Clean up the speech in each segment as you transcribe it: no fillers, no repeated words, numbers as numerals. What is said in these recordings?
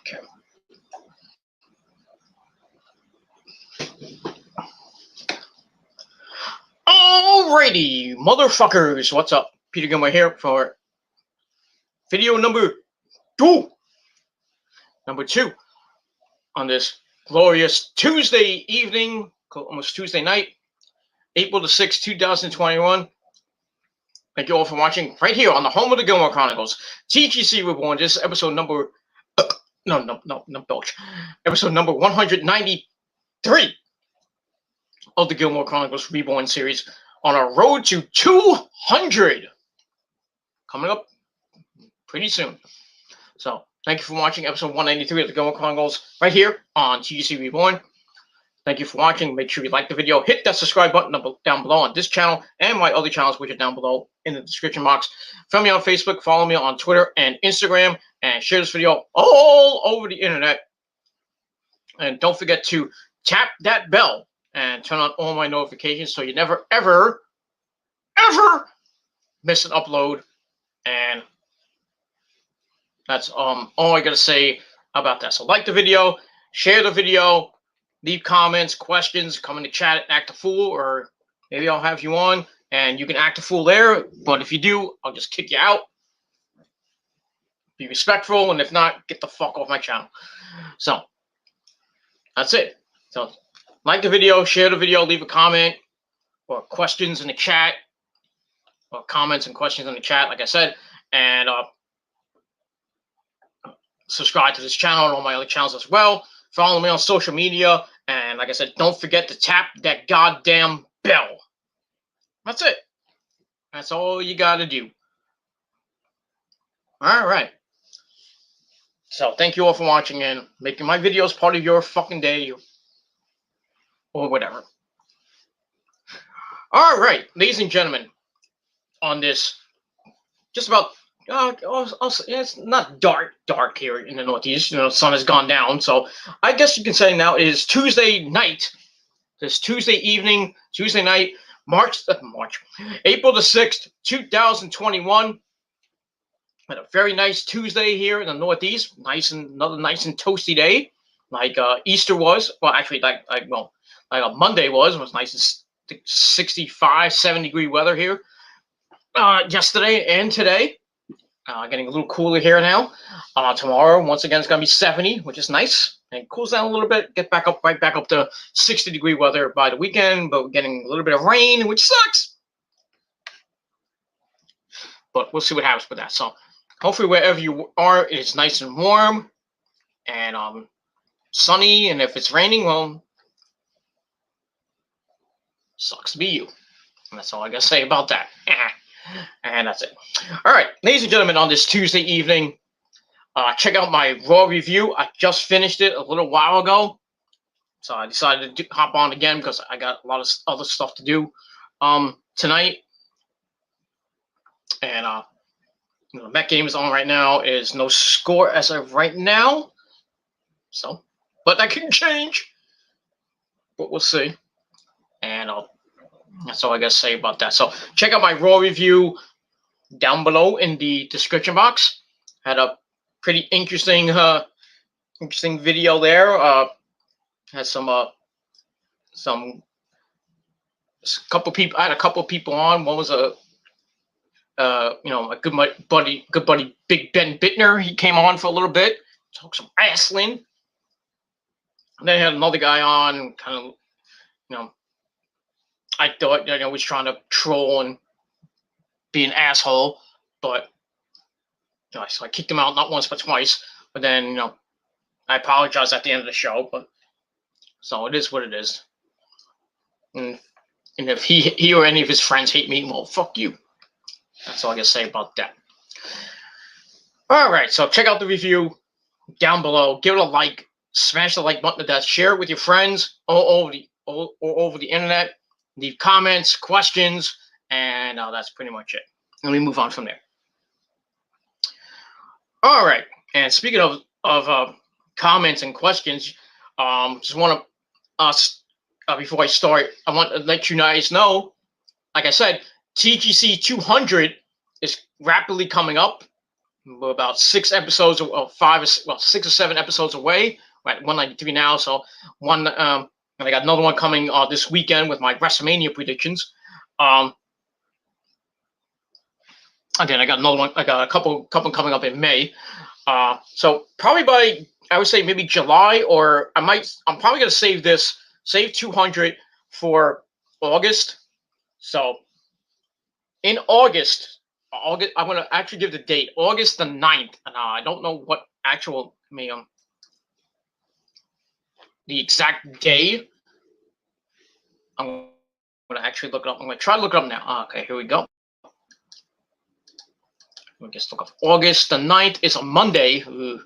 Okay. Alrighty, motherfuckers, what's up? Peter Gilmore here for video number two on this glorious Tuesday evening, almost Tuesday night, April the 6th, 2021. Thank you all for watching right here on the home of the Gilmore Chronicles, TGC Reborn. This is episode number, episode number 193 of the Gilmore Chronicles Reborn series on our road to 200. Coming up pretty soon. So, thank you for watching episode 193 of the Gilmore Chronicles right here on TGC Reborn. Thank you for watching. Make sure you like the video. Hit that subscribe button down below on this channel and my other channels, which are down below in the description box. Follow me on Facebook. Follow me on Twitter and Instagram. And share this video all over the internet. And don't forget to tap that bell and turn on all my notifications so you never, ever miss an upload. And that's all I gotta say about that. So like the video, share the video, leave comments, questions, come in the chat, act a fool, or maybe I'll have you on and you can act a fool there. But if you do, I'll just kick you out. Be respectful, and if not, get the fuck off my channel. So that's it. So like the video, share the video, leave a comment or questions in the chat, or comments and questions in the chat, like I said, and subscribe to this channel and all my other channels as well. Follow me on social media, and like I said, don't forget to tap that goddamn bell. That's it. That's all you gotta do. All right. So thank you all for watching and making my videos part of your fucking day or whatever. All right, ladies and gentlemen, on this just about it's not dark here in the Northeast. You know, the sun has gone down, so I guess you can say now it is Tuesday night. This Tuesday evening, Tuesday night, April the 6th, 2021. Had a very nice Tuesday here in the Northeast. Another nice and toasty day, like Easter was. Well, actually, like a Monday was. It was nice and 65, 70-degree weather here yesterday and today. Getting a little cooler here now. Tomorrow, once again, it's going to be 70, which is nice. And it cools down a little bit. Get right back up to 60-degree weather by the weekend, but we're getting a little bit of rain, which sucks. But we'll see what happens with that. So hopefully wherever you are, it's nice and warm and sunny. And if it's raining, well, sucks to be you. And that's all I got to say about that. And that's it. All right, ladies and gentlemen, on this Tuesday evening, check out my Raw review. I just finished it a little while ago. So I decided to hop on again because I got a lot of other stuff to do tonight. And the Met game is on right now. Is no score as of right now. So, but that can change. But we'll see. And that's all I got to say about that. So check out my Raw review down below in the description box. Had a pretty interesting video there. Had couple people. I had a couple of people on. One was a good buddy, Big Ben Bittner. He came on for a little bit, talked some wrestling. And then I had another guy on, kind of, I thought, was trying to troll and be an asshole, but, so I kicked him out not once but twice. But then, I apologized at the end of the show. But so it is what it is. And if he or any of his friends hate me, well, fuck you. That's all I got to say about that. All right, so check out the review down below. Give it a like. Smash the like button to death. Share it with your friends all over the internet. Leave comments, questions, and that's pretty much it. Let me move on from there. All right, and speaking of comments and questions, just want to before I start, I want to let you guys know, like I said, TGC 200 is rapidly coming up. We're about 6 episodes, or 6 or 7 episodes away. We're at 193 now, so and I got another one coming this weekend with my WrestleMania predictions. Again, I got another one. I got a couple coming up in May. So probably by, I would say, maybe July, or I'm probably gonna save 200 for August. So in August, I'm gonna actually give the date, August the 9th. And I don't know what the exact day. I'm gonna actually look it up. I'm gonna try to look it up now. Okay, here we go. Let me just look up. August the 9th is a Monday. Ooh.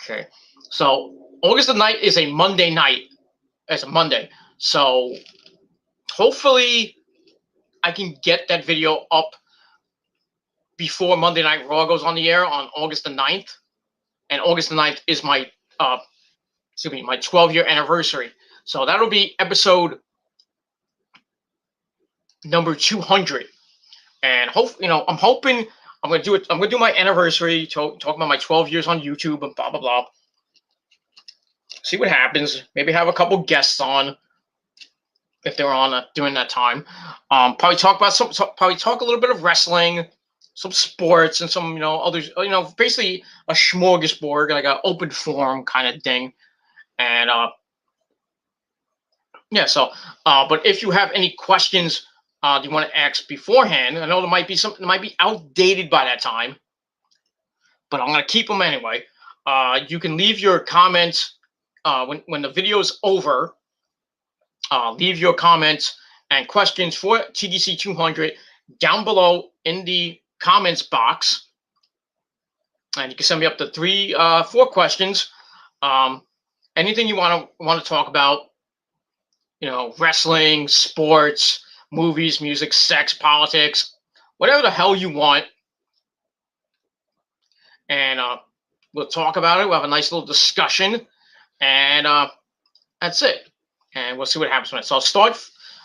Okay, so August the 9th is a Monday night. It's a Monday. So hopefully I can get that video up before Monday Night Raw goes on the air on August the 9th. And August the 9th is my my 12-year anniversary. So that'll be episode number 200. And I'm hoping I'm gonna do it. I'm gonna do my anniversary, talk about my 12 years on YouTube and blah blah blah. See what happens. Maybe have a couple guests on if they're on during that time. Probably talk a little bit of wrestling, some sports, and some others. Basically a smorgasbord, like an open forum kind of thing. And yeah. So, but if you have any questions you want to ask beforehand, I know there might be something that might be outdated by that time, but I'm gonna keep them anyway. You can leave your comments when the video is over. Leave your comments and questions for TDC 200 down below in the comments box, and you can send me up to 4 questions. Anything you want to talk about, wrestling, sports, movies, music, sex, politics, whatever the hell you want, and we'll talk about it. We'll have a nice little discussion, and that's it. And we'll see what happens from it. So I'll start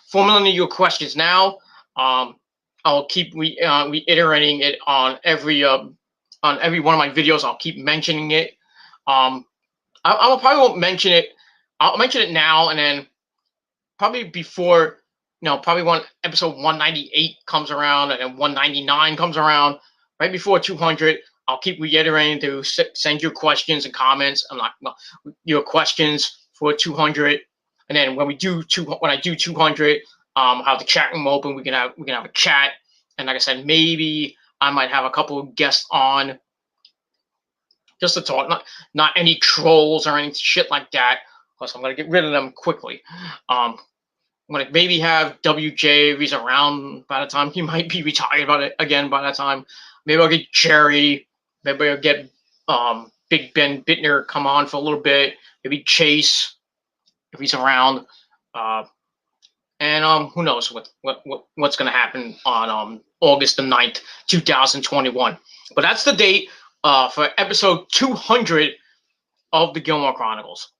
formulating your questions now. I'll keep reiterating it on every one of my videos. I'll keep mentioning it. I probably won't mention it. I'll mention it now, and then probably before, probably when episode 198 comes around, and then 199 comes around, right before 200. I'll keep reiterating to send your questions and comments. Your questions for 200. And then when I do 200, I'll have the chat room open. We can have a chat. And like I said, maybe I might have a couple of guests on just to talk. Not any trolls or any shit like that, because I'm gonna get rid of them quickly. I'm gonna maybe have WJ, if he's around by the time. He might be retired again by that time. Maybe I'll get Jerry. Maybe I'll get Big Ben Bittner come on for a little bit. Maybe Chase, if he's around, and who knows what's going to happen on August the 9th, 2021. But that's the date for episode 200 of the Gilmore Chronicles,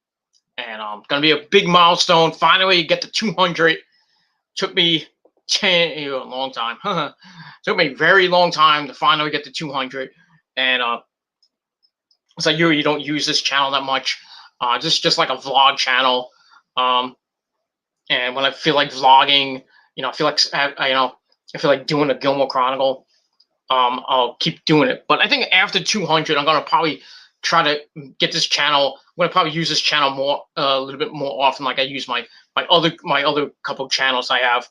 and going to be a big milestone. Finally, get to 200. Took me a long time. Took me a very long time to finally get to 200, and it's like you don't use this channel that much. Just like a vlog channel. And when I feel like vlogging, I feel like doing a Gilmore Chronicle, I'll keep doing it. But I think after 200, I'm gonna probably try to get this channel. I'm gonna probably use this channel more, a little bit more often, like I use my other couple of channels I have.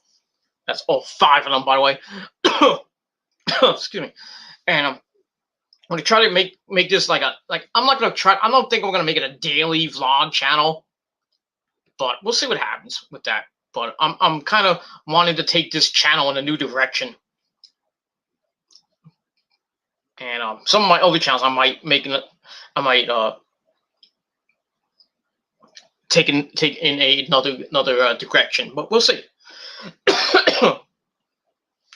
That's all 5 of them, by the way. Excuse me. And I'm gonna try to make this I don't think I'm gonna make it a daily vlog channel. But we'll see what happens with that. But I'm kind of wanting to take this channel in a new direction. And some of my other channels I might take in another direction. But we'll see.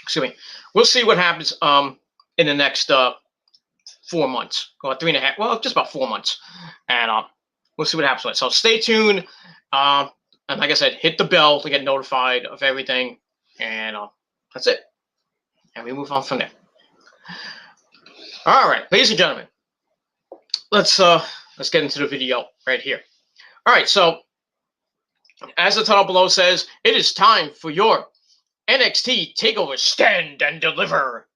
Excuse me. We'll see what happens in the next 4 months, or 3.5. Well, just about 4 months, and we'll see what happens with it. So stay tuned. And like I said, hit the bell to get notified of everything. And that's it. And we move on from there. All right, ladies and gentlemen, let's get into the video right here. All right, so as the title below says, it is time for your NXT Takeover Stand and Deliver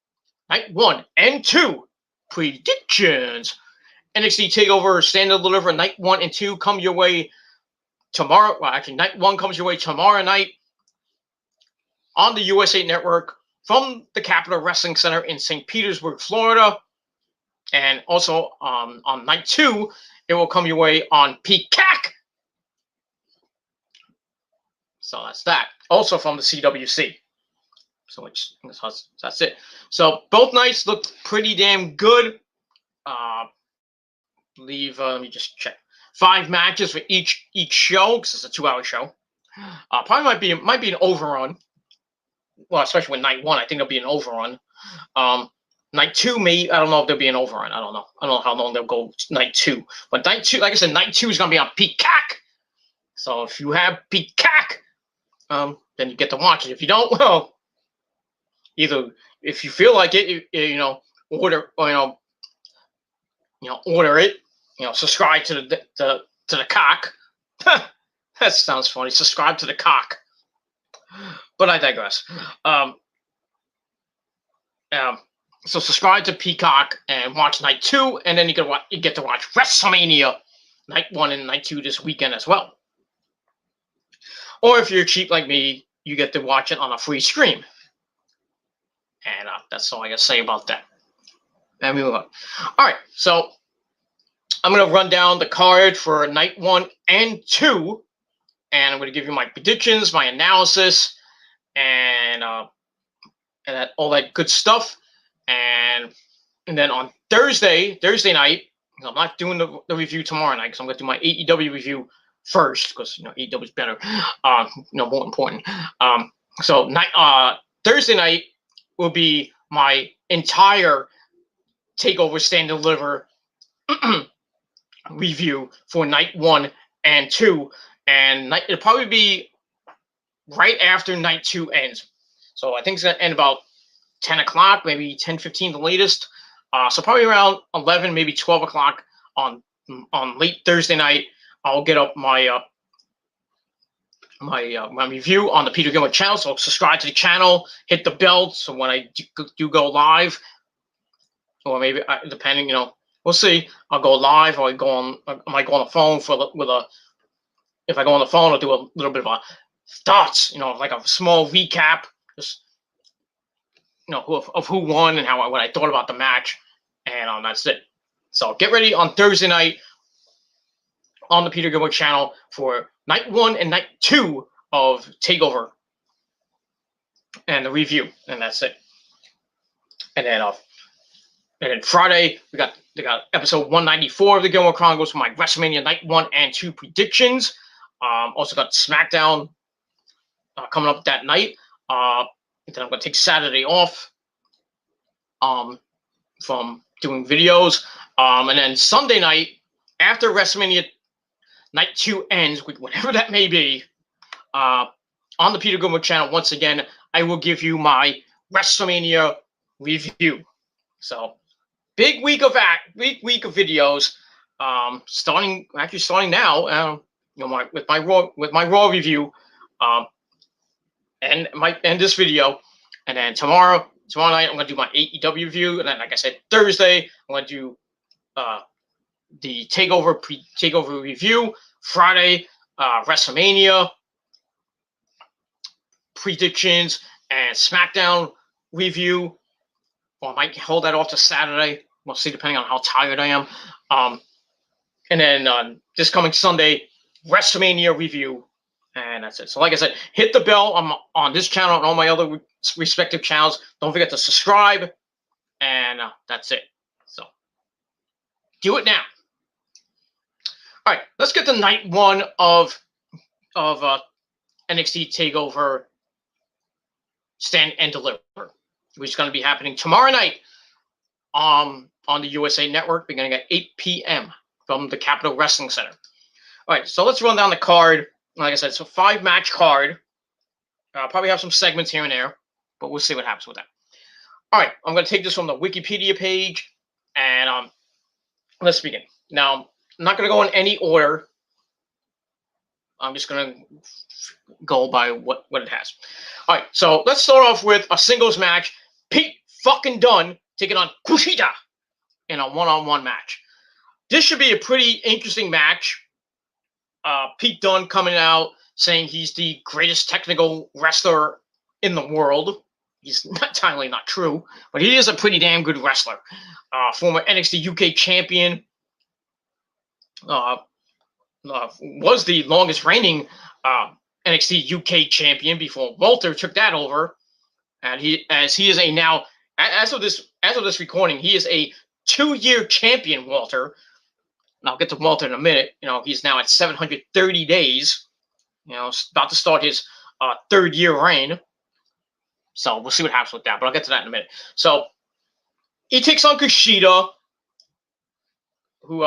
Night 1 and 2 predictions. NXT Takeover Stand and Deliver Night 1 and 2 come your way tomorrow. Well, actually, Night 1 comes your way tomorrow night on the USA Network from the Capitol Wrestling Center in St. Petersburg, Florida. And also on Night 2, it will come your way on Peacock. So that's that. Also from the CWC. So that's it. So both nights looked pretty damn good. Let me just check. 5 matches for each show because it's a 2-hour show. Probably might be an overrun. Well, especially with Night 1, I think there'll be an overrun. Night 2, maybe, I don't know if there'll be an overrun. I don't know how long they'll go Night 2. But Night 2, like I said, Night 2 is going to be on Peacock. So if you have Peacock, then you get to watch it. If you don't, well, either if you feel like it, order, or, order it, subscribe to the cock. That sounds funny. Subscribe to the cock. But I digress. So subscribe to Peacock and watch Night 2, and then you get to watch WrestleMania Night 1 and Night 2 this weekend as well. Or if you're cheap like me, you get to watch it on a free stream. And that's all I got to say about that. And we move on. All right, so I'm going to run down the card for Night 1 and 2, and I'm going to give you my predictions, my analysis, and all that good stuff. And then on Thursday night, I'm not doing the review tomorrow night because I'm going to do my AEW review first because AEW is better, more important. So Thursday night will be my entire Takeover Stand and Deliver review for Night 1 and 2, and it'll probably be right after Night 2 ends. So I think it's gonna end about 10 o'clock, maybe 10:15 the latest. So probably around 11, maybe 12 o'clock on late Thursday night. I'll get up my my review on the Peter Gilmore channel. So subscribe to the channel, hit the bell, so when I do go live, or maybe depending, we'll see. I'll go live, or I might go on the phone if I go on the phone, I'll do a little bit of a thoughts, like a small recap, just of who won and what I thought about the match, and that's it. So get ready on Thursday night on the Peter Gilmore channel for Night 1 and Night 2 of Takeover and the review, and that's it. And then Friday they got episode 194 of the Gilmore Chronicles for my WrestleMania Night 1 and 2 predictions. Also got SmackDown coming up that night. Then I'm going to take Saturday off from doing videos. And then Sunday night, after WrestleMania Night 2 ends, whatever that may be, on the Peter Gilmore channel, once again, I will give you my WrestleMania review. So, big week of videos. Starting now. With my Raw review. And this video, and then tomorrow night I'm going to do my AEW review, and then like I said, Thursday I'm going to do the Takeover review. Friday, WrestleMania predictions and SmackDown review. Or I might hold that off to Saturday. We'll see, depending on how tired I am. And then this coming Sunday, WrestleMania review. And that's it. So like I said, hit the bell on this channel and all my other respective channels. Don't forget to subscribe. And that's it. So do it now. All right, let's get to Night 1 of NXT Takeover Stand and Deliver, which is going to be happening tomorrow night on the USA Network, beginning at 8 p.m. from the Capitol Wrestling Center. All right, so let's run down the card. Like I said, it's a 5-match card. I'll probably have some segments here and there, but we'll see what happens with that. All right, I'm going to take this from the Wikipedia page, and let's begin. Now, I'm not going to go in any order. I'm just going to go by what it has. All right, so let's start off with a singles match. Pete fucking Dunne taking on Kushida in a one-on-one match. This should be a pretty interesting match. Pete Dunne coming out saying he's the greatest technical wrestler in the world. He's not entirely not true, but he is a pretty damn good wrestler. Former NXT UK champion. Was the longest reigning NXT UK champion before Walter took that over, and he is a now as of this recording, he is a 2-year champion. Walter, and I'll get to Walter in a minute. He's now at 730 days. About to start his 3rd year reign. So we'll see what happens with that, but I'll get to that in a minute. So he takes on Kushida, who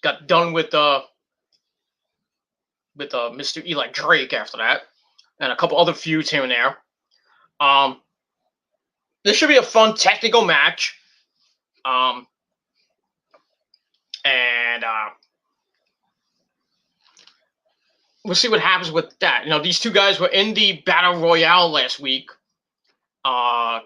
got done with Mr. Eli Drake after that, and a couple other feuds here and there. This should be a fun technical match. And we'll see what happens with that. These two guys were in the Battle Royale last week, and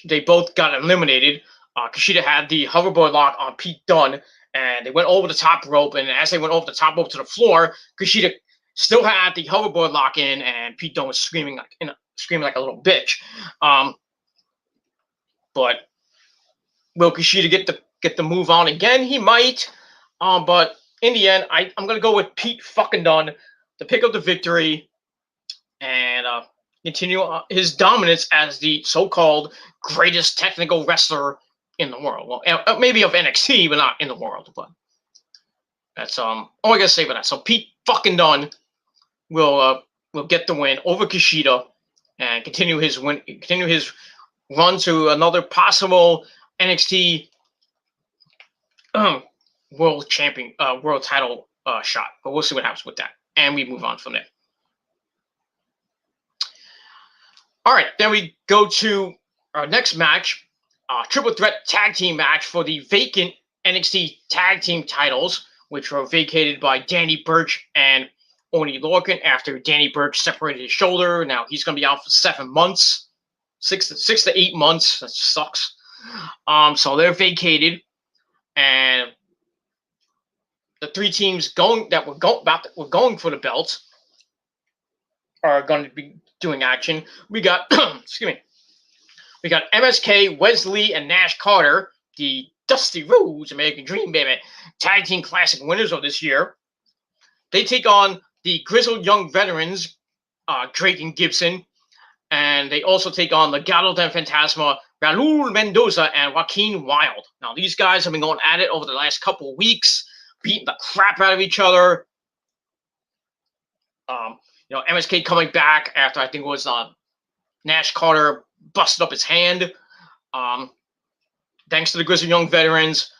they both got eliminated. Kushida had the hoverboard lock on Pete Dunne, and they went over the top rope. And as they went over the top rope to the floor, Kushida still had the hoverboard lock in, and Pete Dunne was screaming like a little bitch. But will Kushida get the move on again? He might. But in the end, I'm going to go with Pete fucking Dunne to pick up the victory and continue his dominance as the so-called greatest technical wrestler in the world. Well, maybe of NXT, but not in the world. But that's all I gotta say about that. So Pete fucking Dunne will get the win over Kushida and continue his run to another possible NXT world title shot. But we'll see what happens with that, and we move on from there. All right, then we go to our next match, triple threat tag team match for the vacant NXT tag team titles, which were vacated by Danny Burch and Oney Lorcan after Danny Burch separated his shoulder. Now he's going to be out for 7 months, 6 to 8 months. That sucks. So they're vacated, and the 3 teams going for the belts are going to be doing action. We got we got MSK, Wesley, and Nash Carter, the Dusty Rhodes American Dream baby tag team classic winners of this year. They take on the grizzled young veterans, Drake and Gibson, and they also take on Legado del Fantasma, Raul Mendoza, and Joaquin Wilde. Now these guys have been going at it over the last couple of weeks, beating the crap out of each other. MSK coming back after I think it was Nash Carter busted up his hand. Thanks to the grizzled young veterans.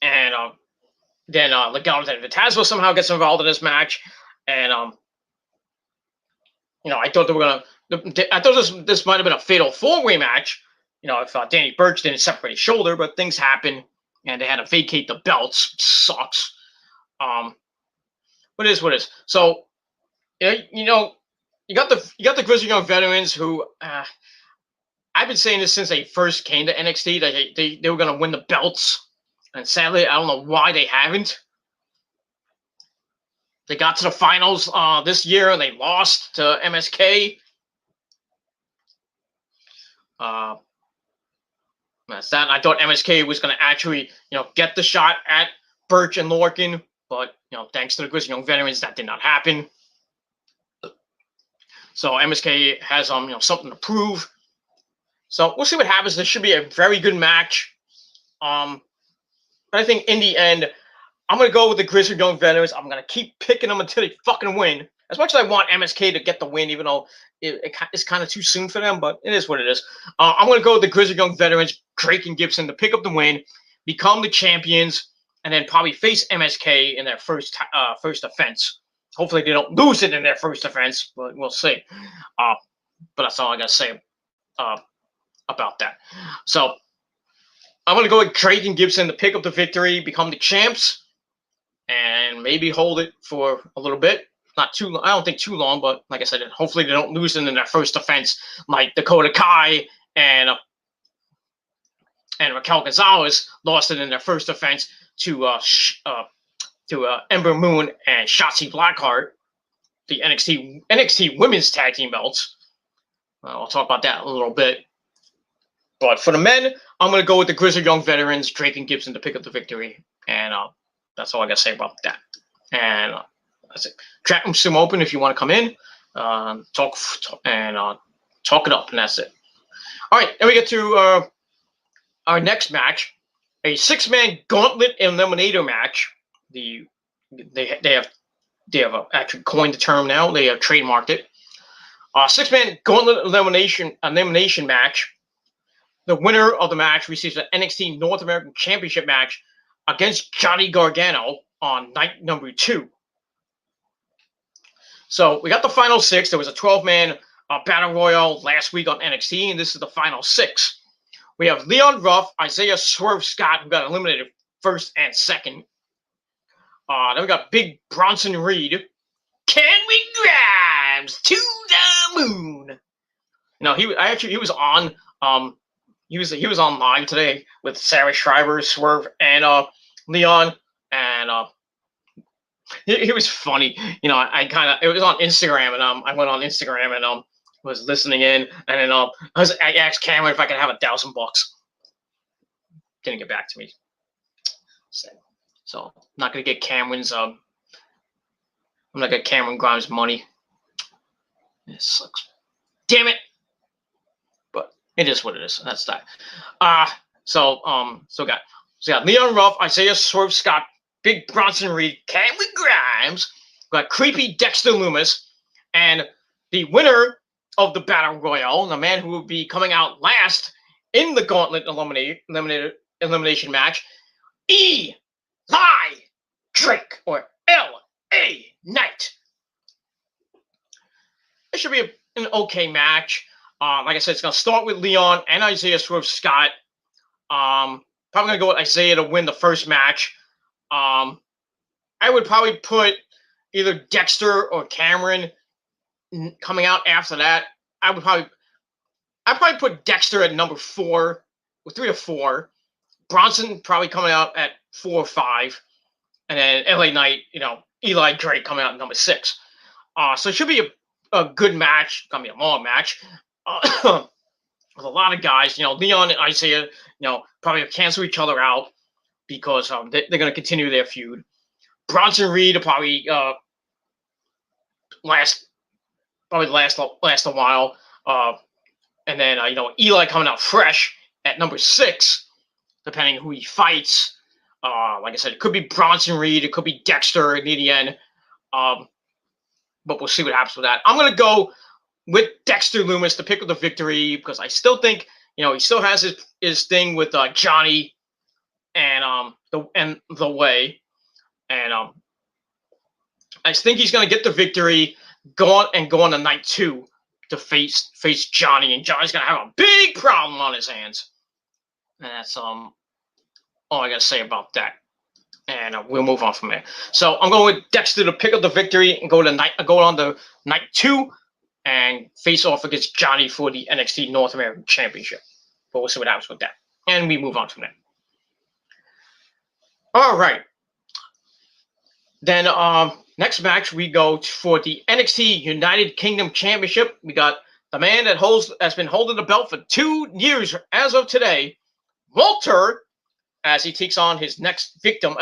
And then Legado del Fantasma somehow gets involved in this match. And I thought they were I thought this might have been a fatal 4-way match. If Danny Burch didn't separate his shoulder, but things happen, and they had to vacate the belts, which sucks. What is what is. So, you got the grizzled young veterans who I've been saying this since they first came to NXT that they were going to win the belts, and sadly I don't know why they haven't. They got to the finals this year and they lost to MSK. That's that. I thought MSK was going to actually get the shot at Burch and Lorcan, but thanks to the grizzled young veterans, that did not happen. So MSK has something to prove. So we'll see what happens. This should be a very good match. But I think in the end, I'm going to go with the grizzled young veterans. I'm going to keep picking them until they fucking win. As much as I want MSK to get the win, even though it's kind of too soon for them, but it is what it is. I'm going to go with the grizzled young veterans, Drake and Gibson, to pick up the win, become the champions, and then probably face MSK in their first offense Hopefully they don't lose it in their first defense, but we'll see. But that's all I got to say about that. So I'm going to go with Drake and Gibson to pick up the victory, become the champs, and maybe hold it for a little bit. Not too long. I don't think too long, but like I said, hopefully they don't lose it in their first defense like Dakota Kai and Raquel Gonzalez lost it in their first defense to Ember Moon and Shotzi Blackheart, the NXT Women's Tag Team belts. I'll talk about that in a little bit. But for the men, I'm going to go with the Grizzled Young Veterans, Drake and Gibson, to pick up the victory. And that's all I got to say about that. And that's it. Chat room soon open if you want to come in, talk it up, and that's it. All right, then we get to our next match, a 6-man gauntlet eliminator match. They have actually coined the term now. They have trademarked it. 6-man gauntlet elimination match. The winner of the match receives an NXT North American Championship match against Johnny Gargano on night number 2. So we got the final 6. There was a 12-man battle royal last week on NXT, and this is the final 6. We have Leon Ruff, Isaiah Swerve Scott, who got eliminated first and second. Then we got Big Bronson Reed, Cameron Grimes to the moon. No, he was on. He was on live today with Sarah Schreiber, Swerve, and Leon, and he was funny. You know, it was on Instagram, and I went on Instagram and was listening in, and then I asked Cameron if I could have $1,000. Didn't get back to me. So I'm not gonna get Cameron's I'm not gonna get Cameron Grimes' money. It sucks. Damn it. It is what it is. That's that. So got Leon Ruff, Isaiah Swerve Scott, Big Bronson Reed, Cameron Grimes, got Creepy Dexter Lumis, and the winner of the Battle Royale, the man who will be coming out last in the Gauntlet elimination match, Eli Drake, or L.A. Knight. It should be an okay match. Like I said, it's going to start with Leon and Isaiah Swerve Scott. Probably going to go with Isaiah to win the first match. I would probably put either Dexter or Cameron coming out after that. I'd probably put Dexter at number 4, or 3 or 4. Bronson probably coming out at 4 or 5. And then LA Knight, Eli Drake coming out at number 6. So it should be a good match. It's going to be a long match. With a lot of guys, Leon and Isaiah, probably cancel each other out because they're going to continue their feud. Bronson Reed will probably last a while, and then Eli coming out fresh at number 6, depending who he fights. Like I said, it could be Bronson Reed, it could be Dexter in the end, but we'll see what happens with that. I'm going to go with Dexter Lumis to pick up the victory because I still think he still has his thing with Johnny and the Way, and I think he's going to get the victory, go on to night 2 to face Johnny, and Johnny's going to have a big problem on his hands, and that's all I got to say about that. And we'll move on from there. So I'm going with Dexter to pick up the victory and go on to night 2. And face off against Johnny for the NXT North American Championship. But we'll see what happens with that. And we move on from there. All right. Then next match, we go for the NXT United Kingdom Championship. We got the man that's been holding the belt for 2 years as of today, Walter, as he takes on his next victim,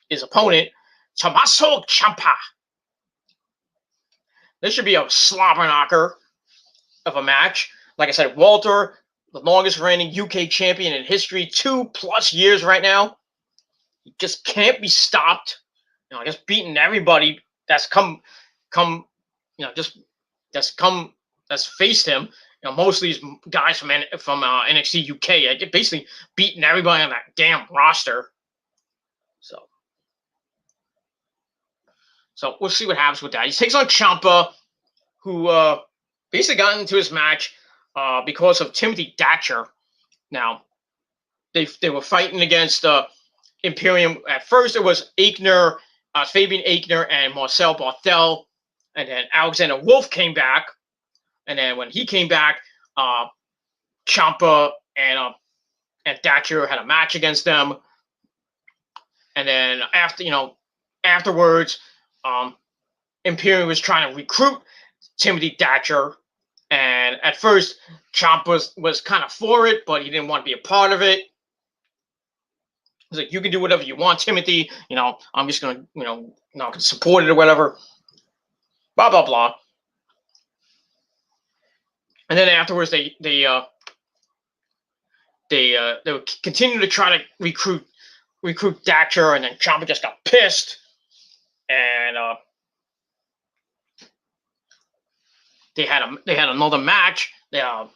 his opponent, Tommaso Ciampa. This should be a slobber knocker of a match. Like I said, Walter, the longest reigning UK champion in history, 2+ years right now. He just can't be stopped. Just beating everybody that's that's faced him. Most of these guys from NXT UK, get basically beating everybody on that damn roster. So we'll see what happens with that. He takes on Ciampa, who basically got into his match because of Timothy Thatcher. Now, they were fighting against Imperium. At first, it was Aichner, Fabian Aichner, and Marcel Barthel. And then Alexander Wolf came back. And then when he came back, Ciampa and Thatcher had a match against them. And then afterwards, Imperium was trying to recruit Timothy Thatcher. And at first, Ciampa was kind of for it, but he didn't want to be a part of it. He's like, you can do whatever you want, Timothy. I'm just going to, support it or whatever. Blah, blah, blah. And then afterwards, they would continue to try to recruit Thatcher, and then Ciampa just got pissed. And they had another match. They got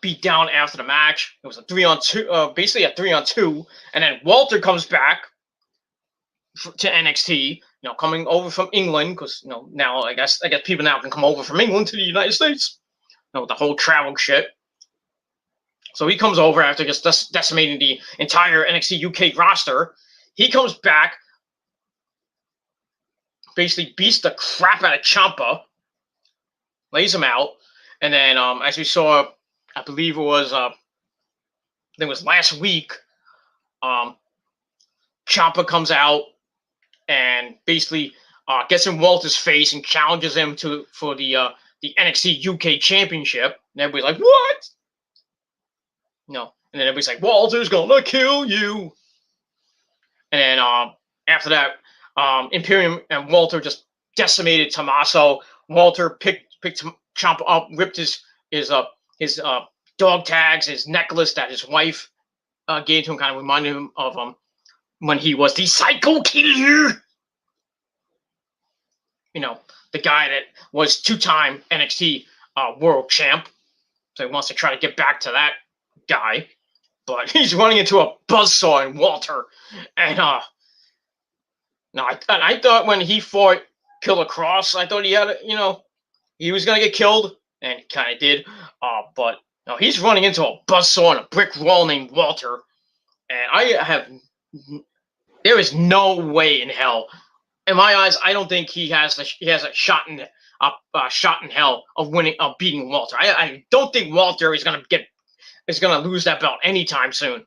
beat down after the match. It was a 3-on-2, basically a 3-on-2. And then Walter comes back to NXT, coming over from England, because now I guess people now can come over from England to the United States, with the whole travel shit. So he comes over after just decimating the entire NXT UK roster. He comes back, basically beats the crap out of Ciampa, lays him out, and then as we saw, I believe it was last week, Ciampa comes out and basically gets in Walter's face and challenges him for the NXT UK Championship. And everybody's like, what? No. And then everybody's like, Walter's gonna kill you. And then after that, Imperium and Walter just decimated Tommaso. Walter picked Ciampa up, ripped his dog tags, his necklace that his wife gave to him, kind of reminded him of when he was the Psycho Killer. The guy that was 2-time NXT World Champ. So he wants to try to get back to that guy. But he's running into a buzzsaw in Walter. And I thought when he fought Killer Cross, I thought he had, he was going to get killed. And he kind of did. But no, he's running into a buzzsaw in a brick wall named Walter. And there is no way in hell. In my eyes, I don't think he has a shot in hell of beating Walter. I don't think Walter is gonna lose that belt anytime soon.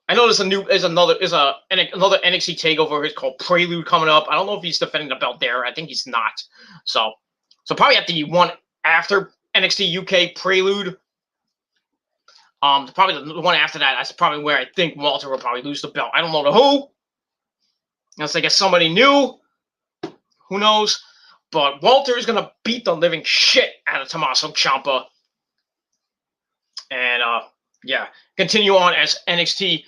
I know there's another NXT takeover. It's called Prelude coming up. I don't know if he's defending the belt there. I think he's not. So probably at the one after NXT UK Prelude. Probably the one after that. That's probably where I think Walter will probably lose the belt. I don't know to who. Unless I get somebody new. Who knows? But Walter is going to beat the living shit out of Tommaso Ciampa. And, continue on as NXT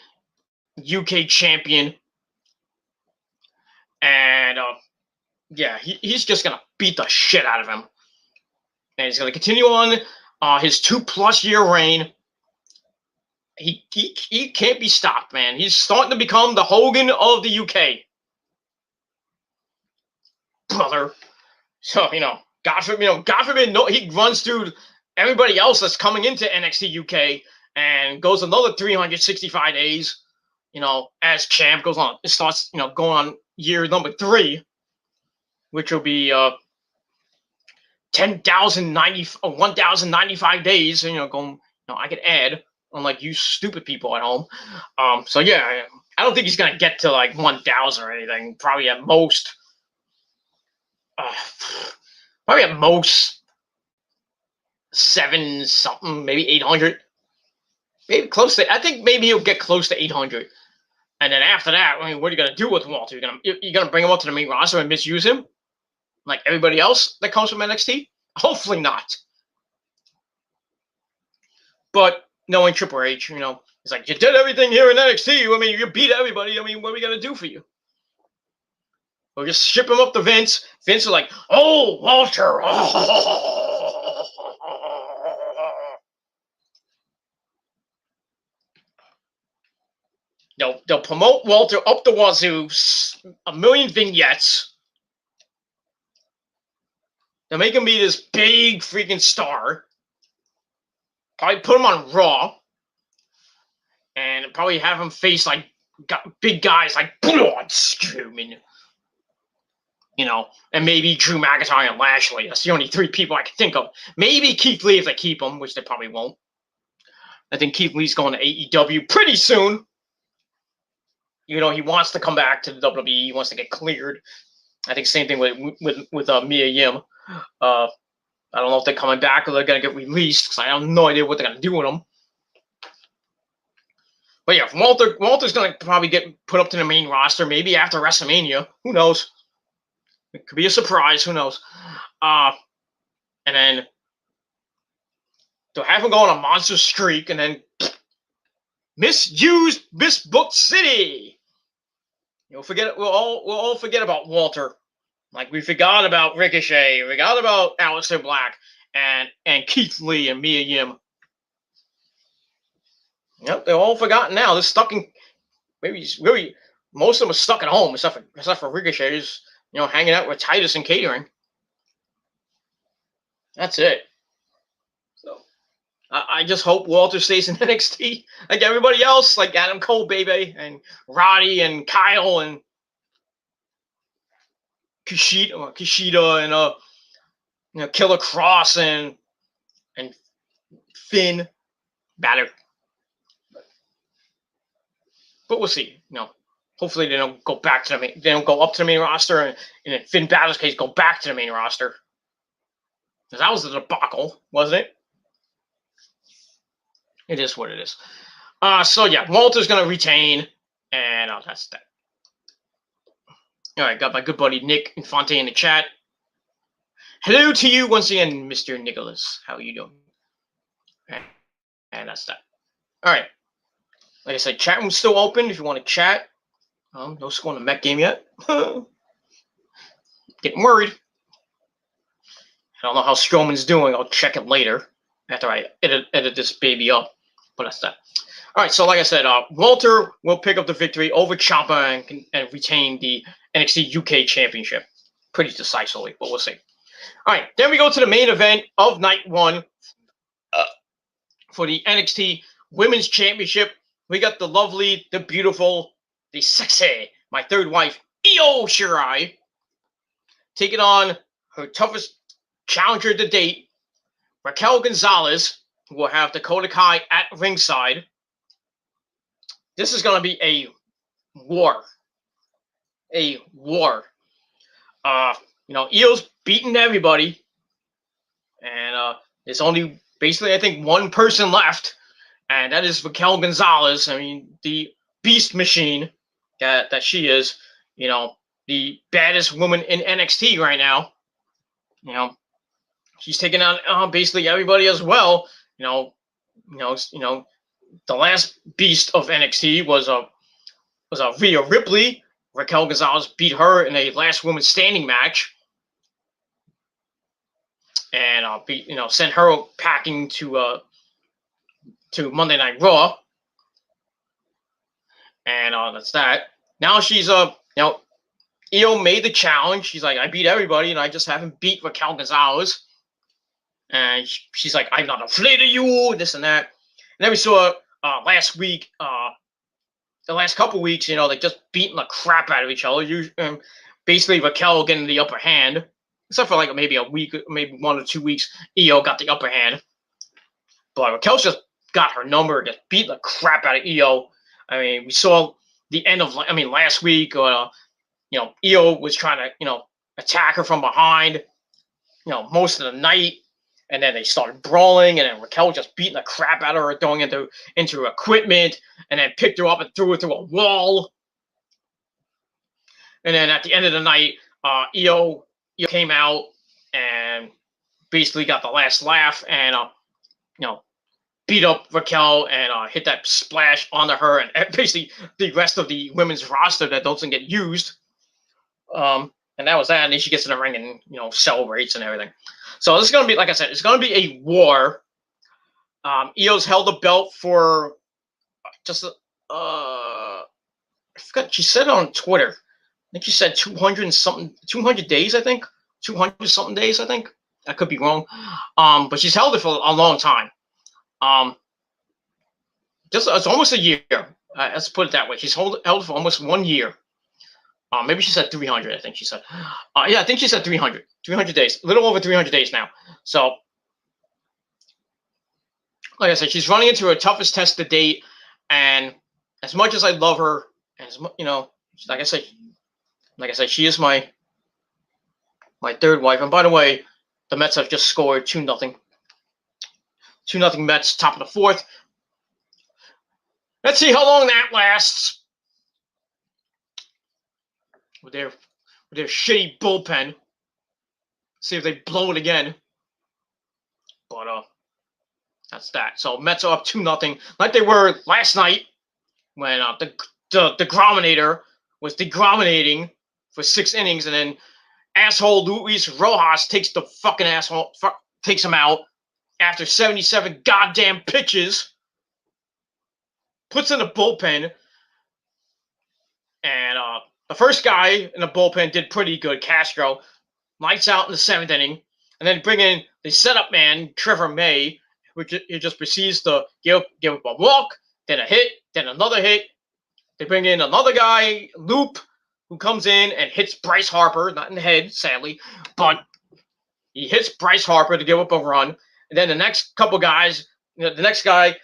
UK champion. And, he's just going to beat the shit out of him. And he's going to continue on his 2+ year reign. He can't be stopped, man. He's starting to become the Hogan of the UK. Brother. So, God forbid, no, he runs through everybody else that's coming into NXT UK and goes another 365 days, as champ goes on. It starts, going on year number 3, which will be 1,095 days, going, I could add, unlike you stupid people at home. I don't think he's going to get to like 1,000 or anything. Probably at most 7 something, maybe 800, maybe close to. I think maybe he'll get close to 800, and then after that, what are you gonna do with Walter? You're gonna bring him up to the main roster and misuse him, like everybody else that comes from NXT? Hopefully not. But knowing Triple H, it's like, you did everything here in NXT. You beat everybody. What are we gonna do for you? We'll just ship him up to Vince. Vince is like, oh, Walter. They'll promote Walter up the wazoo, a million vignettes. They'll make him be this big freaking star. Probably put him on Raw, and probably have him face like big guys like Braun Strowman. And maybe Drew McIntyre and Lashley. That's the only three people I can think of. Maybe Keith Lee if they keep him, which they probably won't. I think Keith Lee's going to AEW pretty soon. He wants to come back to the WWE. He wants to get cleared. I think same thing with Mia Yim. I don't know if they're coming back or they're going to get released because I have no idea what they're going to do with them. But yeah, Walter's going to probably get put up to the main roster maybe after WrestleMania. Who knows? It could be a surprise. Who knows? And then they'll have him go on a monster streak and then misbooked city. We'll all forget about Walter. Like we forgot about Ricochet, we forgot about Aleister Black and Keith Lee and Mia Yim. Yep, they're all forgotten now. They're stuck in maybe most of them are stuck at home, except for Ricochet, who's hanging out with Titus and catering. That's it. So I just hope Walter stays in NXT like everybody else, like Adam Cole, baby, and Roddy and Kyle and Kushida and Killer Cross and Finn Balor. But we'll see. Hopefully they don't go back to they don't go up to the main roster, and in Finn Balor's case, go back to the main roster. Because that was a debacle, wasn't it? It is what it is. So yeah, Walter's gonna retain, and that's that. All right, got my good buddy Nick Infante in the chat. Hello to you once again, Mr. Nicholas. How are you doing? And that's that. All right. Like I said, chat room's still open if you want to chat. No score in the Met game yet. Getting worried. I don't know how Strowman's doing. I'll check it later after I edit this baby up. But that's that. All right, so like I said, Walter will pick up the victory over Ciampa and retain the NXT UK Championship pretty decisively, but we'll see. All right, then we go to the main event of night one for the NXT Women's Championship. We got the lovely, the beautiful, the sexy, my third wife, Io Shirai, taking on her toughest challenger to date, Raquel Gonzalez, who will have Dakota Kai at ringside. This is going to be a war. A war. Io's beaten everybody. And there's only basically, I think, one person left. And that is Raquel Gonzalez. I mean, the beast machine that she is. The baddest woman in NXT right now. She's taking on basically everybody as well. The last beast of NXT was Rhea Ripley. Raquel Gonzalez beat her in a last woman standing match, and sent her packing to Monday Night Raw, and that's that. Now she's Io made the challenge. She's like, I beat everybody, and I just haven't beat Raquel Gonzalez. And she's like, I'm not afraid of you, this and that. And then we saw last week, the last couple weeks, they just beating the crap out of each other. Basically, Raquel getting the upper hand, except for like maybe a week, maybe 1 or 2 weeks. Io got the upper hand, but Raquel's just got her number, just beating the crap out of Io. I mean, we saw the end of, last week. Io was trying to, attack her from behind, most of the night. And then they started brawling, and then Raquel just beating the crap out of her, throwing into equipment, and then picked her up and threw her through a wall. And then at the end of the night, Io came out and basically got the last laugh, and beat up Raquel and hit that splash onto her, and basically the rest of the women's roster that doesn't get used. And that was that. And then she gets in the ring and celebrates and everything. So this is going to be, like I said, it's going to be a war. Io's held the belt for just I forgot. She said it on Twitter. I think she said 200 and something, 200 days. I think 200 something days. I think I could be wrong. But she's held it for a long time. Just it's almost a year. Let's put it that way. She's held it for almost 1 year. Maybe she said 300. I think she said. Yeah, I think she said 300. 300 days. A little over 300 days now. So, like I said, she's running into her toughest test to date. And as much as I love her, as you know, like I said, she is my third wife. And by the way, the Mets have just scored 2-0. 2-0 Mets, top of the fourth. Let's see how long that lasts with their shitty bullpen. See if they blow it again. But that's that. So Mets are up 2-0, like they were last night when the Degrominator was degrominating for 6 innings, and then asshole Luis Rojas takes the fucking asshole takes him out after 77 goddamn pitches. Puts in the bullpen, and the first guy in the bullpen did pretty good. Castro lights out in the 7th inning, and then bring in the setup man Trevor May, which he just proceeds to give up a walk, then a hit, then another hit. They bring in another guy, Loop, who comes in and hits Bryce Harper, not in the head, sadly, but he hits Bryce Harper to give up a run. And then the next couple guys, the next guy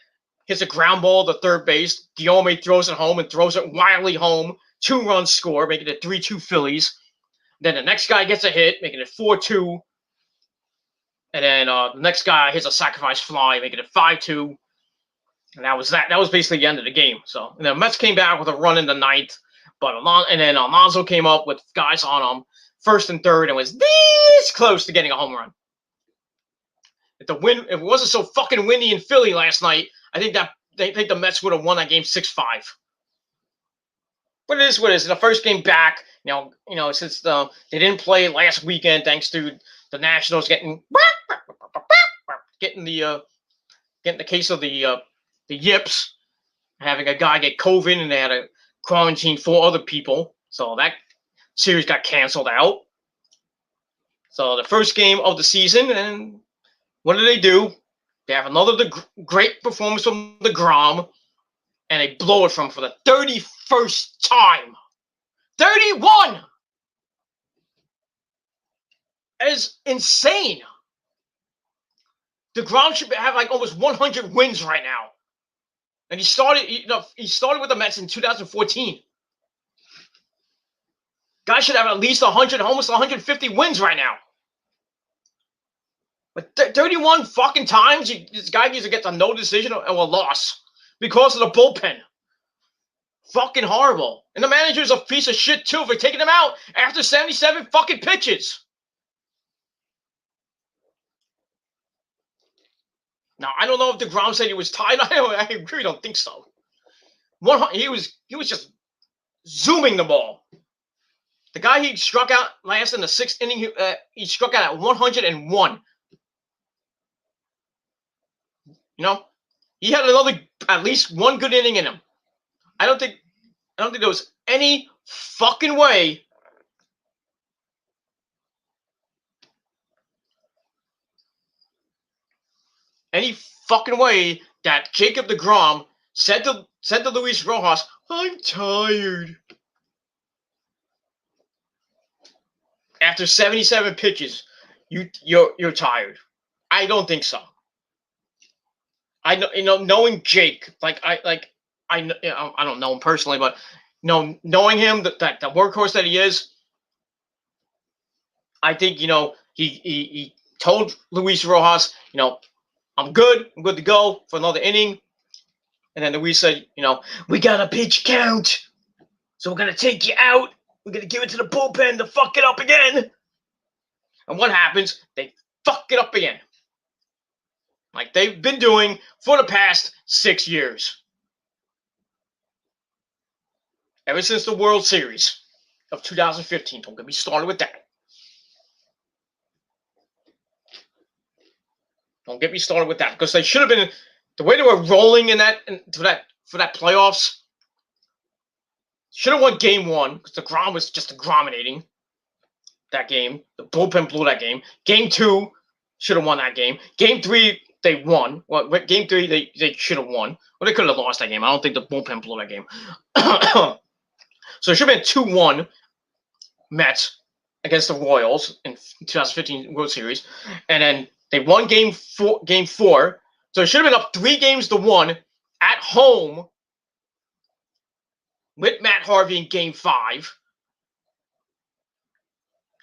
hits a ground ball to third base. Guillaume throws it home and throws it wildly home. 2-run score, making it 3-2 Phillies. Then the next guy gets a hit, making it 4-2. And then the next guy hits a sacrifice fly, making it 5-2. And that was that. That was basically the end of the game. So and the Mets came back with a run in the 9th. And then Alonso came up with guys on first and third and was this close to getting a home run. If it wasn't so fucking windy in Philly last night, I think the Mets would have won that game 6-5. But it is what it is. The first game back, you know, since they didn't play last weekend, thanks to the Nationals getting the case of the yips, having a guy get COVID, and they had to quarantine 4 other people, so that series got canceled out. So the first game of the season, and what do? They have another great performance from DeGrom, and they blow it for the 31st time. 31! That is insane. DeGrom should have like almost 100 wins right now. And he started with the Mets in 2014. Guy should have at least 100, almost 150 wins right now. But 31 fucking times, this guy either gets a no decision or a loss because of the bullpen. Fucking horrible. And the manager's a piece of shit too for taking him out after 77 fucking pitches. Now, I don't know if DeGrom said he was tired. I really don't think so. He was just zooming the ball. The guy he struck out last in the 6th inning, he struck out at 101. You know, he had at least one good inning in him. I don't think there was any fucking way that Jacob DeGrom said to Luis Rojas, "I'm tired." After 77 pitches, you're tired. I don't think so. I know, knowing Jake, I don't know him personally, but knowing him, that the workhorse that he is, I think he told Luis Rojas, I'm good to go for another inning, and then Luis said, we got a pitch count, so we're gonna take you out. We're gonna give it to the bullpen to fuck it up again. And what happens? They fuck it up again. Like they've been doing for the past 6 years. Ever since the World Series of 2015. Don't get me started with that. Don't get me started with that. Because they should have been, the way they were rolling for that playoffs, Should have won game 1 because DeGrom was just dominating that game. The bullpen blew that game. Game 2 should have won that game. Game 3 they won. Well, game 3 they should have won. Well, they could have lost that game. I don't think the bullpen blew that game. So it should have been 2-1 Mets against the Royals in 2015 World Series, and then they won game 4. So it should have been up 3-1 at home with Matt Harvey in game 5.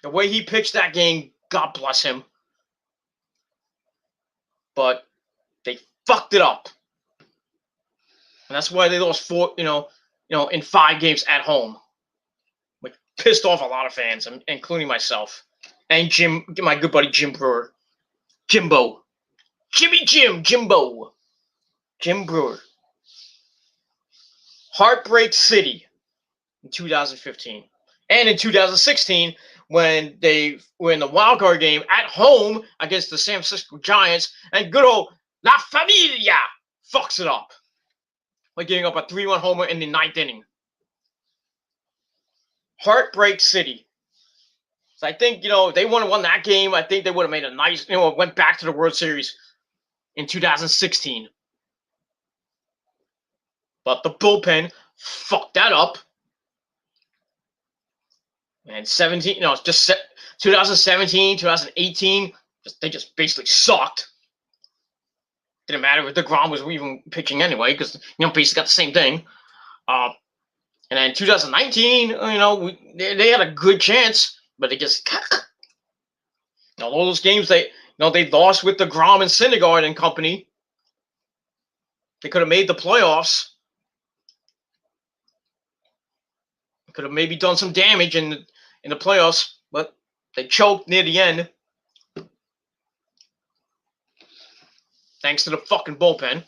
The way he pitched that game, God bless him. But they fucked it up. And that's why they lost 4, in 5 games at home. Which pissed off a lot of fans, including myself. And my good buddy Jim Brewer. Jimbo. Jimbo. Jim Brewer. Heartbreak City in 2015. And in 2016, when they were in the wild card game at home against the San Francisco Giants, and good old La Familia fucks it up by giving up a 3-1 homer in the 9th inning. Heartbreak City. So I think, if they would have won that game, I think they would have made a nice, went back to the World Series in 2016. But the bullpen fucked that up. And 2017, 2018, they just basically sucked. Didn't matter if DeGrom was even pitching anyway, because, basically got the same thing. And then 2019, they had a good chance, but they just, all those games they lost with DeGrom and Syndergaard and company. They could have made the playoffs. Could have maybe done some damage in the playoffs, but they choked near the end. Thanks to the fucking bullpen.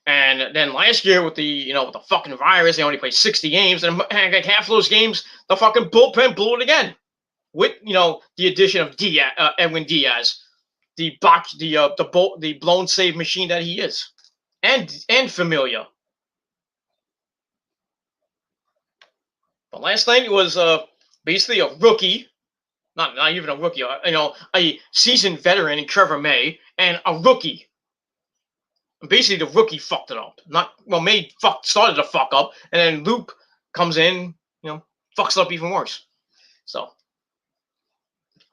And then last year with the fucking virus, they only played 60 games, and half of those games, the fucking bullpen blew it again. With the addition of Edwin Diaz, the blown save machine that he is, and Familia. But last night it was basically a rookie, not even a rookie, a seasoned veteran in Trevor May, and a rookie. Basically, the rookie fucked it up. May started to fuck up, and then Loop comes in, fucks it up even worse. So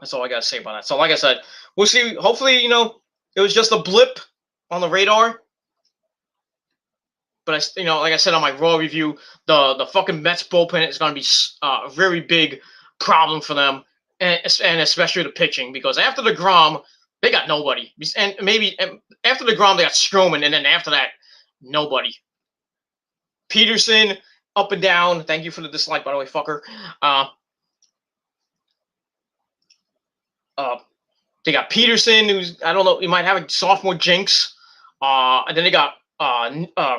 that's all I gotta say about that. So, like I said, we'll see. Hopefully, it was just a blip on the radar. But like I said on my Raw review, the fucking Mets bullpen is going to be a very big problem for them, and especially the pitching, because after the Grom, they got nobody, and maybe after the Grom they got Stroman, and then after that, nobody. Peterson up and down. Thank you for the dislike, by the way, fucker. They got Peterson, who's, I don't know, he might have a sophomore jinx, and then they got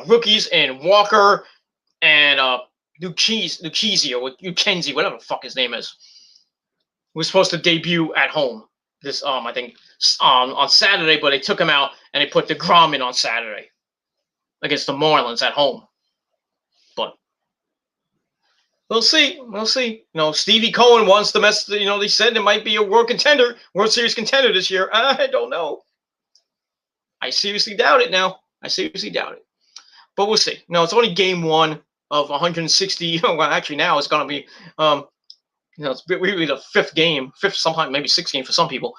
rookies in Walker and Lucchesi or Ukenzi, whatever the fuck his name is, was supposed to debut at home this I think on Saturday, but they took him out and they put DeGrom in on Saturday against the Marlins at home. But we'll see. Stevie Cohen wants the Mets. They said it might be a World Series contender this year. I don't know. I seriously doubt it now. But we'll see. It's only game 1 of 160. Well, actually now it's going to be, it's really the 5th game, sometime maybe 6th game for some people.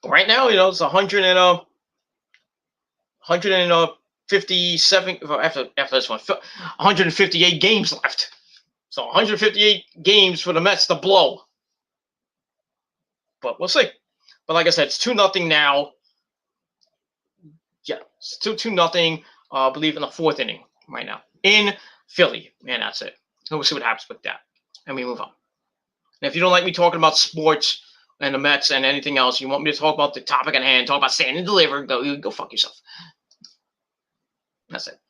Right now, it's 157 after this one, 158 games left. So 158 games for the Mets to blow. But we'll see. But like I said, it's 2-0 now. Yeah, it's 2-0. I believe in the 4th inning right now in Philly, and that's it. And we'll see what happens with that, and we move on. And if you don't like me talking about sports and the Mets and anything else, you want me to talk about the topic at hand, talk about Stand and Deliver, go fuck yourself. That's it.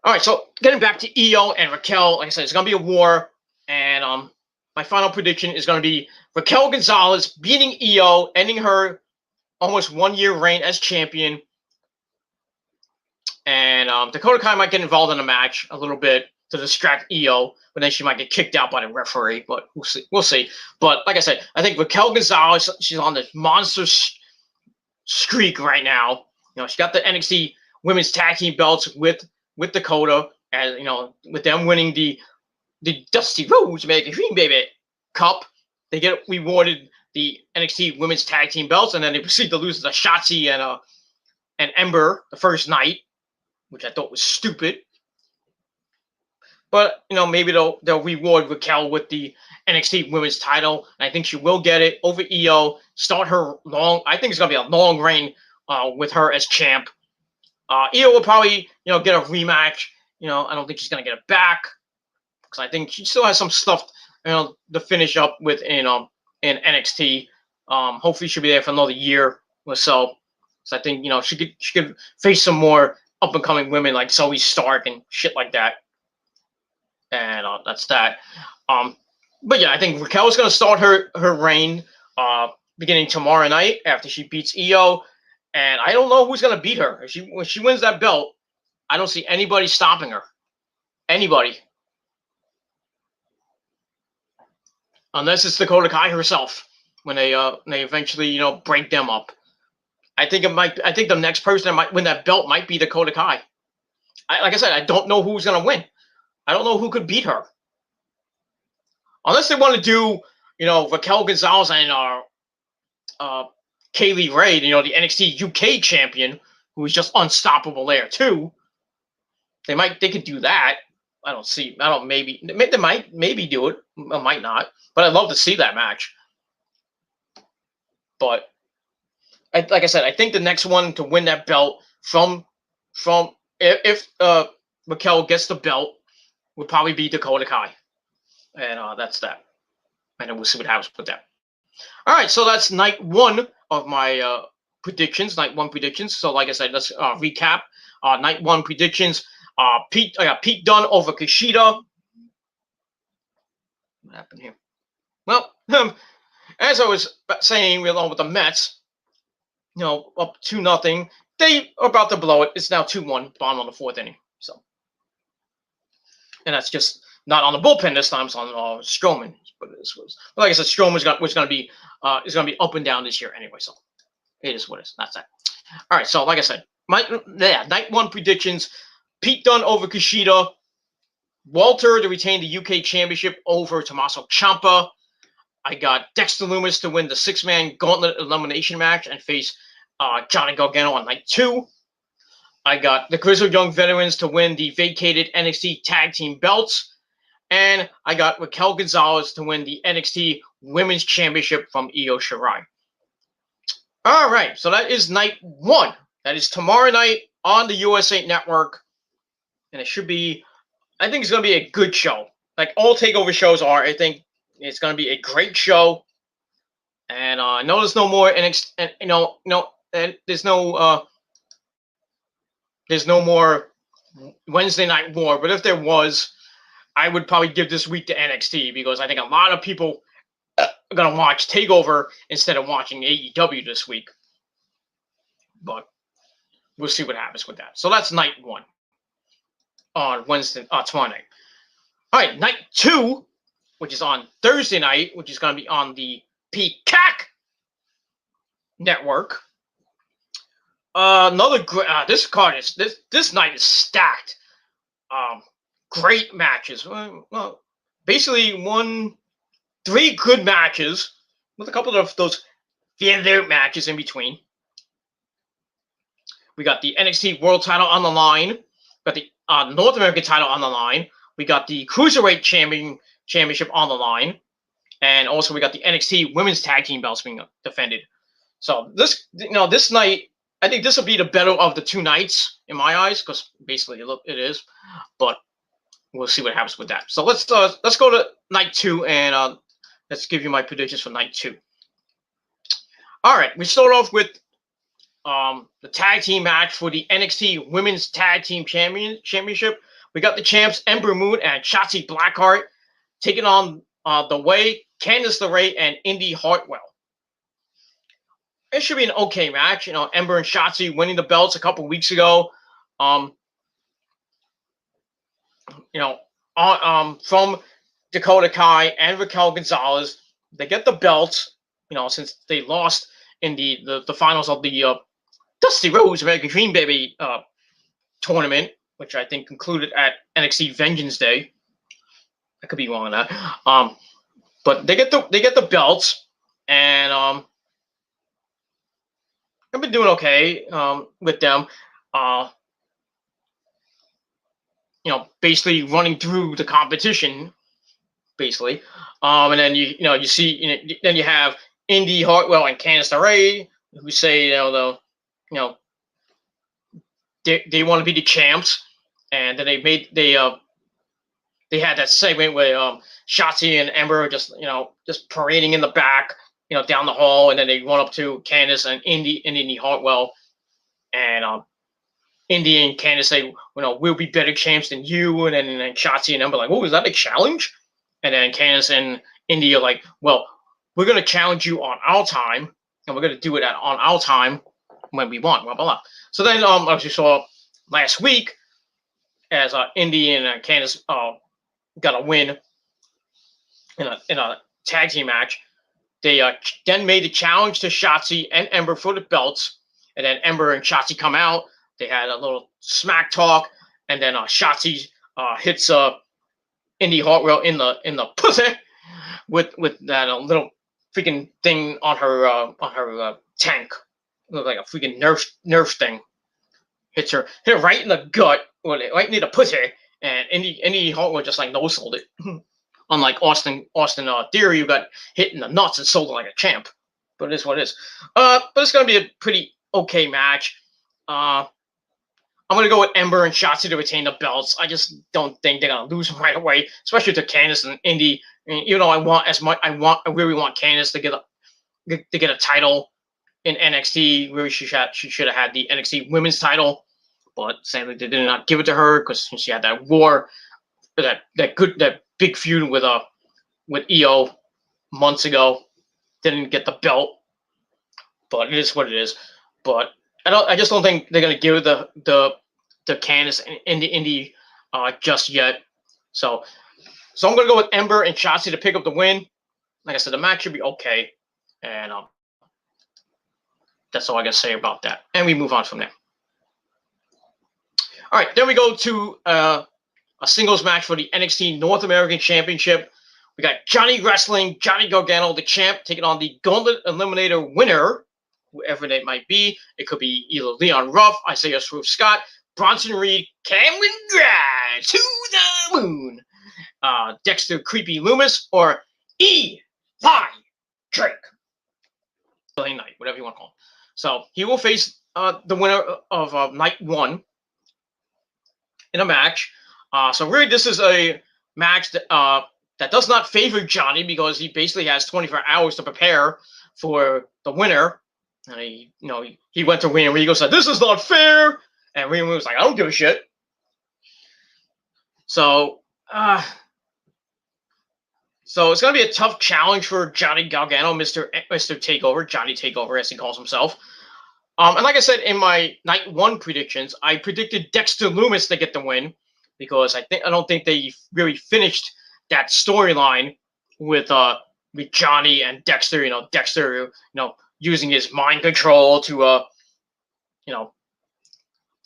All right, so getting back to Io and Raquel, like I said, it's gonna be a war, and my final prediction is gonna be Raquel Gonzalez beating Io, ending her almost 1-year reign as champion. And Dakota Kai might get involved in the match a little bit. to distract Io, but then she might get kicked out by the referee. But we'll see. We'll see. But like I said, I think Raquel Gonzalez, she's on this monster streak right now. She got the NXT Women's Tag Team belts with Dakota, and with them winning the Dusty Rhodes Mega Dream Baby Cup, they get rewarded the NXT Women's Tag Team belts, and then they proceed to lose to Shotzi and Ember the first night, which I thought was stupid. But maybe they'll reward Raquel with the NXT Women's title, and I think she will get it over Io. Start her long. I think it's gonna be a long reign with her as champ. Io will probably get a rematch. I don't think she's gonna get it back because I think she still has some stuff to finish up with in NXT. Hopefully she'll be there for another year or so. So I think she could face some more up and coming women like Zoe Stark and shit like that. And that's that. But yeah, I think Raquel is going to start her reign beginning tomorrow night after she beats Io. And I don't know who's going to beat her. When she wins that belt, I don't see anybody stopping her. Anybody. Unless it's Dakota Kai herself when they eventually break them up. I think the next person that might win that belt might be Dakota Kai. Like I said, I don't know who's going to win. I don't know who could beat her. Unless they want to do, Raquel Gonzalez and Kaylee Ray, the NXT UK champion, who is just unstoppable there too. They could do that. Maybe they might do it. Might not. But I'd love to see that match. But like I said, I think the next one to win that belt from if Raquel gets the belt would probably be Dakota Kai. And that's that. And then we'll see what happens with that. All right, so that's night one of my predictions, night one predictions. So like I said, let's recap. Night one predictions. I got Pete Dunne over Kushida. What happened here? Well, as I was saying, along with the Mets, up 2-0. They are about to blow it. It's now 2-1, bottom of the fourth inning. So, and that's just not on the bullpen this time. It's on Strowman. But like I said, Strowman's going to be up and down this year anyway. So it is what it is. That's that. All right. So like I said, night one predictions: Pete Dunne over Kushida, Walter to retain the UK Championship over Tommaso Ciampa. I got Dexter Lumis to win the 6-man gauntlet elimination match and face Johnny Gargano on night two. I got the Grizzled Young Veterans to win the vacated NXT Tag Team belts. And I got Raquel Gonzalez to win the NXT Women's Championship from Io Shirai. All right, so that is night one. That is tomorrow night on the USA Network. And it should be, I think it's going to be a good show. Like all TakeOver shows are, I think it's going to be a great show. And I know there's no more NXT, and there's no more Wednesday Night War. But if there was, I would probably give this week to NXT because I think a lot of people are going to watch TakeOver instead of watching AEW this week. But we'll see what happens with that. So that's night one on Wednesday, tomorrow night. All right, night two, which is on Thursday night, which is going to be on the Peacock Network. This card is this night is stacked. Great matches. Well, basically 3 good matches with a couple of those filler matches in between. We got the NXT World Title on the line. We got the North American title on the line. We got the Cruiserweight Championship on the line, and also we got the NXT Women's Tag Team belts being defended. So this night, I think this will be the better of the 2 nights in my eyes, because basically it is. But we'll see what happens with that. So let's go to night 2 and let's give you my predictions for night 2. All right, we start off with the tag team match for the NXT Women's Tag Team Championship. We got the champs Ember Moon and Shotzi Blackheart taking on The Way, Candice LeRae, and Indy Hartwell. It should be an okay match. Ember and Shotzi winning the belts a couple weeks ago. from Dakota Kai and Raquel Gonzalez. They get the belts, since they lost in the finals of the Dusty Rhodes American Dream Baby tournament, which I think concluded at NXT Vengeance Day. I could be wrong on that. But they get the belts, and I've been doing okay with them. Basically running through the competition, basically. And then you see, then you have Indy Hartwell and Candice LeRae, who say they want to be the champs, and then they had that segment where Shotzi and Ember just parading in the back, down the hall, and then they run up to Candice and Indy Hartwell, and Indy and Candice say, we'll be better champs than you, and then Shotzi and Ember like, oh, is that a challenge? And then Candice and Indy are like, well, we're gonna challenge you on our time, and we're gonna do it on our time when we want, blah blah blah. So then, as you saw last week, as Indy and Candice got a win in a tag team match, they then made a challenge to Shotzi and Ember for the belts, and then Ember and Shotzi come out. They had a little smack talk, and then Shotzi hits Indy Hartwell in the pussy with that little freaking thing on her tank. It looked like a freaking Nerf thing. Hit her right in the gut, right near the pussy, and Indy Hartwell just like no sold it. Unlike Austin Theory, who got hit in the nuts and sold it like a champ. But it is what it is. But it's gonna be a pretty okay match. I'm going to go with Ember and Shotzi to retain the belts. I just don't think they're going to lose them right away, especially to Candice and Indy. Even though I really want Candice to get a title in NXT. Really, she should have had the NXT Women's title, but sadly they did not give it to her because she had that war, that big feud with Io months ago. Didn't get the belt, but it is what it is. But I just don't think they're gonna give the Candice and Indy just yet. So I'm gonna go with Ember and Shotzi to pick up the win. Like I said, the match should be okay, and that's all I gotta say about that. And we move on from there. All right, then we go to a singles match for the NXT North American Championship. We got Johnny Wrestling, Johnny Gargano, the champ, taking on the Gauntlet Eliminator winner, whoever that might be. It could be either Leon Ruff, Isaiah Swerve Scott, Bronson Reed, Cameron Grimes to the moon, Dexter Creepy Loomis, or Eli Drake. Night, whatever you want to call him. So he will face the winner of night one in a match. So really, this is a match that does not favor Johnny because he basically has 24 hours to prepare for the winner. And he went to William Regal and said, "This is not fair." And William Regal was like, "I don't give a shit." So it's gonna be a tough challenge for Johnny Gargano, Mr. Takeover, Johnny Takeover as he calls himself. And like I said in my night one predictions, I predicted Dexter Loomis to get the win because I don't think they really finished that storyline with Johnny and Dexter. Dexter, using his mind control to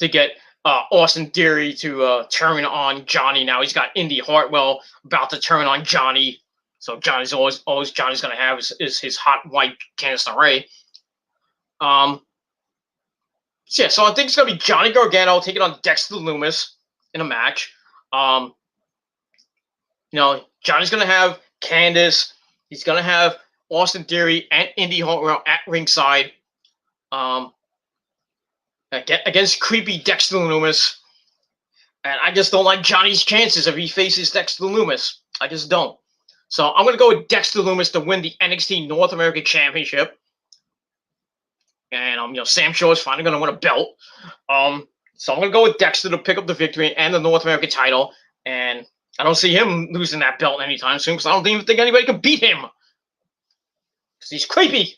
get Austin Theory to turn on Johnny. Now he's got Indy Hartwell about to turn on Johnny. So Johnny's always Johnny's gonna have is his hot white Candice LeRae. So I think it's gonna be Johnny Gargano taking on Dexter Loomis in a match. Johnny's gonna have Candice. He's gonna have Austin Theory and Indy Hartwell at ringside. Against creepy Dexter Loomis. And I just don't like Johnny's chances if he faces Dexter Loomis. I just don't. So I'm going to go with Dexter Loomis to win the NXT North American Championship. And, Sam Shaw is finally going to win a belt. So I'm going to go with Dexter to pick up the victory and the North American title. And I don't see him losing that belt anytime soon because I don't even think anybody can beat him. Because he's creepy.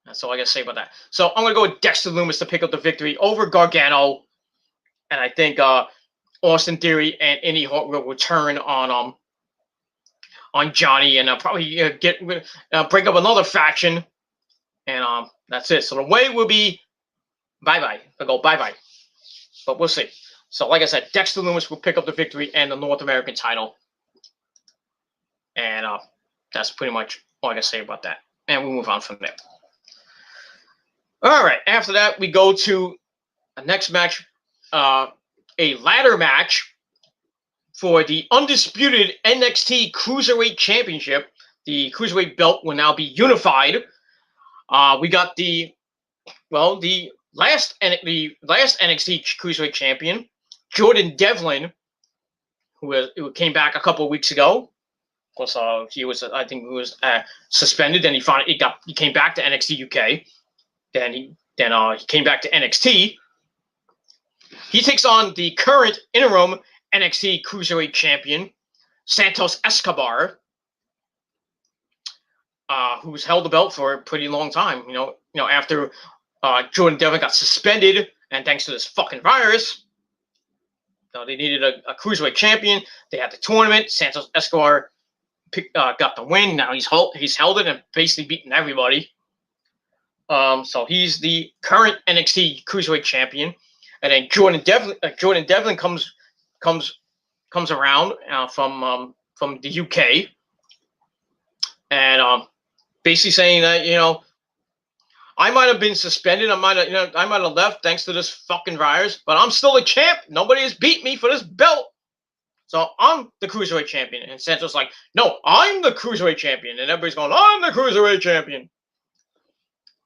That's all I got to say about that. So I'm going to go with Dexter Loomis to pick up the victory over Gargano. And I think Austin Theory and Indy Hart will return on Johnny and probably break up another faction, and that's it. So the way will be bye-bye. They'll go bye-bye, but we'll see. So like I said, Dexter Lumis will pick up the victory and the North American title, and that's pretty much all I can say about that. And we'll move on from there. All right. After that, we go to a next match, a ladder match for the undisputed NXT Cruiserweight Championship. The Cruiserweight belt will now be unified. We got the last NXT Cruiserweight champion, Jordan Devlin, who came back a couple of weeks ago. Of course, he was suspended. Then he came back to NXT UK. Then he came back to NXT. He takes on the current interim NXT Cruiserweight Champion, Santos Escobar, who's held the belt for a pretty long time. After Jordan Devlin got suspended, and thanks to this fucking virus, they needed a Cruiserweight champion. They had the tournament. Santos Escobar got the win. Now he's held it and basically beaten everybody. So he's the current NXT Cruiserweight champion, and then Jordan Devlin comes around from the UK, and basically saying that I might have been suspended, I might have left thanks to this fucking virus, but I'm still a champ. Nobody has beat me for this belt, so I'm the Cruiserweight champion. And Santos like, no, I'm the Cruiserweight champion, and everybody's going, I'm the Cruiserweight champion.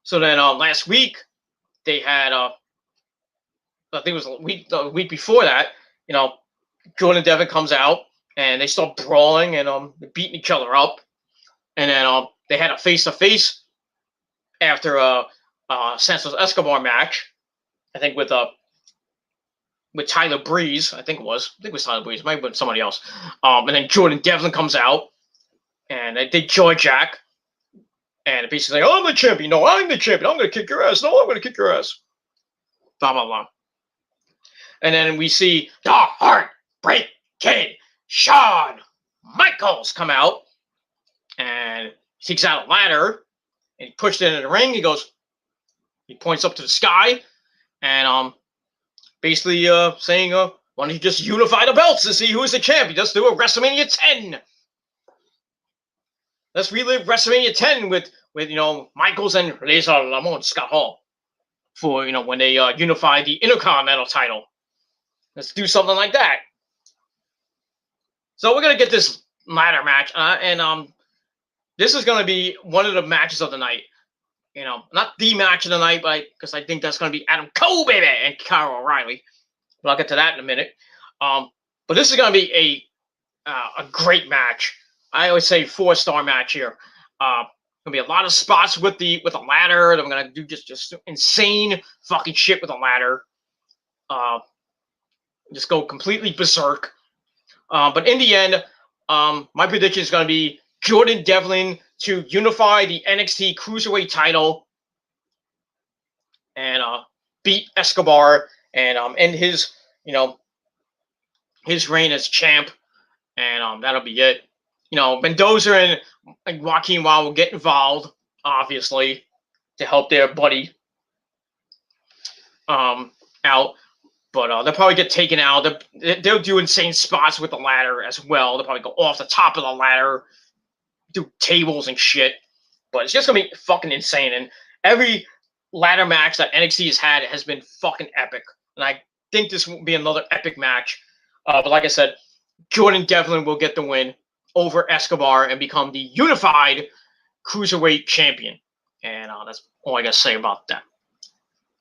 So then last week they had I think it was the week before that, Jordan Devlin comes out and they start brawling and beating each other up, and then they had a face-to-face after a Santos Escobar match, I think with Tyler Breeze. I think it was Tyler Breeze. It might have been somebody else. And then Jordan Devlin comes out and they joy jack, and basically like, oh, I'm the champion. No, I'm the champion. I'm going to kick your ass. No, I'm going to kick your ass. Blah, blah, blah. And then we see the Heartbreak Kid, Shawn Michaels, come out, and he takes out a ladder, and he pushed it into the ring. He points up to the sky, and basically saying, why don't you just unify the belts to see who is the champion? Let's do a WrestleMania 10. Let's relive WrestleMania 10 with Michaels and Razor Ramon Scott Hall for when they unify the Intercontinental title. Let's do something like that. So we're gonna get this ladder match, and this is gonna be one of the matches of the night. Not the match of the night, but because I think that's gonna be Adam Cole, baby, and Kyle O'Reilly. But I'll get to that in a minute. But this is gonna be a great match. I always say 4-star match here. Gonna be a lot of spots with the ladder. I'm gonna do just insane fucking shit with a ladder. Just go completely berserk. But in the end, my prediction is going to be Jordan Devlin to unify the NXT Cruiserweight title and beat Escobar and end his reign as champ, and that'll be it. Mendoza and Joaquin Wild will get involved, obviously, to help their buddy out. But they'll probably get taken out. They'll do insane spots with the ladder as well. They'll probably go off the top of the ladder, do tables and shit. But it's just going to be fucking insane. And every ladder match that NXT has had has been fucking epic. And I think this will be another epic match. But like I said, Jordan Devlin will get the win over Escobar and become the unified Cruiserweight champion. And that's all I got to say about that.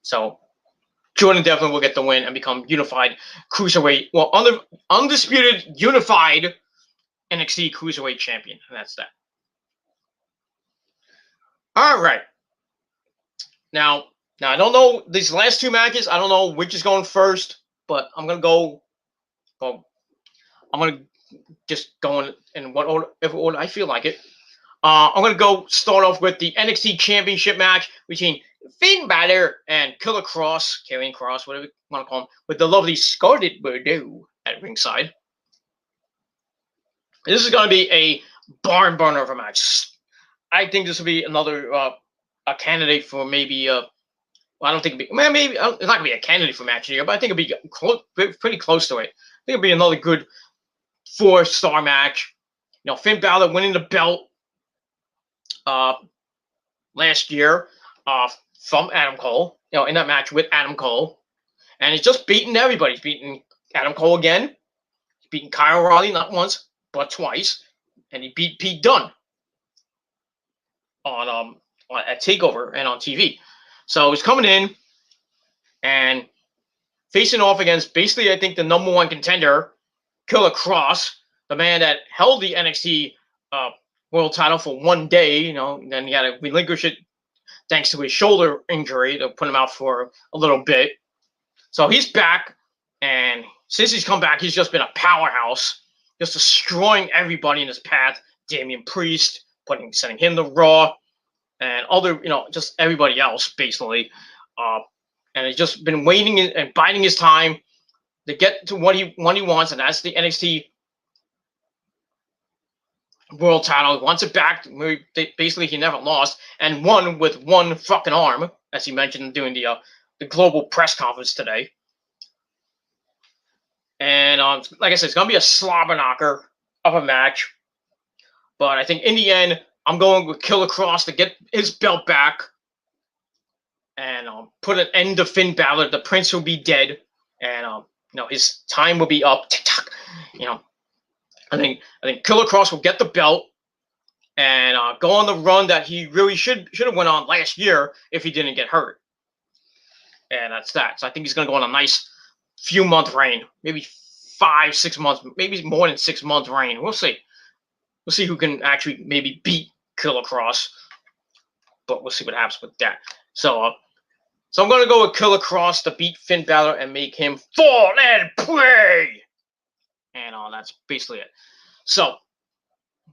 So Jordan Devlin will get the win and become unified Cruiserweight, undisputed unified NXT Cruiserweight champion. And that's that. All right. Now I don't know these last two matches. I don't know which is going first, but I'm going to go. Well, I'm going to just go in whatever order I feel like it. I'm going to go start off with the NXT Championship match between Finn Balor and Karrion Kross, whatever you want to call him, with the lovely Scarlett Bordeaux. at ringside. This is going to be a barn burner of a match. I think this will be another a candidate for maybe well, I don't think it'll be, maybe it's not gonna be a candidate for match of the year, but I think it'll be pretty close to it. I think it'll be another good 4-star match. Finn Balor winning the belt last year from Adam Cole. In that match with Adam Cole, and he's just beating everybody. He's beating Adam Cole again. He's beating Kyle O'Reilly not once but twice, and he beat Pete Dunne on at Takeover and on TV. So he's coming in and facing off against basically, I think, the #1 contender, Killer Cross, the man that held the NXT world title for one day. Then he had to relinquish it thanks to his shoulder injury to put him out for a little bit. So he's back, and since he's come back, he's just been a powerhouse, just destroying everybody in his path. Damian Priest, sending him to Raw, and other, just everybody else, basically. And he's just been waiting and biding his time to get to what he wants, and that's the NXT world title. He wants it back. Basically, he never lost, and won with one fucking arm, as he mentioned during the global press conference today. And like I said, it's going to be a slobber knocker of a match. But I think in the end, I'm going with Killer Cross to get his belt back and put an end to Finn Balor. The Prince will be dead, and his time will be up. Tick-tock. I think Killer Cross will get the belt and go on the run that he really should have went on last year if he didn't get hurt. And that's that. So I think he's going to go on a nice few-month reign, maybe 5-6 months, maybe more than 6 month reign. We'll see. We'll see who can actually maybe beat Killer Cross, but we'll see what happens with that. So I'm going to go with Killer Cross to beat Finn Balor and make him fall and pray. And that's basically it. So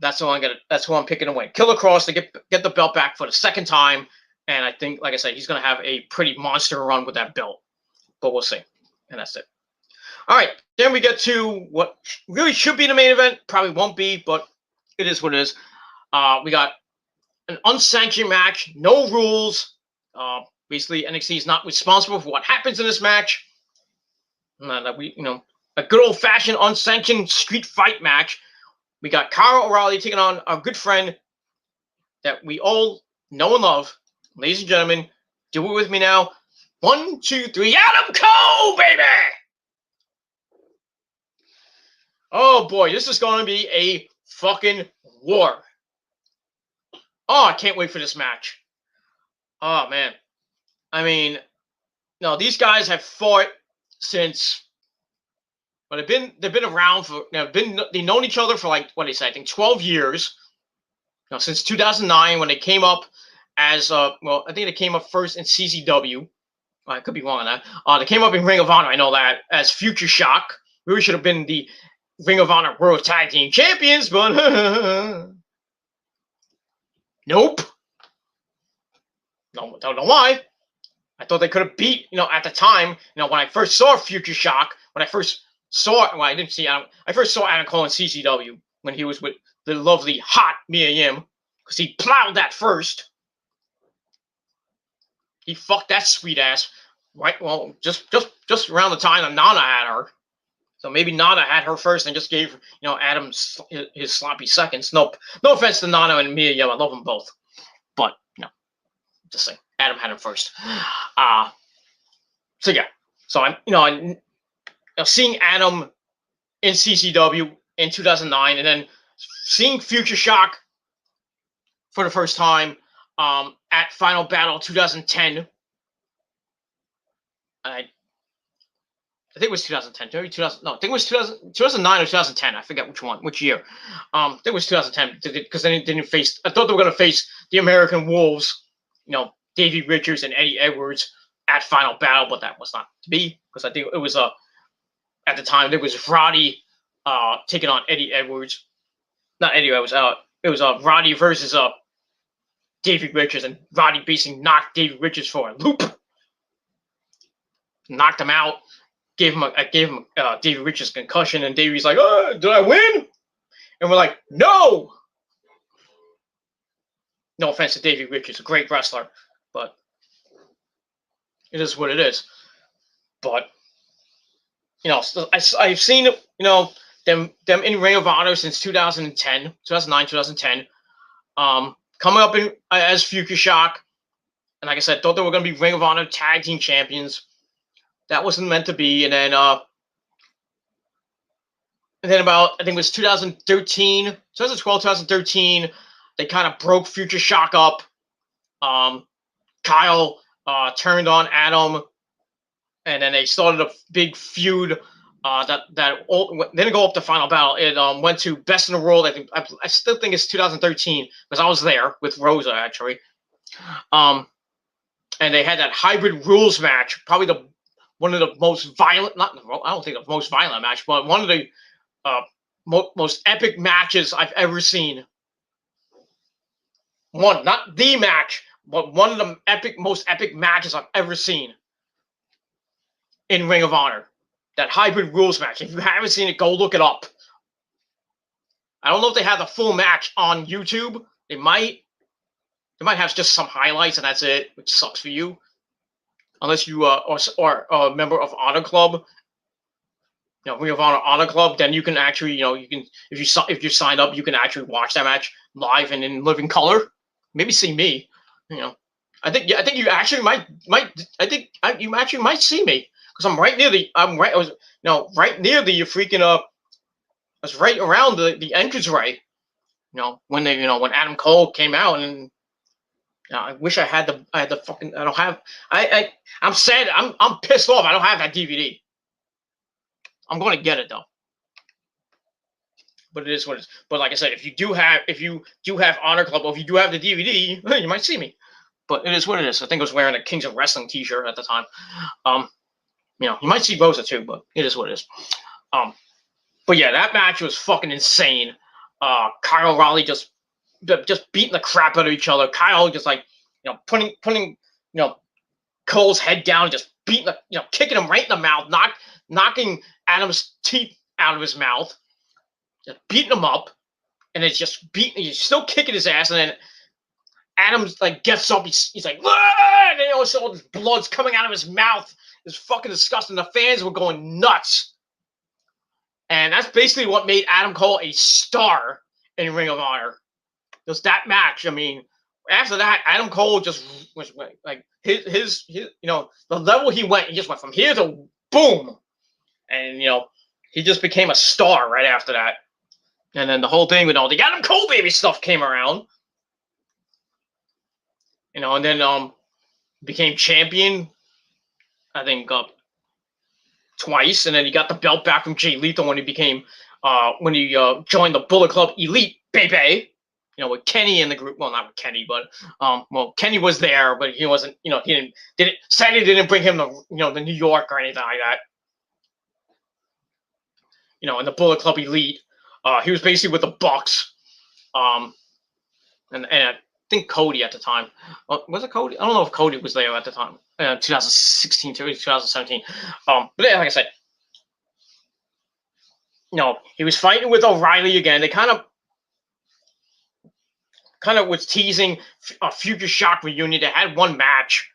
that's who I'm picking away. Killer Cross to get the belt back for the second time. And I think, like I said, he's going to have a pretty monster run with that belt. But we'll see. And that's it. All right. Then we get to what really should be the main event. Probably won't be, but it is what it is. We got an unsanctioned match. No rules. Basically, NXT is not responsible for what happens in this match. A good old-fashioned unsanctioned street fight match. We got Kyle O'Reilly taking on our good friend that we all know and love. Ladies and gentlemen, do it with me now. 1, 2, 3, Adam Cole, baby! Oh boy, this is going to be a fucking war. Oh, I can't wait for this match. Oh man. I mean, no, these guys have fought since. But they've been around for. They've known each other for like what do you say? I think 12 years. Since 2009 when they came up as I think they came up first in CZW. I could be wrong on that. They came up in Ring of Honor. I know that as Future Shock. Really should have been the Ring of Honor World Tag Team Champions, but nope. No, don't know why. I thought they could have beat, at the time, when I first saw Future Shock, I first saw Adam Cole in CCW when he was with the lovely, hot Mia Yim, because he plowed that first. He fucked that sweet ass, right? Well, just around the time that Nana had her. So maybe Nana had her first and just gave, Adam his sloppy seconds. No offense to Nana and Mia Yim, I love them both, but just saying, Adam had him first. So yeah, so I'm, seeing Adam in CCW in 2009, and then seeing Future Shock for the first time at Final Battle 2010. I think it was 2010. Maybe 2000. No, I think it was 2009 or 2010. I forget which year. I think it was 2010 because they didn't face. I thought they were going to face the American Wolves. Davey Richards and Eddie Edwards at Final Battle, but that was not to be because I think it was at the time there was Roddy taking on Eddie Edwards. Not Eddie Edwards. It was Roddy versus Davey Richards, and Roddy basically knocked Davey Richards for a loop, knocked him out. gave him Davey Richards concussion, and Davey's like, "Oh, did I win?" And we're like, "No." No offense to Davey Richards, a great wrestler, but it is what it is. But I've seen them in Ring of Honor since 2010, 2009, 2010. Coming up as Future Shock, and like I said, thought they were going to be Ring of Honor Tag Team Champions. That wasn't meant to be, and then about, I think it was 2013, 2012, 2013, they kind of broke Future Shock up. Kyle turned on Adam, and then they started a big feud. That didn't go up to Final Battle. It went to Best in the World. I still think it's 2013 because I was there with Rosa actually. And they had that Hybrid Rules match, probably one of the most violent. I don't think the most violent match, but one of the most epic matches I've ever seen. Not the match, but one of the most epic matches I've ever seen in Ring of Honor. That Hybrid Rules match. If you haven't seen it, go look it up. I don't know if they have the full match on YouTube. They might have just some highlights and that's it, which sucks for you. Unless you are a member of Honor Club, Ring of Honor Club, then you can actually, you can if you sign up, you can actually watch that match live and in living color. Maybe see me. I think you actually might. You actually might see me because I was right near the freaking I was right around the entrance way. When Adam Cole came out, and I wish I had the fucking. I don't have. I'm sad. I'm pissed off. I don't have that DVD. I'm going to get it though. But it is what it is. But like I said, if you do have Honor Club, or if you do have the DVD, you might see me. But it is what it is. I think I was wearing a Kings of Wrestling T-shirt at the time. You might see Rosa too, but it is what it is. But yeah, that match was fucking insane. Kyle Raleigh just beating the crap out of each other. Kyle just like putting Cole's head down, just beating kicking him right in the mouth, knocking Adam's teeth out of his mouth, just beating him up, and it's just he's still kicking his ass, and then Adam's like gets up, he's like, "Ah!" And all this blood's coming out of his mouth. It's fucking disgusting. The fans were going nuts. And that's basically what made Adam Cole a star in Ring of Honor. Just that match. I mean, after that, Adam Cole just was like his the level he just went from here to boom. And he just became a star right after that. And then the whole thing with all the Adam Cole baby stuff came around. And then became champion, I think, twice, and then he got the belt back from Jay Lethal when he became when he joined the Bullet Club Elite, baby. With Kenny in the group. Well, not with Kenny, but Kenny was there, but he wasn't. He Sandy didn't bring him to the New York or anything like that. In the Bullet Club Elite, he was basically with the Bucks, and I think Cody at the time. Was it Cody? I don't know if Cody was there at the time. 2016 to 2017. But yeah, like I said, he was fighting with O'Reilly again. They kind of was teasing a Future Shock reunion. They had one match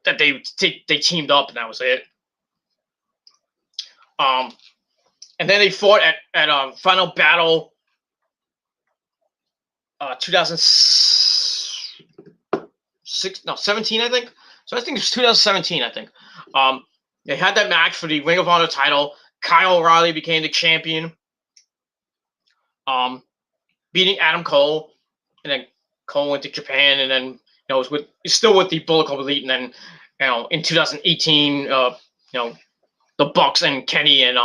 that they teamed up, and that was it. And then they fought at Final Battle 17, I think. So I think it's 2017, I think. They had that match for the Ring of Honor title. Kyle O'Reilly became the champion, beating Adam Cole. And then Cole went to Japan, and then he's still with the Bullet Club Elite. And then in 2018, the Bucks and Kenny and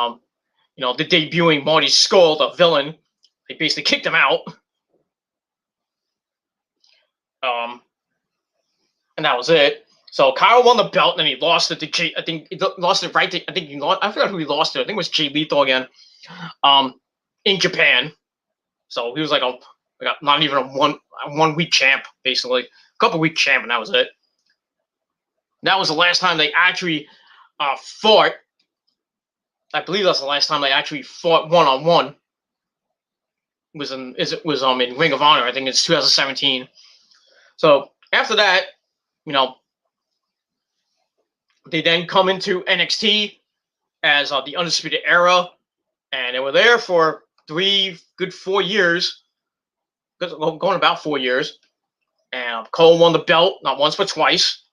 the debuting Marty Scurll, the villain, they basically kicked him out. And that was it. So Kyle won the belt, and then he lost it to Jay. I think he lost it right to. I forgot who he lost to. I think it was Jay Lethal again. In Japan. So he was like not even a one week champ, basically. A couple week champ, and that was it. That was the last time they actually fought I believe that's the last time they actually fought one-on-one. Was in Ring of Honor. I think it's 2017. So after that, you know, they then come into NXT as the Undisputed Era, and they were there for 4 years, going about 4 years. And Cole won the belt not once but twice.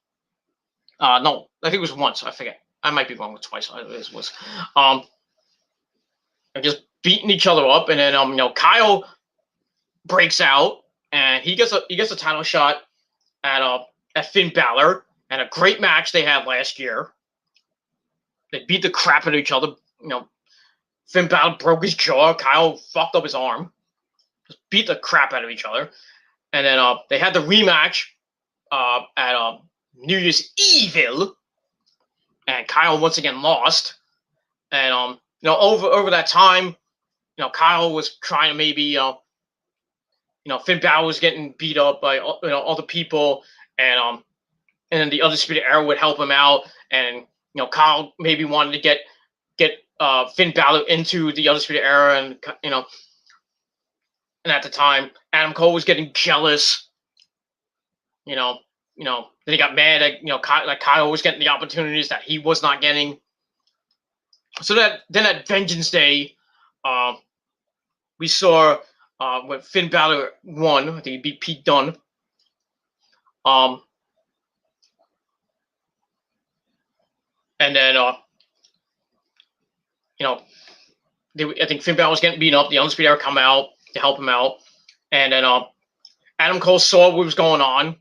No, I think it was once. I forget. I might be wrong with twice. It was. And just beating each other up, and then Kyle breaks out, and he gets a title shot at Finn Balor, and a great match they had last year. They beat the crap out of each other. Finn Balor broke his jaw. Kyle fucked up his arm. Just beat the crap out of each other. And then they had the rematch at New Year's Evil, and Kyle once again lost. And over that time, Kyle was trying to maybe Finn Balor was getting beat up by other people, and then the Undisputed Era would help him out, and Kyle maybe wanted to get Finn Balor into the Undisputed Era, and and at the time Adam Cole was getting jealous, then he got mad at Kyle was getting the opportunities that he was not getting. So then at Vengeance Day, we saw when Finn Balor won. I think he beat Pete Dunne. And then I think Finn Balor was getting beaten up. The Undisputed Era come out to help him out, and then Adam Cole saw what was going on.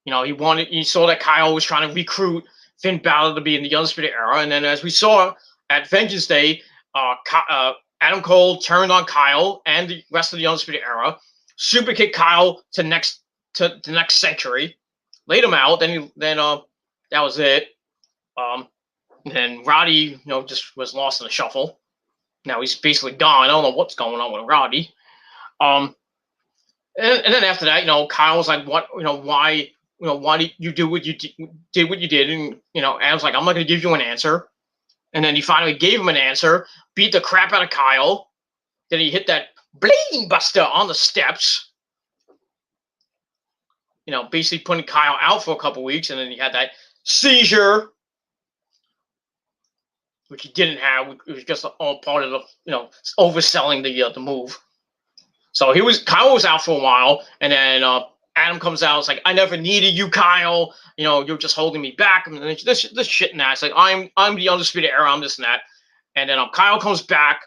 He saw that Kyle was trying to recruit Finn Balor to be in the Undisputed Era, and then as we saw at Vengeance Day, Adam Cole turned on Kyle and the rest of the Undisputed Era, super kicked Kyle to the next century, laid him out. Then that was it. Then Roddy, just was lost in the shuffle. Now he's basically gone. I don't know what's going on with Roddy. And then after that, Kyle's like, "What? Why? Why did you do what you did? What you did?" And Adam's like, "I'm not going to give you an answer." And then he finally gave him an answer, beat the crap out of Kyle. Then he hit that Blade Buster on the steps. Basically putting Kyle out for a couple weeks, and then he had that seizure, which he didn't have. It was just all part of the, overselling the move. So Kyle was out for a while, and then Adam comes out. It's like, "I never needed you, Kyle. You're just holding me back." And this shit and that. It's like, I'm the Undisputed Era. I'm this and that. And then Kyle comes back.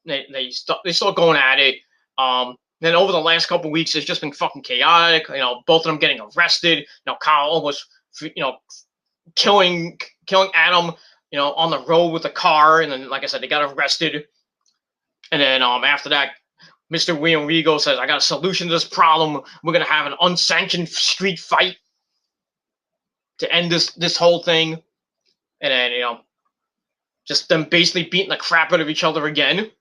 They start going at it. Then over the last couple of weeks, it's just been fucking chaotic. Both of them getting arrested. Kyle almost killing Adam. On the road with a car, and then, like I said, they got arrested. And then after that, Mr. William Regal says, "I got a solution to this problem. We're gonna have an unsanctioned street fight to end this whole thing." And then just them basically beating the crap out of each other again.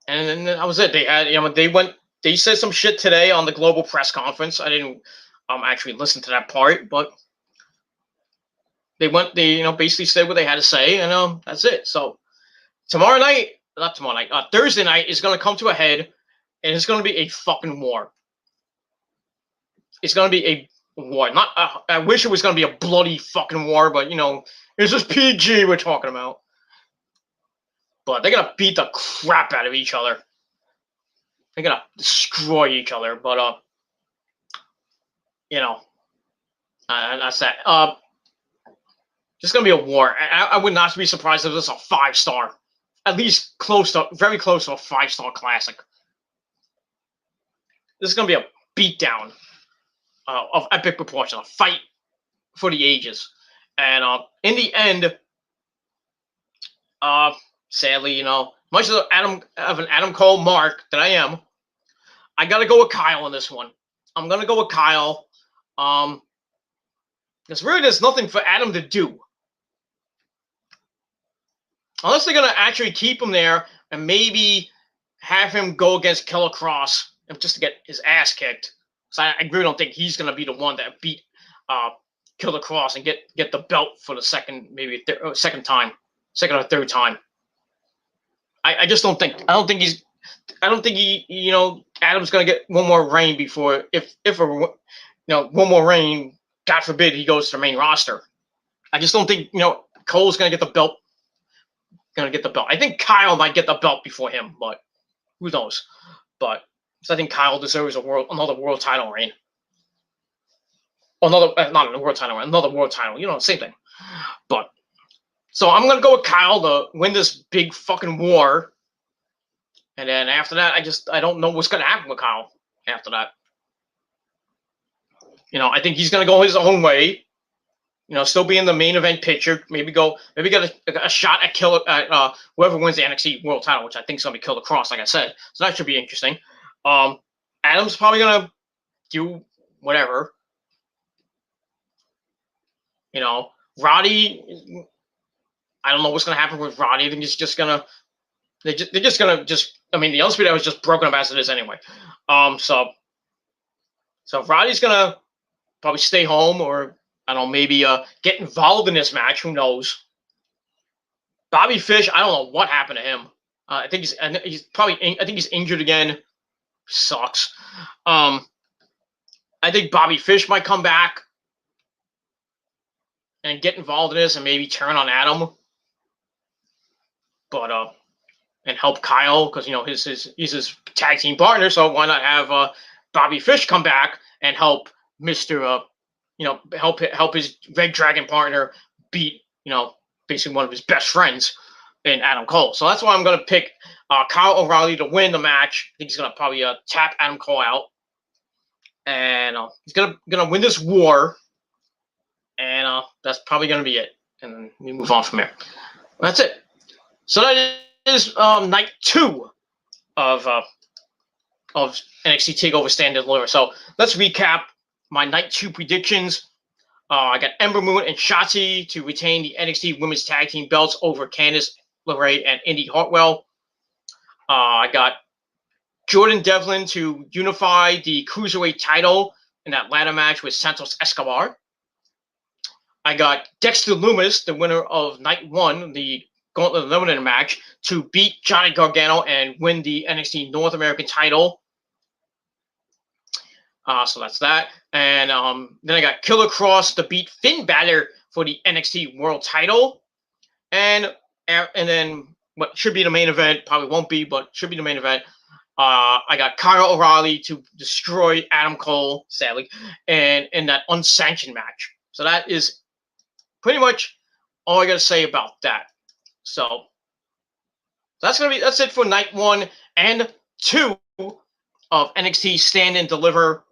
And then that was it. They had they said some shit today on the global press conference. I didn't actually listen to that part, but they basically said what they had to say, and that's it. So Thursday night is going to come to a head, and it's going to be a fucking war. It's going to be a war. I wish it was going to be a bloody fucking war, but it's just PG we're talking about. But they're going to beat the crap out of each other. They're going to destroy each other. But that's that. It's going to be a war. I would not be surprised if this is a 5-star. At least very close to a 5-star classic. This is going to be a beatdown of epic proportion. A fight for the ages. And in the end, sadly, much of an Adam Cole mark that I am, I got to go with Kyle on this one. I'm going to go with Kyle. Because really there's nothing for Adam to do. Unless they're going to actually keep him there and maybe have him go against Killer Cross just to get his ass kicked. So I really don't think he's going to be the one that beat Killer Cross and get the belt for the second, maybe second or third time. I just don't think. I don't think he. Adam's gonna get one more reign before one more reign. God forbid he goes to the main roster. I just don't think Cole's gonna get the belt. I think Kyle might get the belt before him, but who knows? But I think Kyle deserves another world title reign. Not a world title reign, another world title. Same thing. But so I'm gonna go with Kyle to win this big fucking war, and then after that, I don't know what's gonna happen with Kyle after that. I think he's gonna go his own way. Still be in the main event picture. Maybe get a shot at whoever wins the NXT World Title, which I think is gonna be Killer Cross, like I said. So that should be interesting. Adam's probably gonna do whatever. Roddy. I don't know what's gonna happen with Roddy. I think he's just gonna. They're just gonna. I mean, the Undisputed Era was just broken up as it is anyway. So Roddy's gonna probably stay home, or I don't know, maybe get involved in this match. Who knows? Bobby Fish, I don't know what happened to him. I think he's injured again. Sucks. I think Bobby Fish might come back and get involved in this and maybe turn on Adam. But and help Kyle, because he's his tag team partner. So why not have Bobby Fish come back and help Mr. Help his Red Dragon partner beat basically one of his best friends in Adam Cole. So that's why I'm gonna pick Kyle O'Reilly to win the match. I think he's gonna probably tap Adam Cole out, and he's gonna win this war, and that's probably gonna be it. And then we move on from there. That's it. So that is night 2 of NXT Takeover Stand and Deliver. So let's recap my night 2 predictions. I got Ember Moon and Shotzi to retain the NXT Women's Tag Team belts over Candice LeRae and Indy Hartwell. I got Jordan Devlin to unify the Cruiserweight title in that ladder match with Santos Escobar. I got Dexter Lumis, the winner of night 1, the Gauntlet Eliminator match, to beat Johnny Gargano and win the NXT North American title. So that's that. And then I got Killer Cross to beat Finn Balor for the NXT World title. And then what should be the main event, probably won't be, but should be the main event. I got Kyle O'Reilly to destroy Adam Cole, sadly, and in that unsanctioned match. So that is pretty much all I got to say about that. So that's it for night 1 and 2 of NXT Stand and Deliver.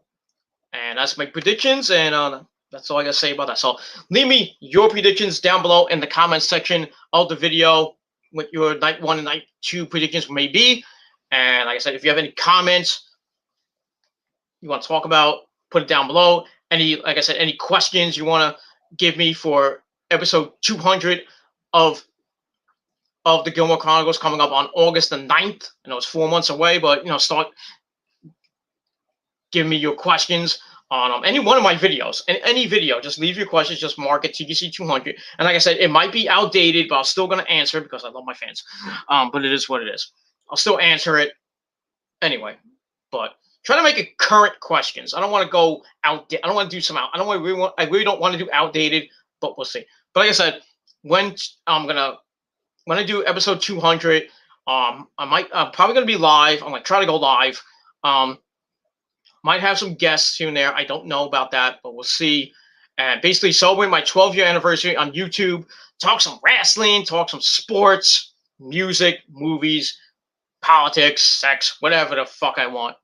And that's my predictions, and that's all I got to say about that. So leave me your predictions down below in the comments section of the video, what your night 1 and night 2 predictions may be. And like I said, if you have any comments you want to talk about, put it down below. Any questions you want to give me for episode 200 of the Gilmore Chronicles coming up on August the 9th. I know it's 4 months away, but start giving me your questions on any one of my videos. In any video, just leave your questions, just mark it TGC 200. And like I said, it might be outdated, but I'm still going to answer it because I love my fans. But it is what it is. I'll still answer it anyway. But try to make it current questions. I don't want to go out. I don't want to do some out. I really don't want to do outdated, but we'll see. But like I said, when I do episode 200, I'm probably gonna be live. I'm gonna try to go live. Might have some guests here and there. I don't know about that, but we'll see. And basically celebrate my 12-year anniversary on YouTube. Talk some wrestling, talk some sports, music, movies, politics, sex, whatever the fuck I want.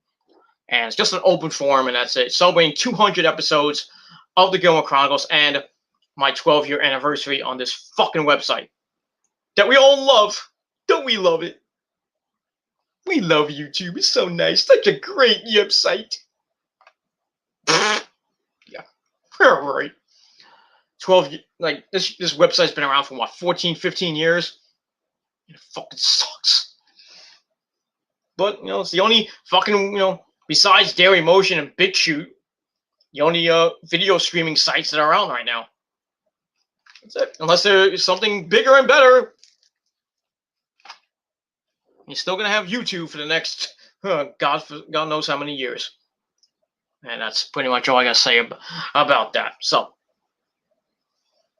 And it's just an open forum, and that's it. Celebrating 200 episodes of the Gilmore Chronicles and my 12-year anniversary on this fucking website that we all love. Don't we love it? We love YouTube. It's so nice. Such a great website. Yeah. All right. 12, like, this website's been around for, what, 14, 15 years? It fucking sucks. But, it's the only fucking, besides Dairy Motion and BitChute, The only video streaming sites that are around right now. That's it. Unless there's something bigger and better, you're still gonna have YouTube for the next God knows how many years. And that's pretty much all I gotta say about that. So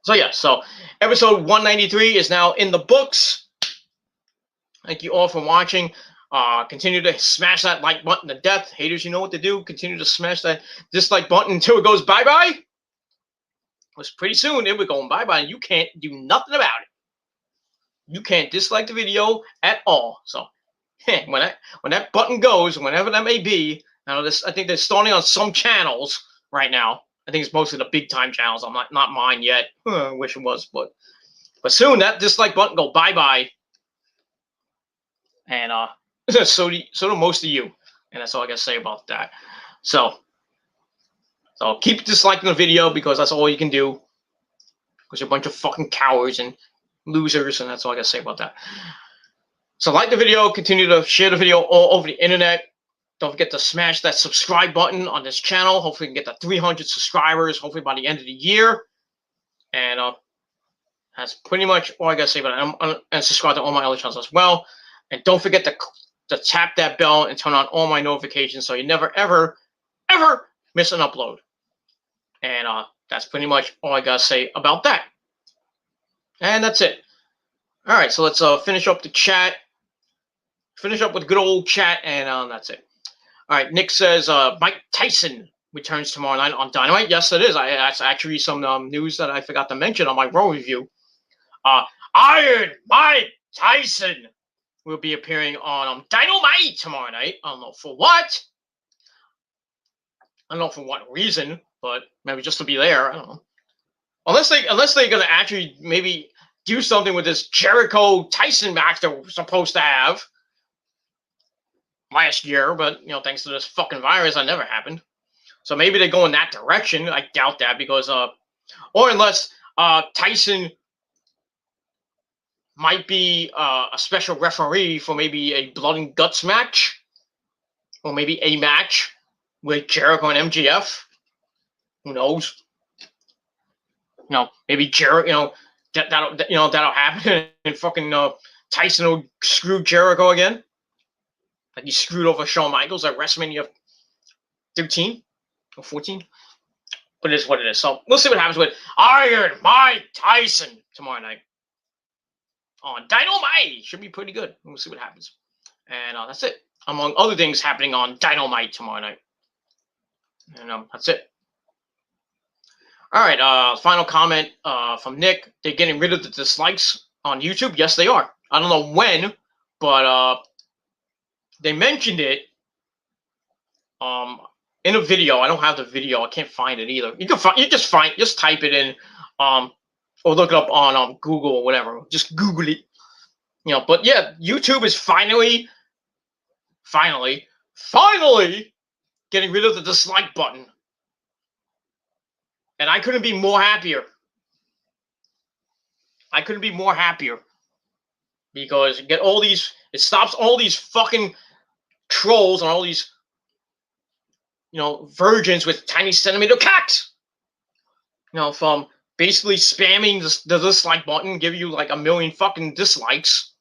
yeah. So episode 193 is now in the books. Thank you all for watching. Continue to smash that like button to death. Haters, you know what to do. Continue to smash that dislike button until it goes bye-bye. Because pretty soon it will be going bye-bye and you can't do nothing about it. You can't dislike the video at all. So when that button goes, whenever that may be, now I think they're starting on some channels right now. I think it's mostly the big time channels. I'm not mine yet. I wish it was, but soon that dislike button go bye-bye. And so do most of you. And that's all I gotta say about that. So keep disliking the video because that's all you can do. Because you're a bunch of fucking cowards and losers, and that's all I gotta say about that. So like the video, continue to share the video all over the internet. Don't forget to smash that subscribe button on this channel. Hopefully we can get to 300 subscribers, hopefully by the end of the year. And that's pretty much all I gotta say about it. And subscribe to all my other channels as well. And don't forget to tap that bell and turn on all my notifications so you never, ever, ever miss an upload. And that's pretty much all I gotta say about that. And that's it. All right, so let's finish up the chat. Finish up with good old chat, and that's it. All right, Nick says Mike Tyson returns tomorrow night on Dynamite. Yes, it is. That's actually some news that I forgot to mention on my Raw review. Iron Mike Tyson will be appearing on Dynamite tomorrow night. I don't know for what. I don't know for what reason, but maybe just to be there. I don't know. Unless they're gonna actually maybe do something with this Jericho Tyson match that we're supposed to have last year, but thanks to this fucking virus, that never happened. So maybe they go in that direction. I doubt that because or unless Tyson might be a special referee for maybe a blood and guts match, or maybe a match with Jericho and MJF. Who knows? Maybe Jericho. That'll happen, and fucking Tyson will screw Jericho again. Like he screwed over Shawn Michaels at WrestleMania 13 or 14. But it is what it is. So we'll see what happens with Iron Mike Tyson tomorrow night on Dynamite. Should be pretty good. We'll see what happens. And that's it. Among other things happening on Dynamite tomorrow night. And that's it. All right. Final comment from Nick. They're getting rid of the dislikes on YouTube. Yes, they are. I don't know when, but they mentioned it in a video. I don't have the video. I can't find it either. Just type it in or look it up on Google or whatever. Just Google it. But yeah, YouTube is finally getting rid of the dislike button. And I couldn't be more happier. Because it stops all these fucking trolls and all these virgins with tiny centimeter cocks. From basically spamming the dislike button, give you like 1 million fucking dislikes.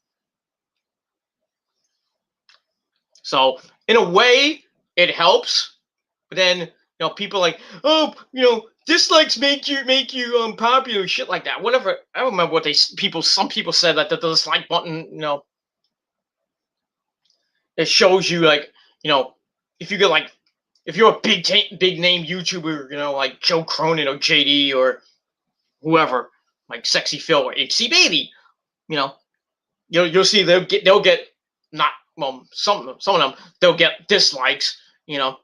So in a way, it helps. But then people like, oh, dislikes make you popular, shit like that. Whatever. I don't remember what some people said that the dislike button, it shows you like, if you're a big name YouTuber, like Joe Cronin or JD or whoever, like Sexy Phil or HC Baby, you'll see they'll get not some of them they'll get dislikes, blah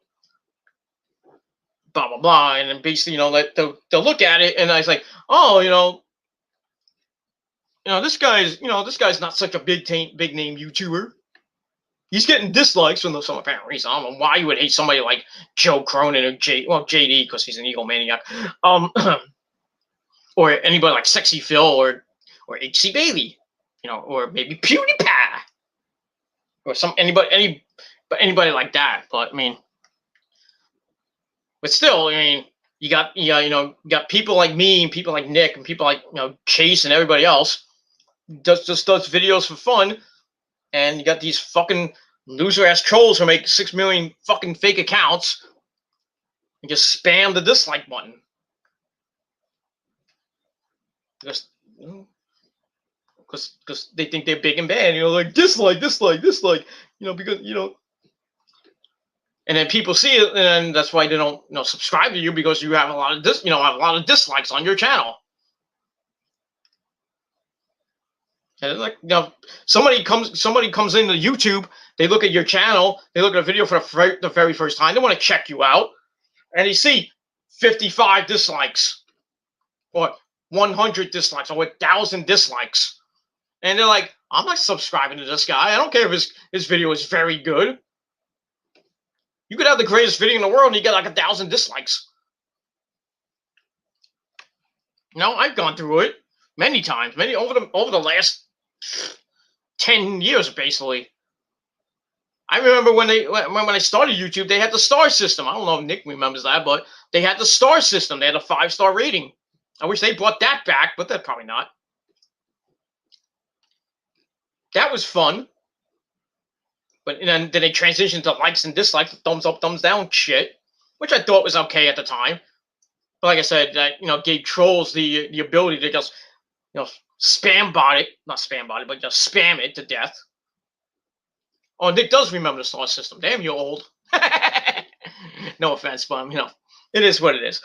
blah blah, and then basically they'll look at it and it's like, oh, this guy's not such a big name YouTuber. He's getting dislikes for some apparent reason. I don't know why you would hate somebody like Joe Cronin or JD because he's an egomaniac, or anybody like Sexy Phil or HC Baby, or maybe PewDiePie, or anybody like that. But I mean, But still, I mean, you got you got people like me and people like Nick and people like Chase and everybody else just does videos for fun, and you got these fucking loser ass trolls who make 6 million fucking fake accounts and just spam the dislike button. Just because they think they're big and bad, like dislike, because and then people see it, and that's why they don't subscribe to you, because you have a lot of have a lot of dislikes on your channel. And like somebody comes into YouTube, they look at your channel, they look at a video for the very first time, they want to check you out, and they see 55 dislikes, or 100 dislikes, or 1,000 dislikes, and they're like, I'm not subscribing to this guy. I don't care if his video is very good. You could have the greatest video in the world and you get like 1,000 dislikes. I've gone through it many times, over the last 10 years, basically. I remember when I started YouTube, they had the star system. I don't know if Nick remembers that, but they had the star system. They had a 5-star rating. I wish they brought that back, but they're probably not. That was fun. But then they transitioned to likes and dislikes, thumbs up, thumbs down shit, which I thought was okay at the time. But like I said, that gave trolls the ability to just spam bot it, not spam bot it, but just spam it to death. Oh, Nick does remember the star system. Damn, you're old. No offense, but it is what it is.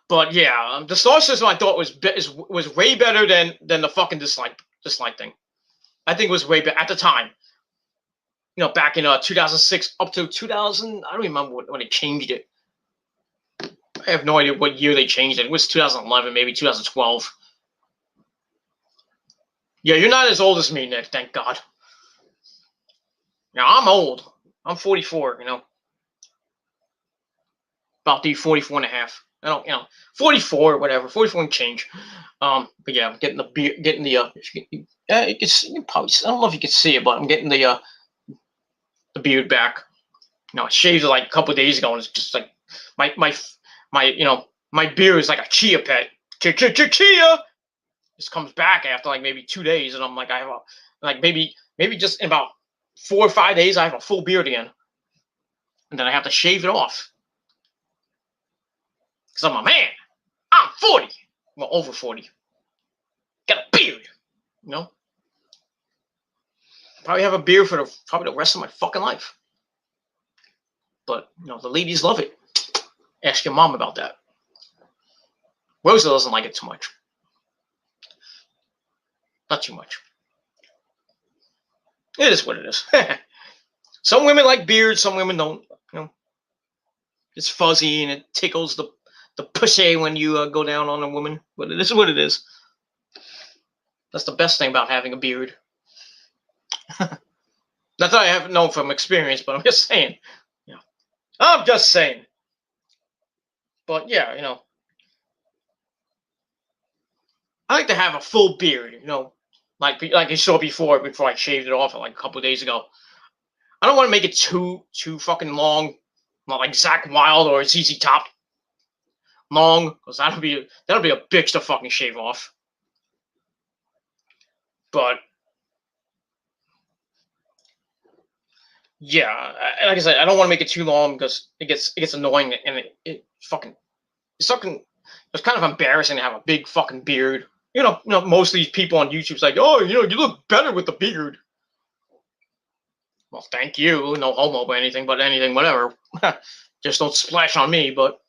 But yeah, the star system I thought was way better than the fucking dislike thing. I think it was way better at the time. Back in 2006 up to 2000, I don't remember when they changed it. I have no idea what year they changed it. It was 2011, maybe 2012. Yeah, you're not as old as me, Nick, thank God. Now, I'm old. I'm 44, About to be 44 and a half. I don't, 44 or whatever, 44 and change. But yeah, I'm getting the beard, you can probably, I don't know if you can see it, but I'm getting the beard back. I shaved it like a couple of days ago, and it's just like my beard is like a chia pet. Chia. This comes back after like maybe 2 days, and I'm like, I have maybe just in about 4 or 5 days, I have a full beard again, and then I have to shave it off because I'm a man. I'm 40, well, over 40. Got a beard, Probably have a beard for probably the rest of my fucking life. But the ladies love it. Ask your mom about that. Rosa doesn't like it too much. Not too much. It is what it is. Some women like beards, some women don't. It's fuzzy and it tickles the pussy when you go down on a woman. But it is what it is. That's the best thing about having a beard. Not that I haven't known from experience, but I'm just saying. I'm just saying. But yeah, I like to have a full beard, like you saw before I shaved it off like a couple of days ago. I don't want to make it too fucking long, not like Zach Wilde or ZZ Top long, because that'll be a bitch to fucking shave off. But yeah, like I said, I don't want to make it too long because it gets annoying, and it's kind of embarrassing to have a big fucking beard. Most of these people on YouTube's like, oh, you look better with the beard. Well, thank you. No homo or anything, but anything, whatever. Just don't splash on me. But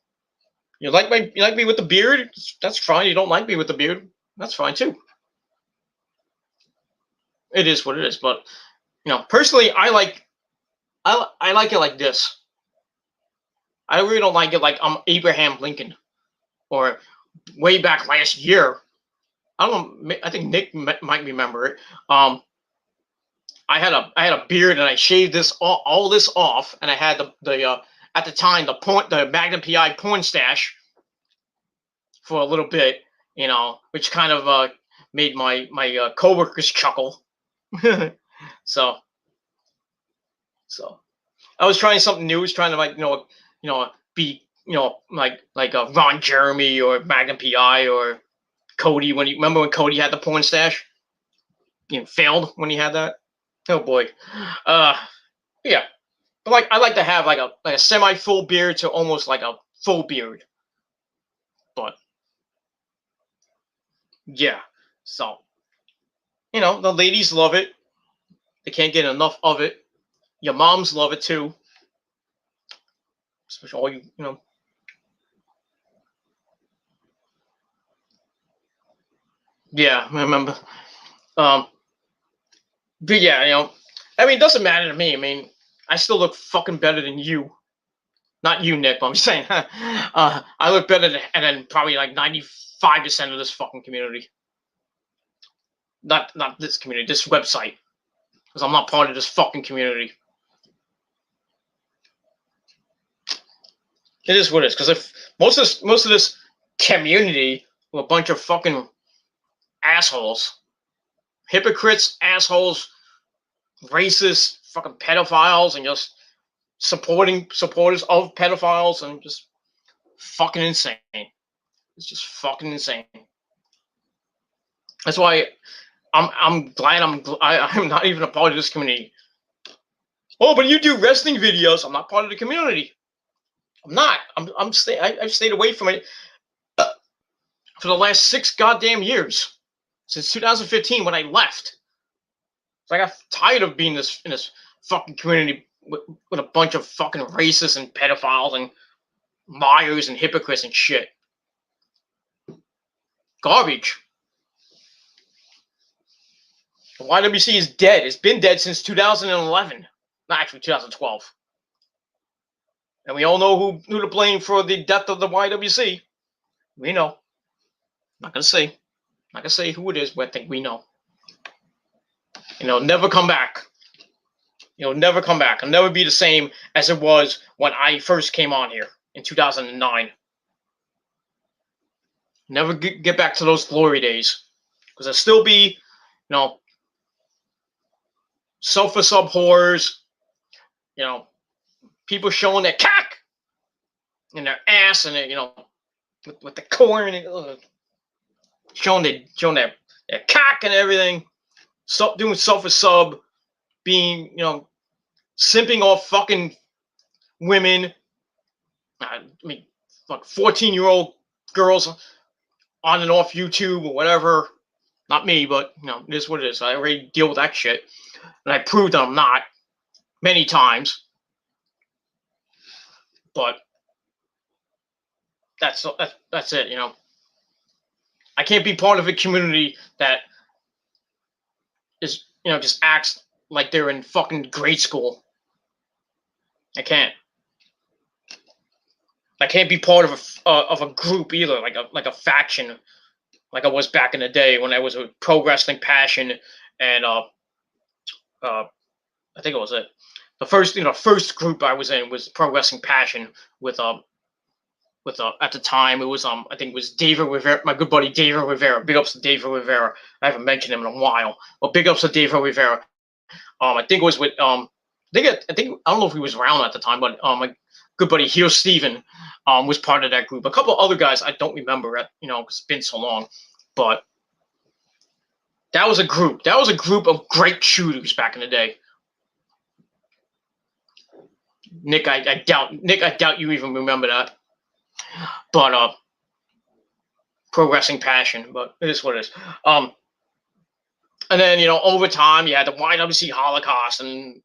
you like me with the beard? That's fine. You don't like me with the beard? That's fine too. It is what it is. But personally, I like it like this. I really don't like it like I'm Abraham Lincoln, or way back last year. I don't know. I think Nick might remember it. I had a beard and I shaved all this off, and I had the at the time the Magnum PI porn stash for a little bit, which kind of made my coworkers chuckle. so I was trying something new. I was trying to be like Ron Jeremy or Magnum PI or Cody. When you remember when Cody had the porn stash, failed when he had that. Oh boy, yeah. But like I like to have like a semi full beard to almost like a full beard. But yeah, so the ladies love it. They can't get enough of it. Your moms love it too. Especially all you. Yeah, I remember. Um, but yeah, I mean, it doesn't matter to me. I mean, I still look fucking better than you. Not you, Nick, but I'm saying, I look better than probably like 95% of this fucking community. Not this community, this website, because I'm not part of this fucking community. It is what it is. Because if most of this community were a bunch of fucking assholes, hypocrites, assholes, racist, fucking pedophiles, and just supporters of pedophiles, and just fucking insane. It's just fucking insane. That's why I'm glad I'm not even a part of this community. Oh, but you do wrestling videos. I'm not part of the community. I'm not. I've stayed away from it for the last 6 goddamn years, since 2015 when I left. So I got tired of being in this fucking community with a bunch of fucking racists and pedophiles and liars and hypocrites and shit. Garbage. The YWC is dead. It's been dead since 2011. Not actually 2012. And we all know who to blame for the death of the YWC. We know. Not gonna say who it is, but I think we know. Never come back. Never come back. It'll never be the same as it was when I first came on here in 2009. Never get back to those glory days. Because there'll still be, sofa sub whores, people showing their cock and their ass and their, with the corn and showing their cock and everything. Doing sofa sub, being, simping off fucking women. I mean, like 14-year-old girls on and off YouTube or whatever. Not me, but it is what it is. I already deal with that shit, and I proved that I'm not many times. But that's it. I can't be part of a community that is just acts like they're in fucking grade school. I can't. I can't be part of a group either, like a faction, like I was back in the day when I was a pro wrestling passion, and I think it was it. The first group I was in was pro wrestling passion with at the time it was I think it was David Rivera, my good buddy David Rivera. Big ups to David Rivera. I haven't mentioned him in a while, but big ups to David Rivera. I think it was with I think I don't know if he was around at the time, but my good buddy Heel Steven was part of that group. A couple other guys I don't remember, because it's been so long, but that was a group. That was a group of great shooters back in the day. Nick, I doubt you even remember that. But pro wrestling passion, but it is what it is. And then over time you had the YWC Holocaust and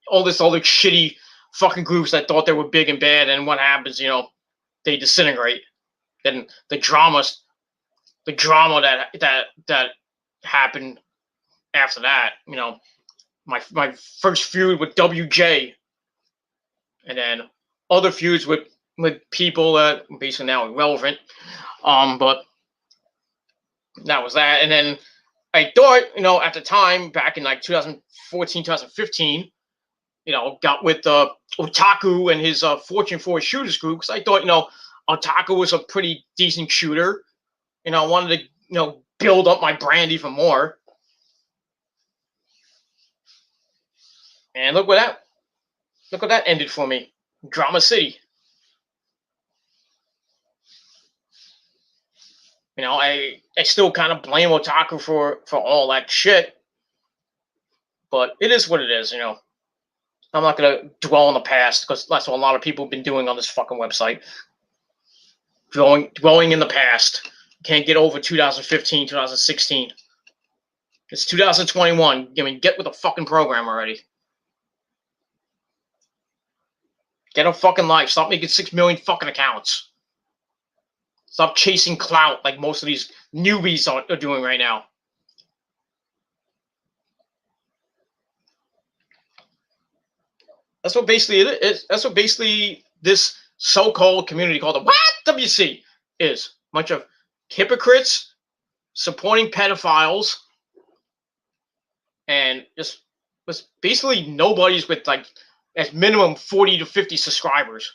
all this other shitty fucking groups that thought they were big and bad, and what happens, they disintegrate. Then the drama that happened after that, my first feud with WJ, and then other feuds with people that basically now irrelevant. But that was that. And then I thought, at the time, back in like 2014, 2015, got with Otaku and his Fortune 4 shooters group, because I thought, Otaku was a pretty decent shooter. I wanted to, build up my brand even more. And look what that. Look what that ended for me. Drama City. You know, I still kind of blame Otaku for all that shit, but it is what it is. You know, I'm not gonna dwell on the past because that's what a lot of people have been doing on this fucking website. Dwelling in the past. Can't get over 2015, 2016. It's 2021. I mean, get with the fucking program already. Get a fucking life. Stop making 6 million fucking accounts. Stop chasing clout like most of these newbies are doing right now. That's what basically it is. That's what basically this so-called community called the What WC is. A bunch of hypocrites supporting pedophiles and just basically nobody's with like at minimum 40 to 50 subscribers.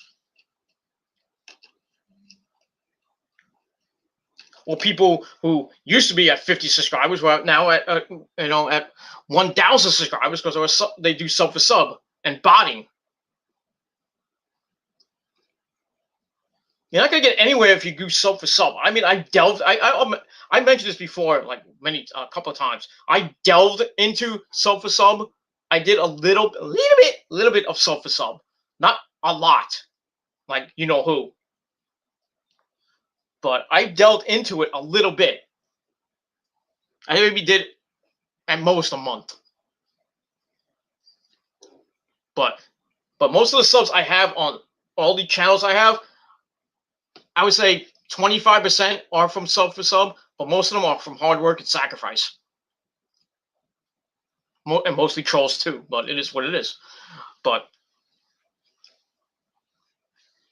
Well, people who used to be at 50 subscribers were now at at 1,000 subscribers because they do sub for sub and botting. You're not gonna get anywhere if you do sub for sub. I mean, I mentioned this before, like a couple of times. I delved into sub for sub. I did a little bit of sub for sub, not a lot, like you know who. But I delved into it a little bit. I maybe did at most a month. But most of the subs I have on all the channels I have, I would say 25% are from sub for sub, but most of them are from hard work and sacrifice. And mostly trolls too, but it is what it is. But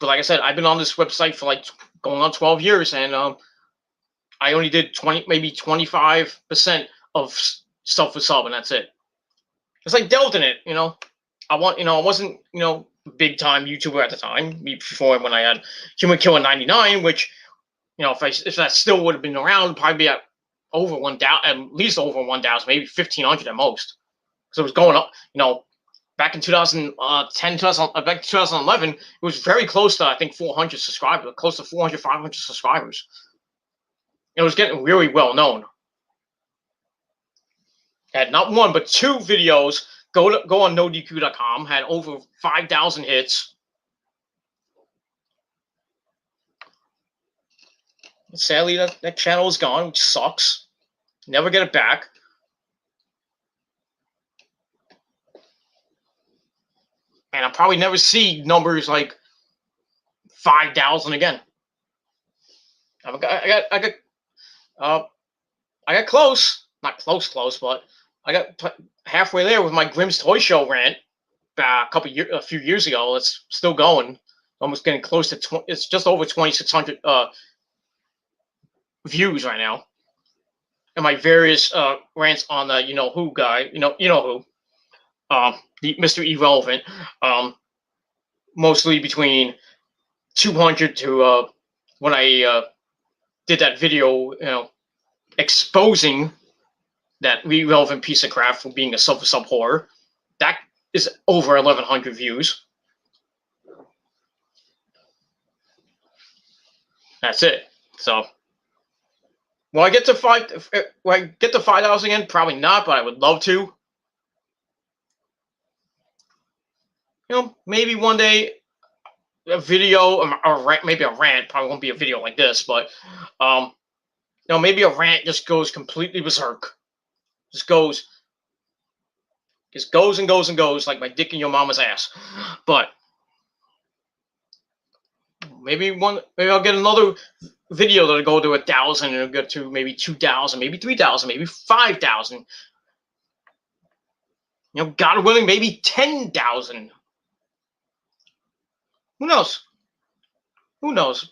like I said, I've been on this website for like going on 12 years, and I only did 25% of stuff for sub, and that's it. It's like delved in it, you know. I wasn't, big time YouTuber at the time. Before when I had Human Killer 99, which, if that still would have been around, probably be at over 1,000, at least over 1,000, maybe 1,500 at most. So it was going up, back in 2010, back in 2011, it was very close to, I think, 400 subscribers, close to 400, 500 subscribers. It was getting really well known. Had not one, but two videos. Go on NoDQ.com. Had over 5,000 hits. Sadly, that channel is gone, which sucks. Never get it back. And I'll probably never see numbers like 5,000 again. I got close. Not close, but I got halfway there with my Grimm's Toy Show rant a few years ago. It's still going. Almost getting close to it's just over 2,600 views right now. And my various rants on the who guy, you know who, the Mr. Irrelevant, mostly between 200 to when I did that video, exposing that irrelevant piece of crap for being a sub horror. That is over 1,100 views. That's it. So, will I get to 5,000 again? Probably not, but I would love to. Maybe one day a video or maybe a rant. Probably won't be a video like this, but maybe a rant just goes completely berserk. Just goes and goes and goes like my dick in your mama's ass. But maybe I'll get another video that'll go to 1,000 and it'll get to maybe 2,000, maybe 3,000, maybe 5,000. God willing, maybe 10,000. Who knows?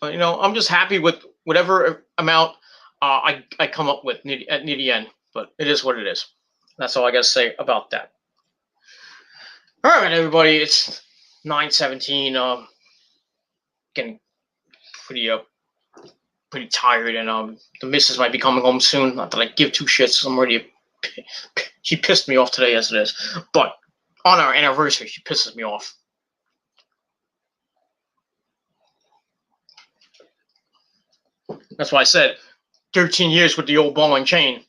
But I'm just happy with whatever amount I come up with at the end. But it is what it is. That's all I got to say about that. All right, everybody. It's 9:17. Getting pretty tired, and the missus might be coming home soon. Not that I give two shits. I'm already. She pissed me off today as it is. But on our anniversary, she pisses me off. That's why I said 13 years with the old ball and chain.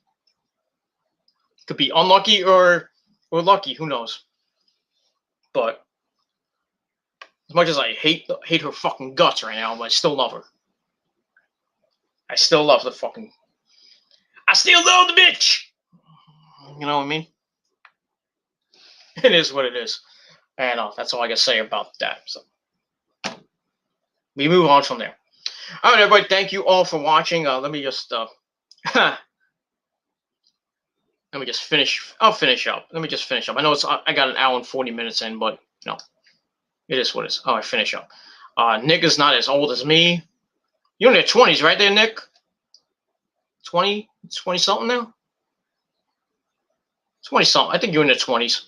Could be unlucky or lucky, who knows? But as much as I hate her fucking guts right now, I still love her. I still love the fucking. I still love the bitch. You know what I mean? It is what it is, and that's all I can say about that. So we move on from there. All right, everybody. Thank you all for watching. Let me just let me just finish. I'll finish up. Let me just finish up. I know I got an hour and 40 minutes in, but you know, it is what it is. Oh, I finish up. Nick is not as old as me. You're in your 20s, right there, Nick? 20 something now? 20 something. I think you're in the 20s.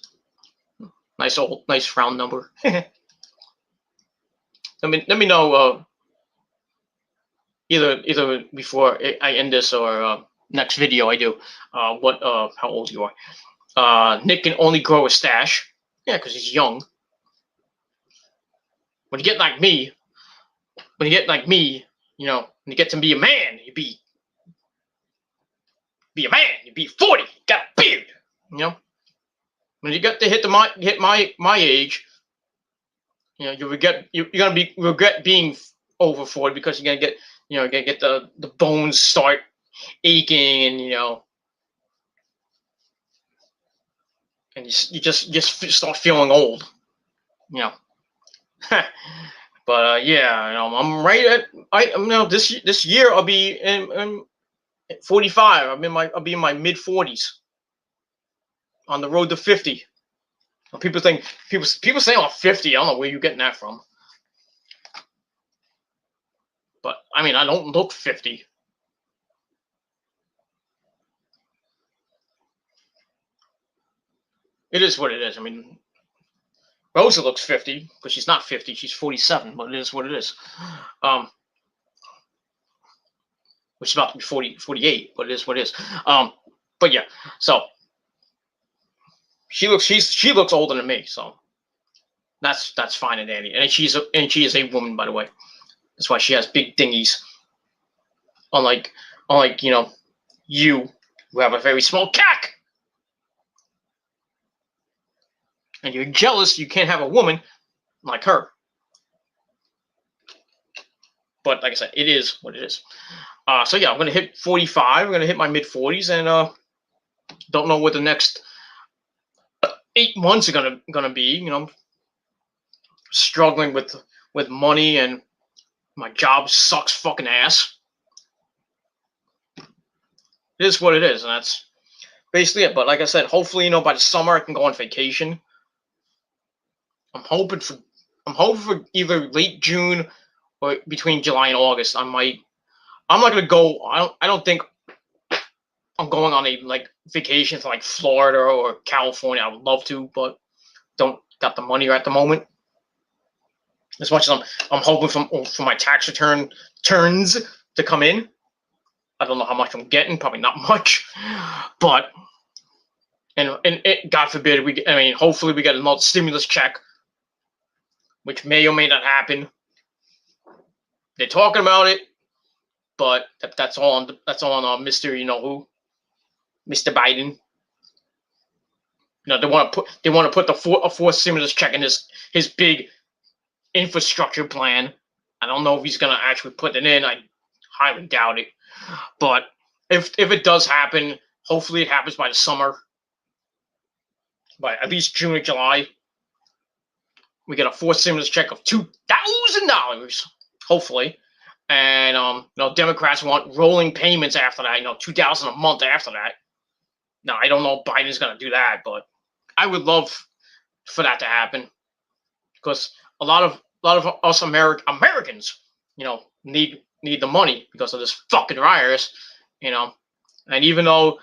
Nice round number. let me know either before I end this or next video I do how old you are. Nick can only grow a stash. Yeah, because he's young. When you get like me, you know, when you get to be a man, you be a man. You be 40, got a beard. You know, when you get to hit my age, you know, you're gonna regret being over 40 because you're gonna get the bones start aching, and you know, and you just start feeling old. You know. But yeah, you know, I'm right at this year I'll be in 45. I'll be in my mid 40s on the road to 50. People say I'm 50. I don't know where you're getting that from. But I mean, I don't look 50. It is what it is. I mean, Rosa looks 50, but she's not 50. She's 47. But it is what it is. Which is about to be 48. But it is what it is. But yeah, so she looks older than me. So that's fine and dandy. And she is a woman, by the way. That's why she has big dinghies. Unlike you know, you who have a very small cack. And you're jealous you can't have a woman like her. But like I said, it is what it is. So yeah, I'm gonna hit 45. I'm gonna hit my mid 40s, and don't know what the next 8 months are gonna be. You know, struggling with money, and my job sucks fucking ass. It is what it is, and that's basically it. But like I said, hopefully, you know, by the summer I can go on vacation. I'm hoping for either late June or between July and August. I'm not gonna go. I don't think I'm going on a vacation to like Florida or California. I would love to, but don't got the money at the moment. As much as I'm hoping for my tax returns to come in. I don't know how much I'm getting. Probably not much, but and God forbid hopefully we get another stimulus check, which may or may not happen. They're talking about it, but that's all on Mr. You know who, Mr. Biden. You know, they want to put a fourth stimulus check in his big infrastructure plan. I don't know if he's gonna actually put it in. I highly doubt it. But if it does happen, hopefully it happens by the summer. By at least June or July. We get a fourth stimulus check of $2,000, hopefully. And you know, Democrats want rolling payments after that, you know, $2,000 a month after that. Now I don't know if Biden's gonna do that, but I would love for that to happen. Because a lot of us Americans, you know, need the money because of this fucking virus, you know. And even though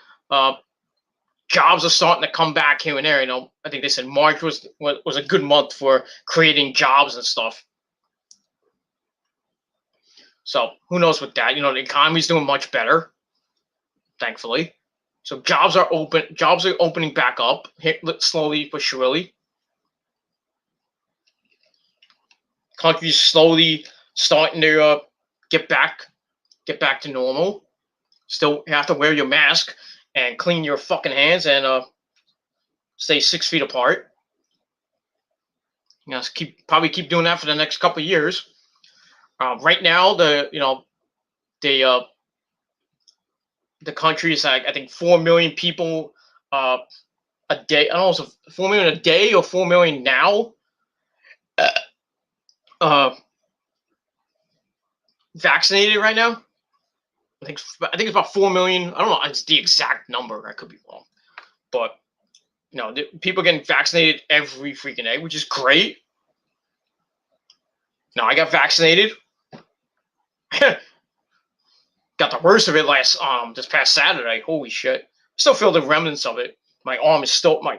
jobs are starting to come back here and there, you know, I think they said March was a good month for creating jobs and stuff. So who knows with that? You know, the economy's doing much better, thankfully. So jobs are opening back up, slowly but surely. Countries slowly starting to get back get back to normal. Still have to wear your mask and clean your fucking hands and stay 6 feet apart. Probably keep doing that for the next couple of years. Right now, the country is like, I think 4 million people a day. I don't know if it's 4 million a day or 4 million now. Vaccinated right now. I think it's about 4 million. I don't know. It's the exact number. I could be wrong, but people getting vaccinated every freaking day, which is great. Now I got vaccinated. Got the worst of it this past Saturday. Holy shit! I still feel the remnants of it. My arm is still my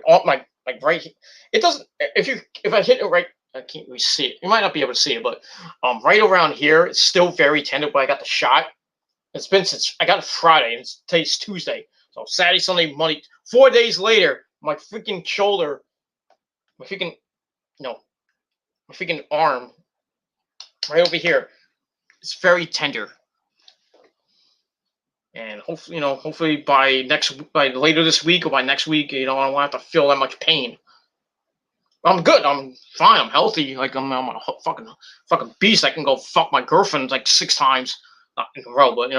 right. It doesn't. If I hit it right, I can't really see it. You might not be able to see it, but right around here, it's still very tender. But I got the shot. It's been since I got it Friday, and today's Tuesday. So Saturday, Sunday, Monday. 4 days later, my freaking shoulder, my freaking arm, right over here, it's very tender. And hopefully by later this week or by next week, I don't have to feel that much pain. I'm good. I'm fine. I'm healthy. Like I'm a fucking beast. I can go fuck my girlfriend like 6 times, not in a row, but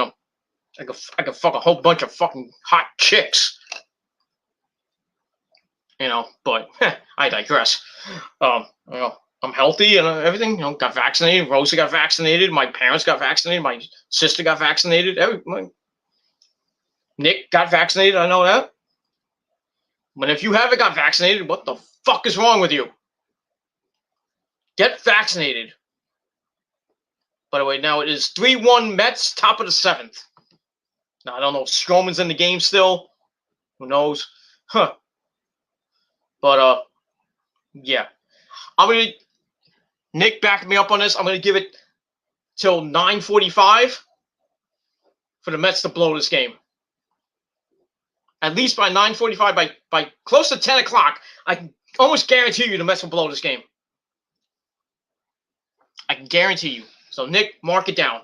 I could fuck a whole bunch of fucking hot chicks. But I digress. I'm healthy and everything. Got vaccinated. Rosa got vaccinated. My parents got vaccinated. My sister got vaccinated. Nick got vaccinated. I know that. But if you haven't got vaccinated, what the fuck is wrong with you? Get vaccinated. By the way, now it is 3-1 Mets, top of the 7th. Now, I don't know if Stroman's in the game still. Who knows? Huh. But, yeah. Nick backed me up on this. I'm going to give it till 9:45 for the Mets to blow this game. At least by 9:45, by close to 10 o'clock, I can almost guarantee you the Mets will blow this game. I can guarantee you. So, Nick, mark it down.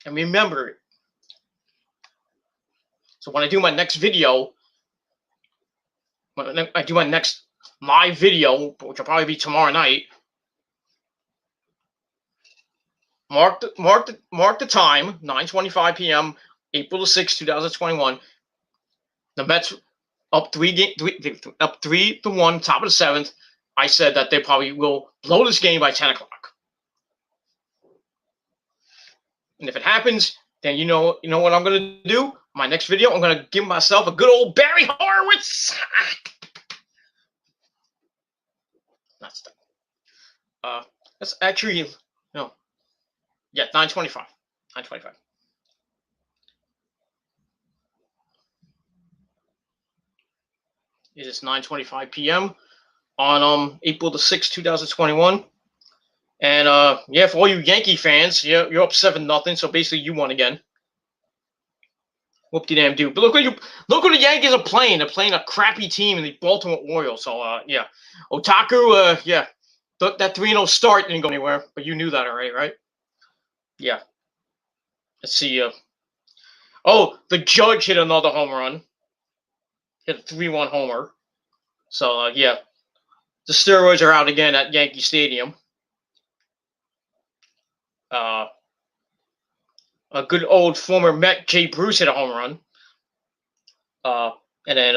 And remember it. So when I do my next video, when I do my next live video, which will probably be tomorrow night, mark the time, 9:25 p.m., April the 6th, 2021. The Mets up 3-1, top of the 7th. I said that they probably will blow this game by 10 o'clock. And if it happens, then you know what I'm going to do? My next video, I'm going to give myself a good old Barry Horowitz. That's that. That's actually, no. Yeah, 9:25. 9:25. It is 9:25 p.m. on April the 6th, 2021. And yeah, for all you Yankee fans, you're up 7-0, so basically you won again. Whoop-de-damn do. But look what the Yankees are playing. They're playing a crappy team in the Baltimore Orioles. So yeah. Otaku, yeah. That 3-0 start didn't go anywhere, but you knew that already, right? Yeah. Let's see. The Judge hit another home run. Hit a 3-1 homer. So yeah. The steroids are out again at Yankee Stadium. A good old former Met Jay Bruce hit a home run. And then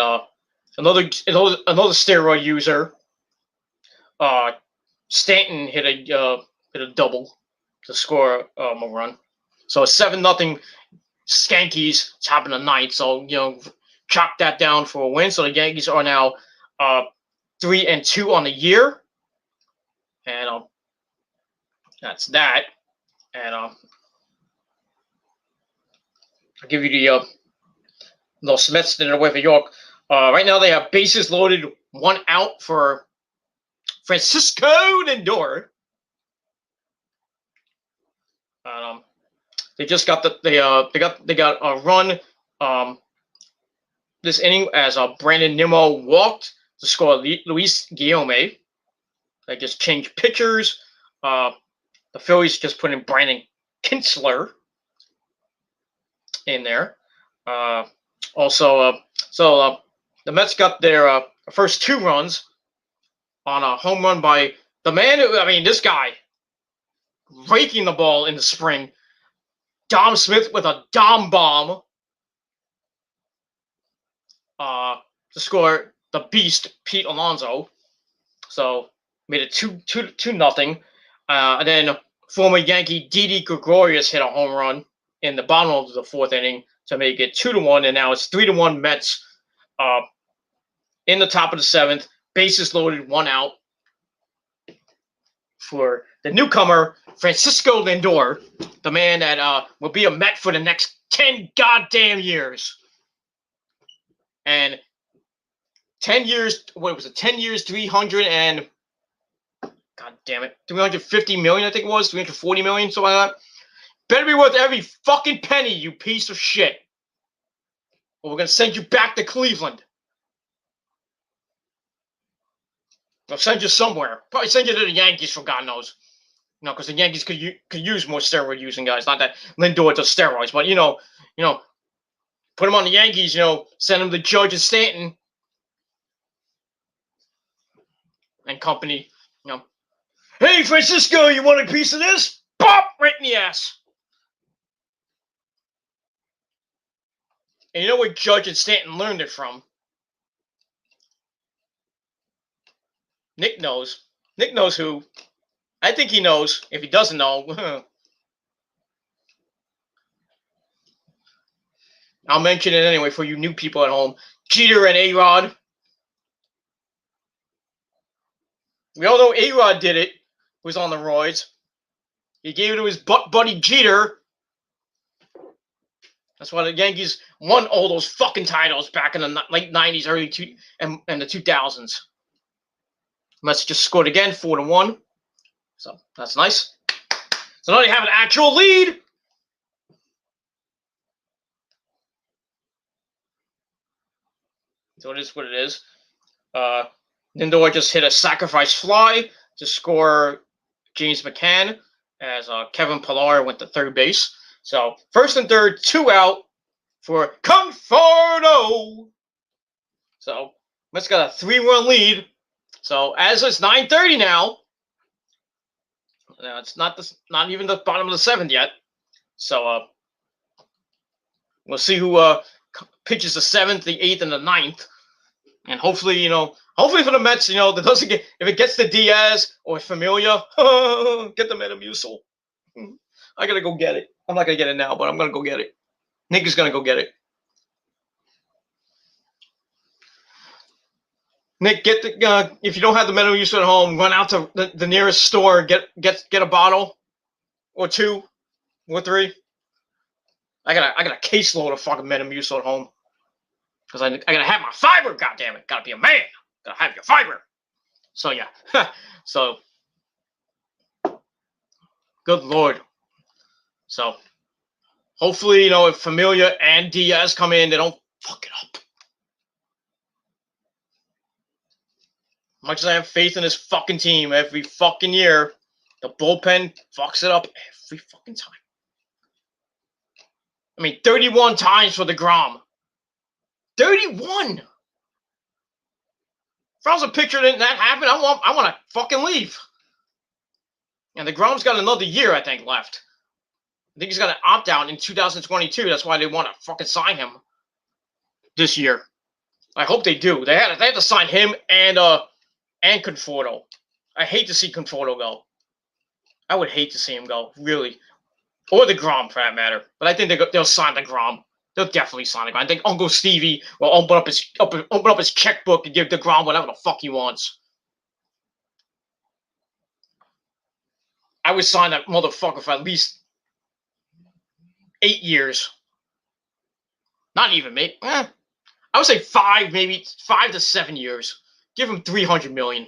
another steroid user, Stanton hit a double to score a home run. So 7-0 Skankies top of the ninth. So chalk that down for a win. So the Yankees are now 3-2 on the year, and that's that. And I'll give you the Los Mets in Nueva York. Right now they have bases loaded, 1 out for Francisco Lindor. They just got they got a run this inning as Brandon Nimmo walked to score Luis Guillaume. They just changed pitchers. The Phillies just put in Brandon Kintzler. in there. Also, the Mets got their first 2 runs on a home run by the man who, I mean, this guy raking the ball in the spring. Dom Smith with a Dom bomb to score the beast, Pete Alonso. So made it 2-0. And then former Yankee Didi Gregorius hit a home run in the bottom of the 4th inning to make it 2-1, and now it's 3-1 Mets in the top of the 7th. Bases loaded, 1 out for the newcomer Francisco Lindor, the man that will be a Met for the next 10 goddamn years. And 10 years, what was it? 10 years, 300 and God damn it, 350 million, I think it was, 340 million, something like that. Better be worth every fucking penny, you piece of shit. Or we're gonna send you back to Cleveland. I'll send you somewhere. Probably send you to the Yankees, for God knows. Because the Yankees could use more steroid using guys. Not that Lindor does steroids, but put him on the Yankees. Send him to Judge and Stanton and company. Hey Francisco, you want a piece of this? Pop right in the ass. And you know where Judge and Stanton learned it from? Nick knows. Nick knows who. I think he knows. If he doesn't know, I'll mention it anyway for you new people at home. Jeter and A-Rod. We all know A-Rod did it. Was on the roids. He gave it to his buddy Jeter. That's why the Yankees won all those fucking titles back in the late 90s, and the 2000s. Mets just scored again, 4-1. So that's nice. So now you have an actual lead. So it is what it is. Lindor just hit a sacrifice fly to score James McCann as Kevin Pillar went to third base. So first and third, 2 out for Conforto. So Mets got a 3-run lead. So as it's 9:30 now, it's not even the bottom of the 7th yet. So we'll see who pitches the 7th, the 8th, and the 9th. And hopefully, hopefully for the Mets, that doesn't get, if it gets to Diaz or Familia, get the Metamucil. I gotta go get it. I'm not gonna get it now, but I'm gonna go get it. Nick is gonna go get it. Nick, get the if you don't have the Metamucil at home, run out to the nearest store, get a bottle or 2 or 3. I got a caseload of fucking Metamucil at home. Because I gotta have my fiber, goddammit. Gotta be a man. Gotta have your fiber. So yeah. So good Lord. So hopefully, if Familia and Diaz come in, they don't fuck it up. Much as I have faith in this fucking team every fucking year, the bullpen fucks it up every fucking time. I mean, 31 times for DeGrom. 31. If I was a pitcher and that happened, I want to fucking leave. And DeGrom's got another year, I think, left. I think he's got an opt-out in 2022. That's why they want to fucking sign him this year. I hope they do. They had to sign him and Conforto. I hate to see Conforto go. I would hate to see him go, really. Or DeGrom, for that matter. But I think they'll sign DeGrom. They'll definitely sign DeGrom. I think Uncle Stevie will open up his checkbook and give DeGrom whatever the fuck he wants. I would sign that motherfucker for at least 8 years. Not even, mate. I would say 5, maybe 5 to 7 years. Give him $300 million.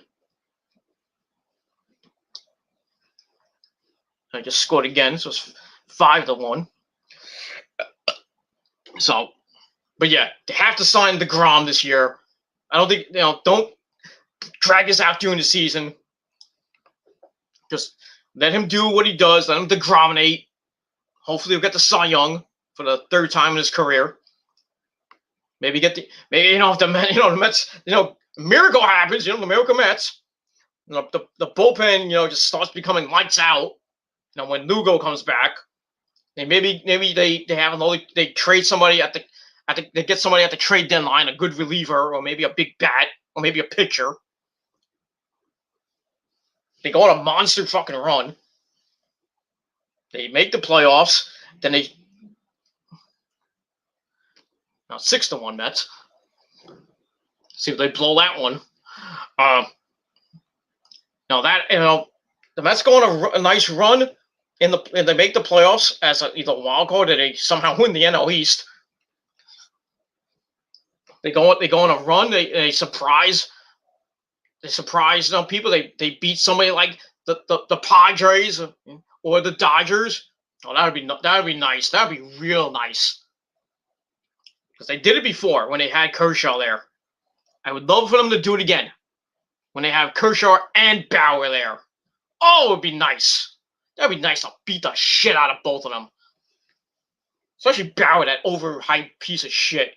I just scored again, so it's 5-1. So, but yeah, they have to sign DeGrom this year. I don't think, don't drag us out during the season. Just let him do what he does. Let him DeGrominate. Hopefully he'll get the Cy Young. for the third time in his career. Maybe if the Mets, miracle happens, the miracle Mets. The bullpen, just starts becoming lights out. When Lugo comes back, and maybe they have they trade somebody they get somebody at the trade deadline, a good reliever, or maybe a big bat, or maybe a pitcher. They go on a monster fucking run. They make the playoffs. Then they 6-1 Mets. See if they blow that one. The Mets go on a nice run and they make the playoffs as either wild card or they somehow win the NL East. They go on a run. They surprise. They surprise people. They beat somebody like the Padres or the Dodgers. Oh, that would be nice. That would be real nice. Because they did it before when they had Kershaw there. I would love for them to do it again when they have Kershaw and Bauer there. Oh, it would be nice. That would be nice to beat the shit out of both of them. Especially Bauer, that overhyped piece of shit.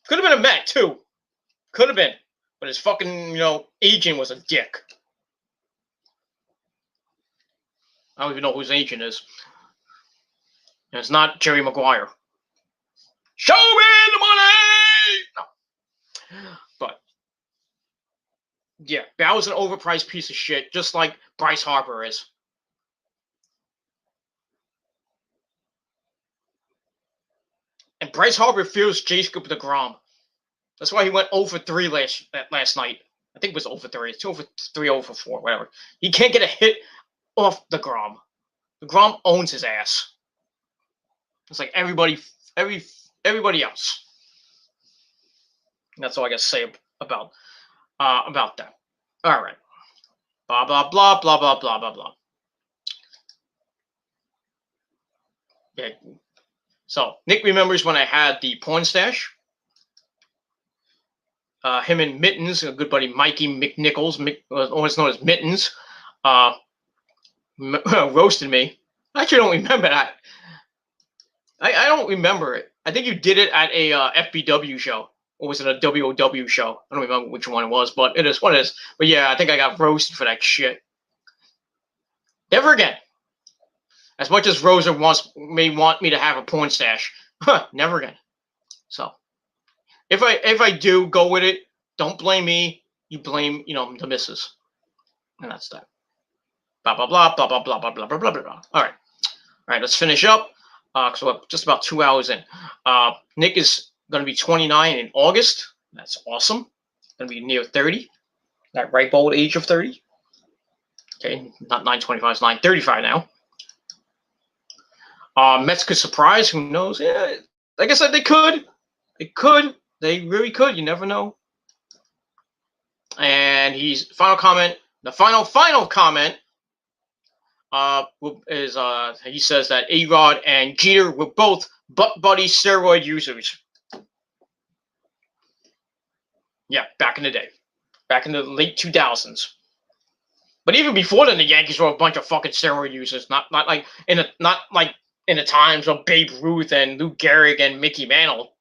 Could have been a Met, too. Could have been. But his fucking, agent was a dick. I don't even know who his agent is. And it's not Jerry Maguire. Show me the money! No. But, yeah, Bauer's an overpriced piece of shit, just like Bryce Harper is. And Bryce Harper fears Jacob deGrom. That's why he went 0-for-3 last night. I think it was 0-for-3. It's 0-for-3, 0-for-4, whatever. He can't get a hit off deGrom. deGrom owns his ass. It's like everybody else. And that's all I got to say about that. All right. Blah, blah, blah, blah, blah, blah, blah, blah. Yeah. So, Nick remembers when I had the porn stash. Him and Mittens, a good buddy Mikey McNichols, always known as Mittens, roasted me. I actually don't remember that. I don't remember it. I think you did it at a FBW show. Or was it a WOW show? I don't remember which one it was, but it is what it is. But yeah, I think I got roasted for that shit. Never again. As much as Rosa may want me to have a porn stash. Never again. So if I do go with it, don't blame me. You blame, the missus. And that's that. Blah blah blah blah blah blah blah blah blah blah blah. All right, let's finish up. So we're just about 2 hours in. Nick is going to be 29 in August. That's awesome. Going to be near 30. That ripe old age of 30. Okay, not 925, it's 935 now. Mets could surprise. Who knows? Yeah, like I said, they could. They could. They really could. You never know. And he's final comment. The final comment is he says that A-Rod and Jeter were both butt buddy steroid users. Yeah, back in the day, back in the late 2000s. But even before then, the Yankees were a bunch of fucking steroid users. Not like in the times of Babe Ruth and Lou Gehrig and Mickey Mantle.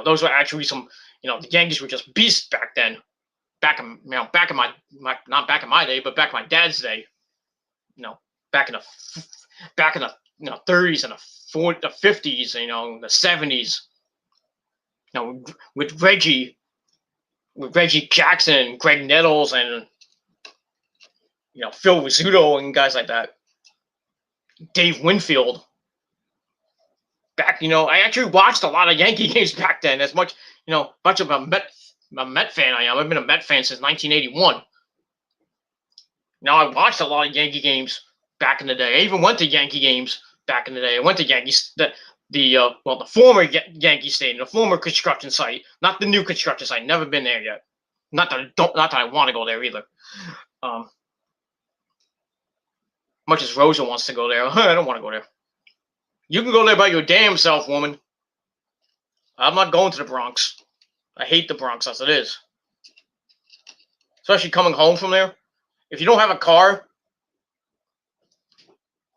Those were actually some. The Yankees were just beasts back then. Back in my not back in my day, but back in my dad's day. Back in the 30s and the 50s, the 70s. With Reggie Jackson and Greg Nettles and Phil Rizzuto and guys like that. Dave Winfield. Back, I actually watched a lot of Yankee games back then. As much, much of a Met fan I am. I've been a Met fan since 1981. I watched a lot of Yankee games back in the day. I even went to Yankee games back in the day. I went to Yankees, the former Yankee Stadium, the former construction site, not the new construction site. Never been there yet. Not that I want to go there either. Much as Rosa wants to go there, I don't want to go there. You can go there by your damn self, woman. I'm not going to the Bronx. I hate the Bronx as it is. Especially coming home from there. If you don't have a car,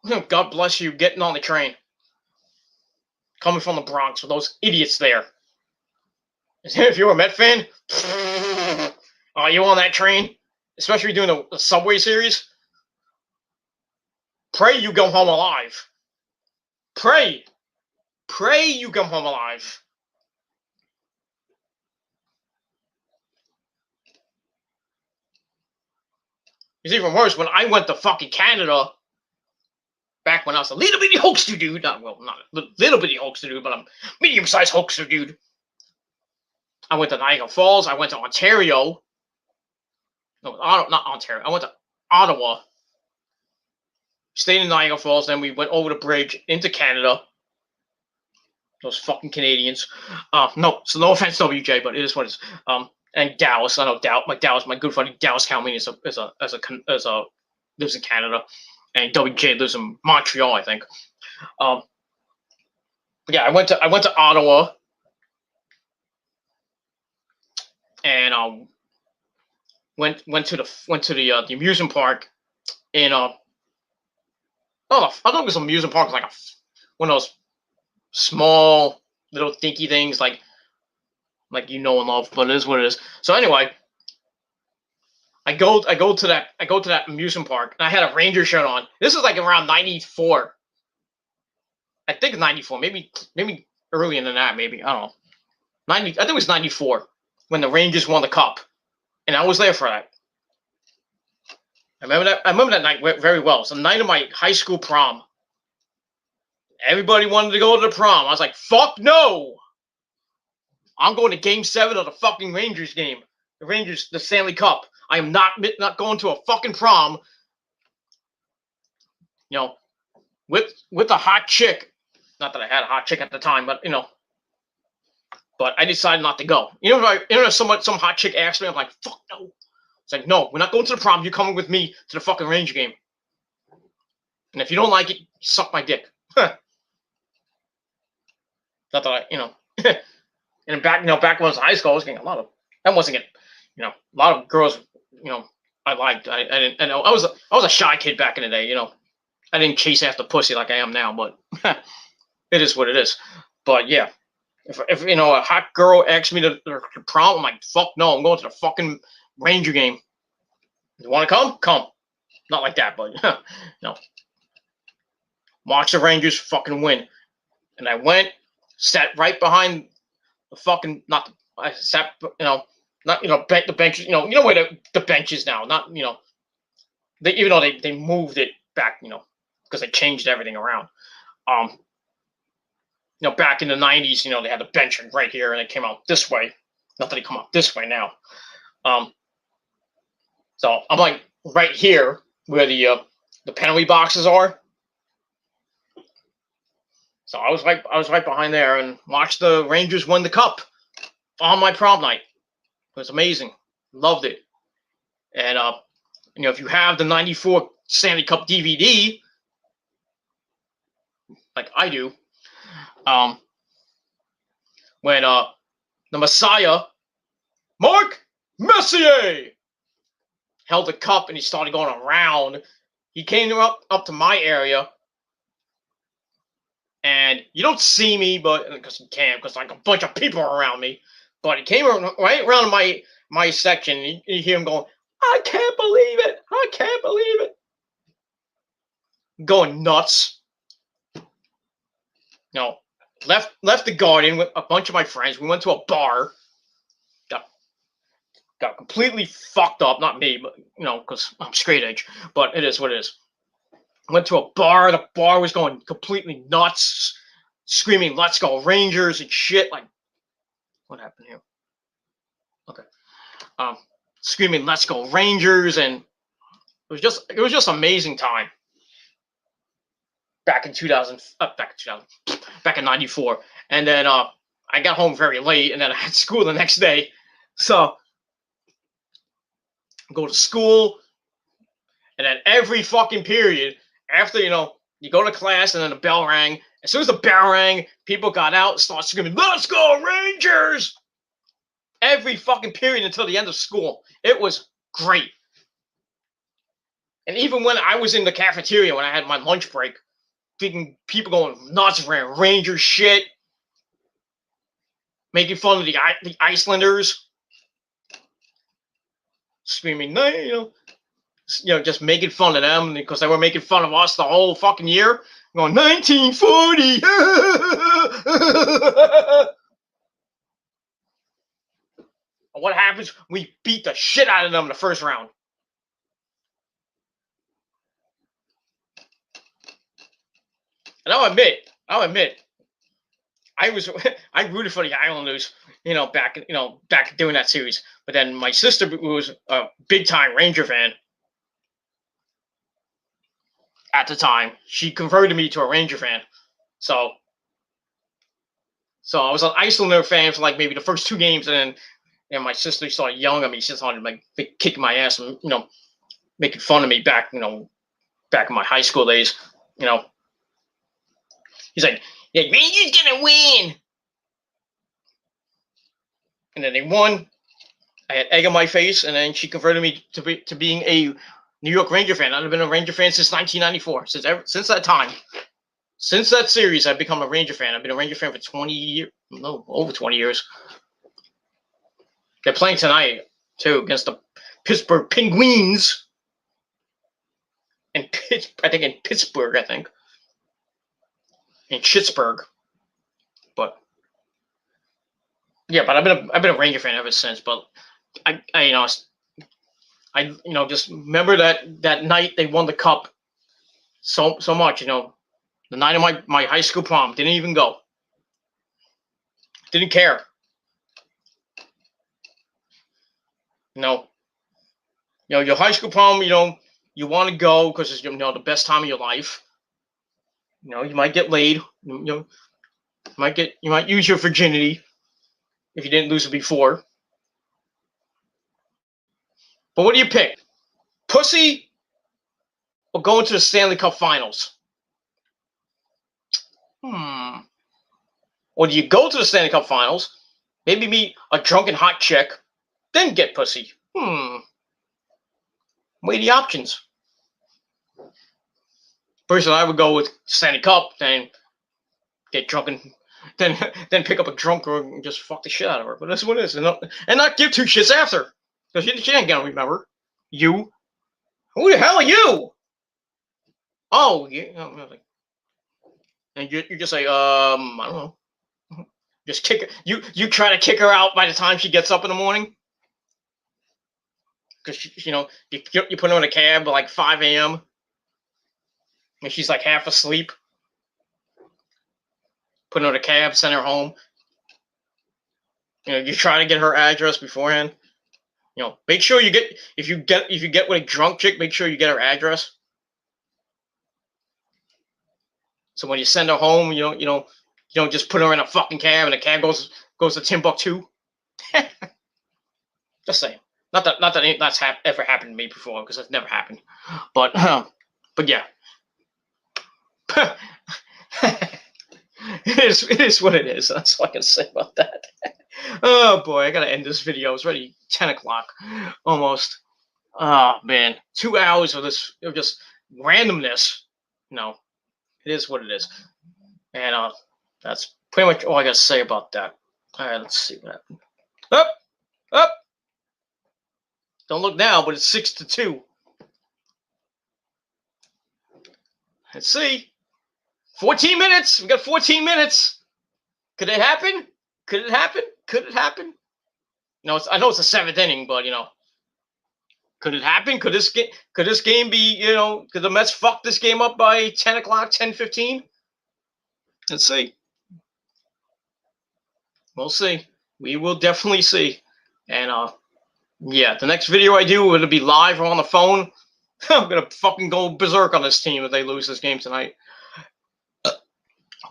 God bless you getting on the train. Coming from the Bronx with those idiots there. If you're a Met fan, are you on that train? Especially doing the Subway series. Pray you go home alive. Pray you come home alive. It's even worse when I went to fucking Canada back when I was a little bitty hoaxer dude. Not a little bitty hoaxer dude, but a medium-sized hoaxer dude. I went to Niagara Falls. I went to Ontario. No, not Ontario. I went to Ottawa. Stayed in Niagara Falls. Then we went over the bridge into Canada. Those fucking Canadians. No, so no offense, WJ, but it is what it is. And Dallas. I know Dallas. My good buddy Dallas Calhoun lives in Canada, and WJ lives in Montreal, I think. Yeah, I went to Ottawa, and went to the amusement park in I thought it was an amusement park, like one of those small little dinky things, like you know and love, but it is what it is. So anyway, I go to that amusement park, and I had a Ranger shirt on. This is like around '94. I think 94, maybe earlier than that, maybe, I don't know. 90, I think it was 94 when the Rangers won the cup, and I was there for that. I remember that night very well. It's the night of my high school prom. Everybody wanted to go to the prom. I was like, fuck no! I'm going to Game 7 of the fucking Rangers game. The Rangers, the Stanley Cup. I am not going to a fucking prom, you know, with a hot chick. Not that I had a hot chick at the time, but, you know. But I decided not to go. Some hot chick asked me, I'm like, fuck no. It's like, no, we're not going to the prom. You're coming with me to the fucking Ranger game. And if you don't like it, suck my dick. Not that I, and back when I was in high school, I was getting a lot of girls, I liked. I didn't, and I was a shy kid back in the day, I didn't chase after pussy like I am now, but it is what it is. But yeah, if a hot girl asks me to prom, I'm like, fuck no, I'm going to the fucking Ranger game. You want to come? Come. Not like that, but no. Watch the Rangers fucking win. And I went, sat right behind the fucking, I sat, the benches, where the bench is now, not, even though they moved it back, because they changed everything around. Back in the 90s, they had the bench right here, and it came out this way. Not that they come out this way now. So I'm like right here where the penalty boxes are. So I was right behind there and watched the Rangers win the cup on my prom night. It was amazing. Loved it. And if you have the '94 Stanley Cup DVD, like I do, when the Messiah, Mark Messier, held the cup and he started going around, he came up to my area. And you don't see me, but because you can't, because like a bunch of people are around me. But he came right around my section, and you hear him going, "I can't believe it! I can't believe it!" Going nuts. Left the Guardian with a bunch of my friends. We went to a bar. Got completely fucked up. Not me, but because I'm straight edge. But it is what it is. Went to a bar. The bar was going completely nuts, screaming "Let's go Rangers" and shit. Like, what happened here? Okay, screaming "Let's go Rangers," and it was just amazing time. Back in 94, and then I got home very late, and then I had school the next day, so go to school, and then every fucking period. After, you go to class and then the bell rang. As soon as the bell rang, people got out and started screaming, "Let's go Rangers!" Every fucking period until the end of school. It was great. And even when I was in the cafeteria, when I had my lunch break, thinking people going nuts around Ranger shit, making fun of the Icelanders, screaming, no, just making fun of them because they were making fun of us the whole fucking year. Going 1940. What happens? We beat the shit out of them in the first round. And I'll admit, I rooted for the Islanders, back during that series. But then my sister, who was a big time Ranger fan at the time, she converted me to a Ranger fan. So I was an Islander fan for like maybe the first 2 games, and then my sister started yelling at me. She started like kicking my ass and making fun of me back in my high school days. He's like, "Yeah, Rangers gonna win," and then they won. I had egg on my face, and then she converted me to being a New York Ranger fan. I've been a Ranger fan since 1994. Since that time, since that series, I've become a Ranger fan. I've been a Ranger fan for 20 years. No, over 20 years. They're playing tonight too against the Pittsburgh Penguins. I think in Pittsburgh. In Pittsburgh. But yeah, but I've been a Ranger fan ever since. But I just remember that night they won the cup so much. The night of my high school prom, didn't even go. Didn't care. Your high school prom, you want to go because it's the best time of your life. You might get laid. You might use your virginity if you didn't lose it before. But what do you pick? Pussy or going to the Stanley Cup Finals? Or do you go to the Stanley Cup Finals, maybe meet a drunken hot chick, then get pussy? Weigh the options. Personally, I would go with Stanley Cup, then get drunk then pick up a drunk girl and just fuck the shit out of her. But that's what it is, and not give 2 shits after, because she ain't gonna remember you. Who the hell are you? Oh, yeah. And you're just like, I don't know. Just kick her. You try to kick her out by the time she gets up in the morning, because you put her in a cab at like 5 a.m. and she's like half asleep. Put her in a cab, send her home. You try to get her address beforehand. Make sure if you get with a drunk chick, make sure you get her address. So when you send her home, you don't just put her in a fucking cab and the cab goes to Timbuktu. Just saying. Not that that's ever happened to me before, because it's never happened. But yeah. It is what it is. That's all I can say about that. Oh boy, I gotta end this video. It's already 10 o'clock, almost. Oh man, 2 hours of this just randomness. No, it is what it is, and that's pretty much all I gotta say about that. All right, let's see what happened. Up. Don't look now, but it's 6-2. Let's see. 14 minutes. We got 14 minutes. Could it happen? Could it happen? I know it's the 7th inning, but could it happen? Could this game be, could the Mets fuck this game up by 10 o'clock, 10:15? Let's see. We'll see. We will definitely see. And yeah, the next video I do, it'll be live or on the phone. I'm gonna fucking go berserk on this team if they lose this game tonight.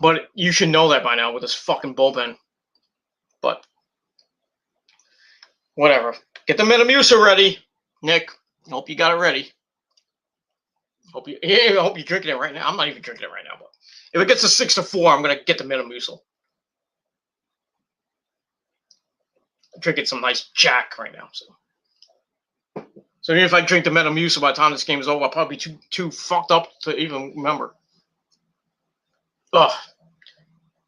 But you should know that by now with this fucking bullpen. But whatever. Get the Metamucil ready, Nick. Hope you got it ready. I hope you're drinking it right now. I'm not even drinking it right now, but if it gets to 6-4, I'm gonna get the Metamucil. I'm drinking some nice Jack right now. So So even if I drink the Metamucil by the time this game is over, I'll probably be too fucked up to even remember. Ugh.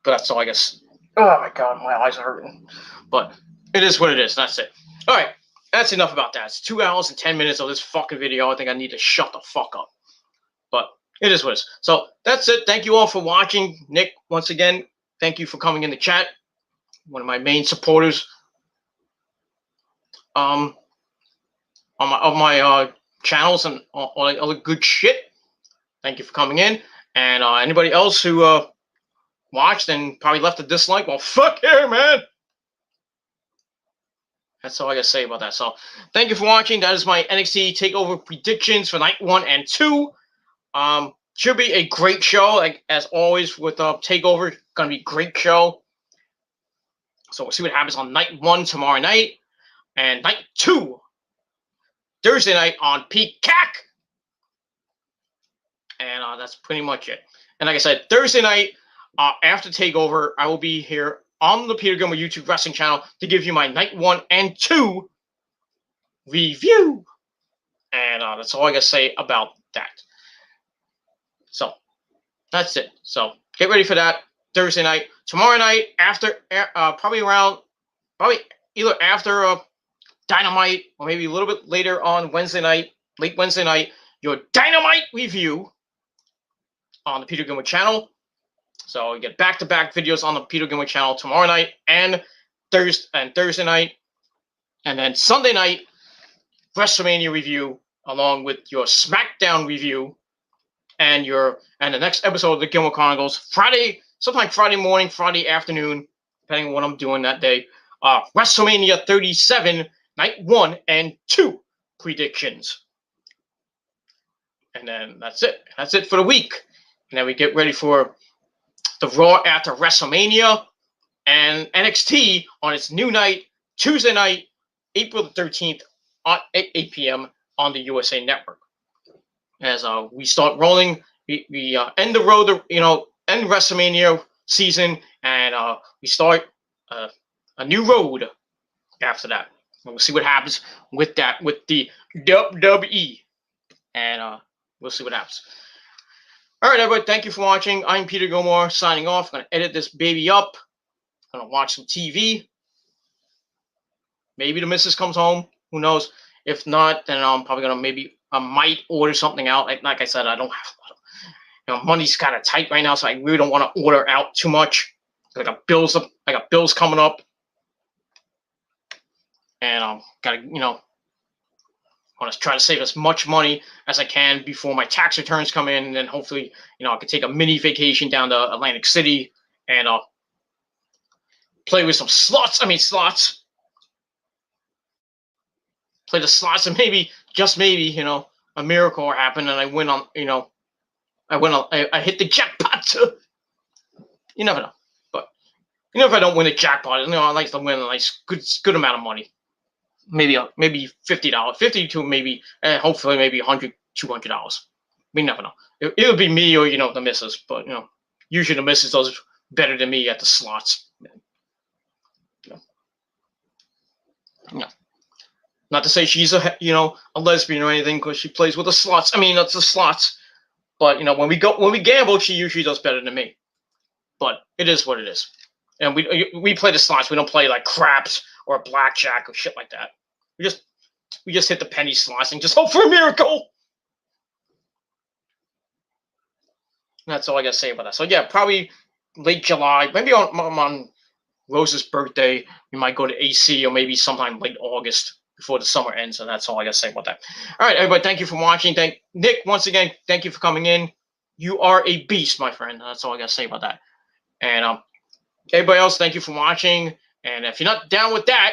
But that's all, I guess. Oh my god, my eyes are hurting. But it is what it is. That's it. All right, that's enough about that. It's 2 hours and 10 minutes of this fucking video. I think I need to shut the fuck up. But it is what it is. So that's it. Thank you all for watching. Nick, once again, thank you for coming in the chat. One of my main supporters. On my channels and all that other good shit. Thank you for coming in. And anybody else who watched and probably left a dislike, well, fuck yeah, man. That's all I gotta say about that. So thank you for watching. That is my NXT TakeOver predictions for night 1 and 2. Should be a great show, like as always with TakeOver. Gonna be a great show. So we'll see what happens on night 1 tomorrow night, and night 2 Thursday night on Peacock. And that's pretty much it. And like I said, Thursday night after TakeOver, I will be here on the Peter Gilmore YouTube Wrestling channel to give you my night 1 and 2 review. And that's all I gotta say about that. So that's it. So get ready for that Thursday night. Tomorrow night after probably either after Dynamite or maybe a little bit later on Wednesday night, late Wednesday night, your Dynamite review on the Peter Gilmore channel. So you get back-to-back videos on the Peter Gilmore channel tomorrow night and Thursday night, and then Sunday night WrestleMania review along with your SmackDown review and the next episode of the Gilmore Chronicles sometime Friday morning, Friday afternoon, depending on what I'm doing that day. WrestleMania 37 night 1 and 2 predictions, and then that's it. That's it for the week. And then we get ready for the Raw after WrestleMania and NXT on its new night, Tuesday night, April the 13th at 8 p.m. on the USA Network. As we start rolling, we end the road, end WrestleMania season, and we start a new road after that. We'll see what happens with that, with the WWE, and we'll see what happens. All right, everybody, thank you for watching. I'm Peter Gilmore signing off. I'm going to edit this baby up. I'm going to watch some TV. Maybe the missus comes home. Who knows? If not, then I'm probably going to I might order something out. Like I said, I don't have, money's kind of tight right now, so I really don't want to order out too much. I got bills coming up. And I'm want to try to save as much money as I can before my tax returns come in, and then hopefully, I can take a mini vacation down to Atlantic City and play with some slots. Play the slots, and maybe, just maybe, a miracle will happen, and I win on, I hit the jackpot. You never know. But if I don't win the jackpot, I like to win a nice, good amount of money. Maybe $50, $50 to maybe, hopefully maybe $100, $200. We never know. It'll be me or the missus, but usually the missus does better than me at the slots. Not to say she's a lesbian or anything, because she plays with the slots. That's the slots. But when we gamble, she usually does better than me. But it is what it is. And we play the slots. We don't play like craps or blackjack or shit like that. We just hit the penny slots and just hope for a miracle. And that's all I gotta say about that. So yeah, probably late July, maybe on Rose's birthday, we might go to AC, or maybe sometime late August before the summer ends. And that's all I gotta say about that. All right, everybody, thank you for watching. Nick, once again, thank you for coming in. You are a beast, my friend. That's all I gotta say about that. And everybody else, thank you for watching. And if you're not down with that,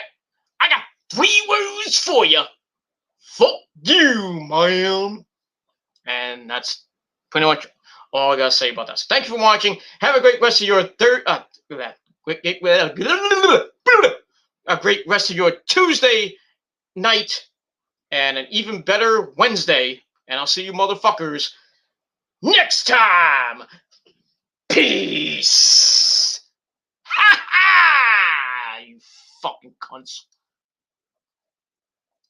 I got 3 words for you. Fuck you, man. And that's pretty much all I gotta say about that. So thank you for watching. Have a great rest of your a great rest of your Tuesday night, and an even better Wednesday. And I'll see you motherfuckers next time. Peace. Ha ha! You fucking cunts.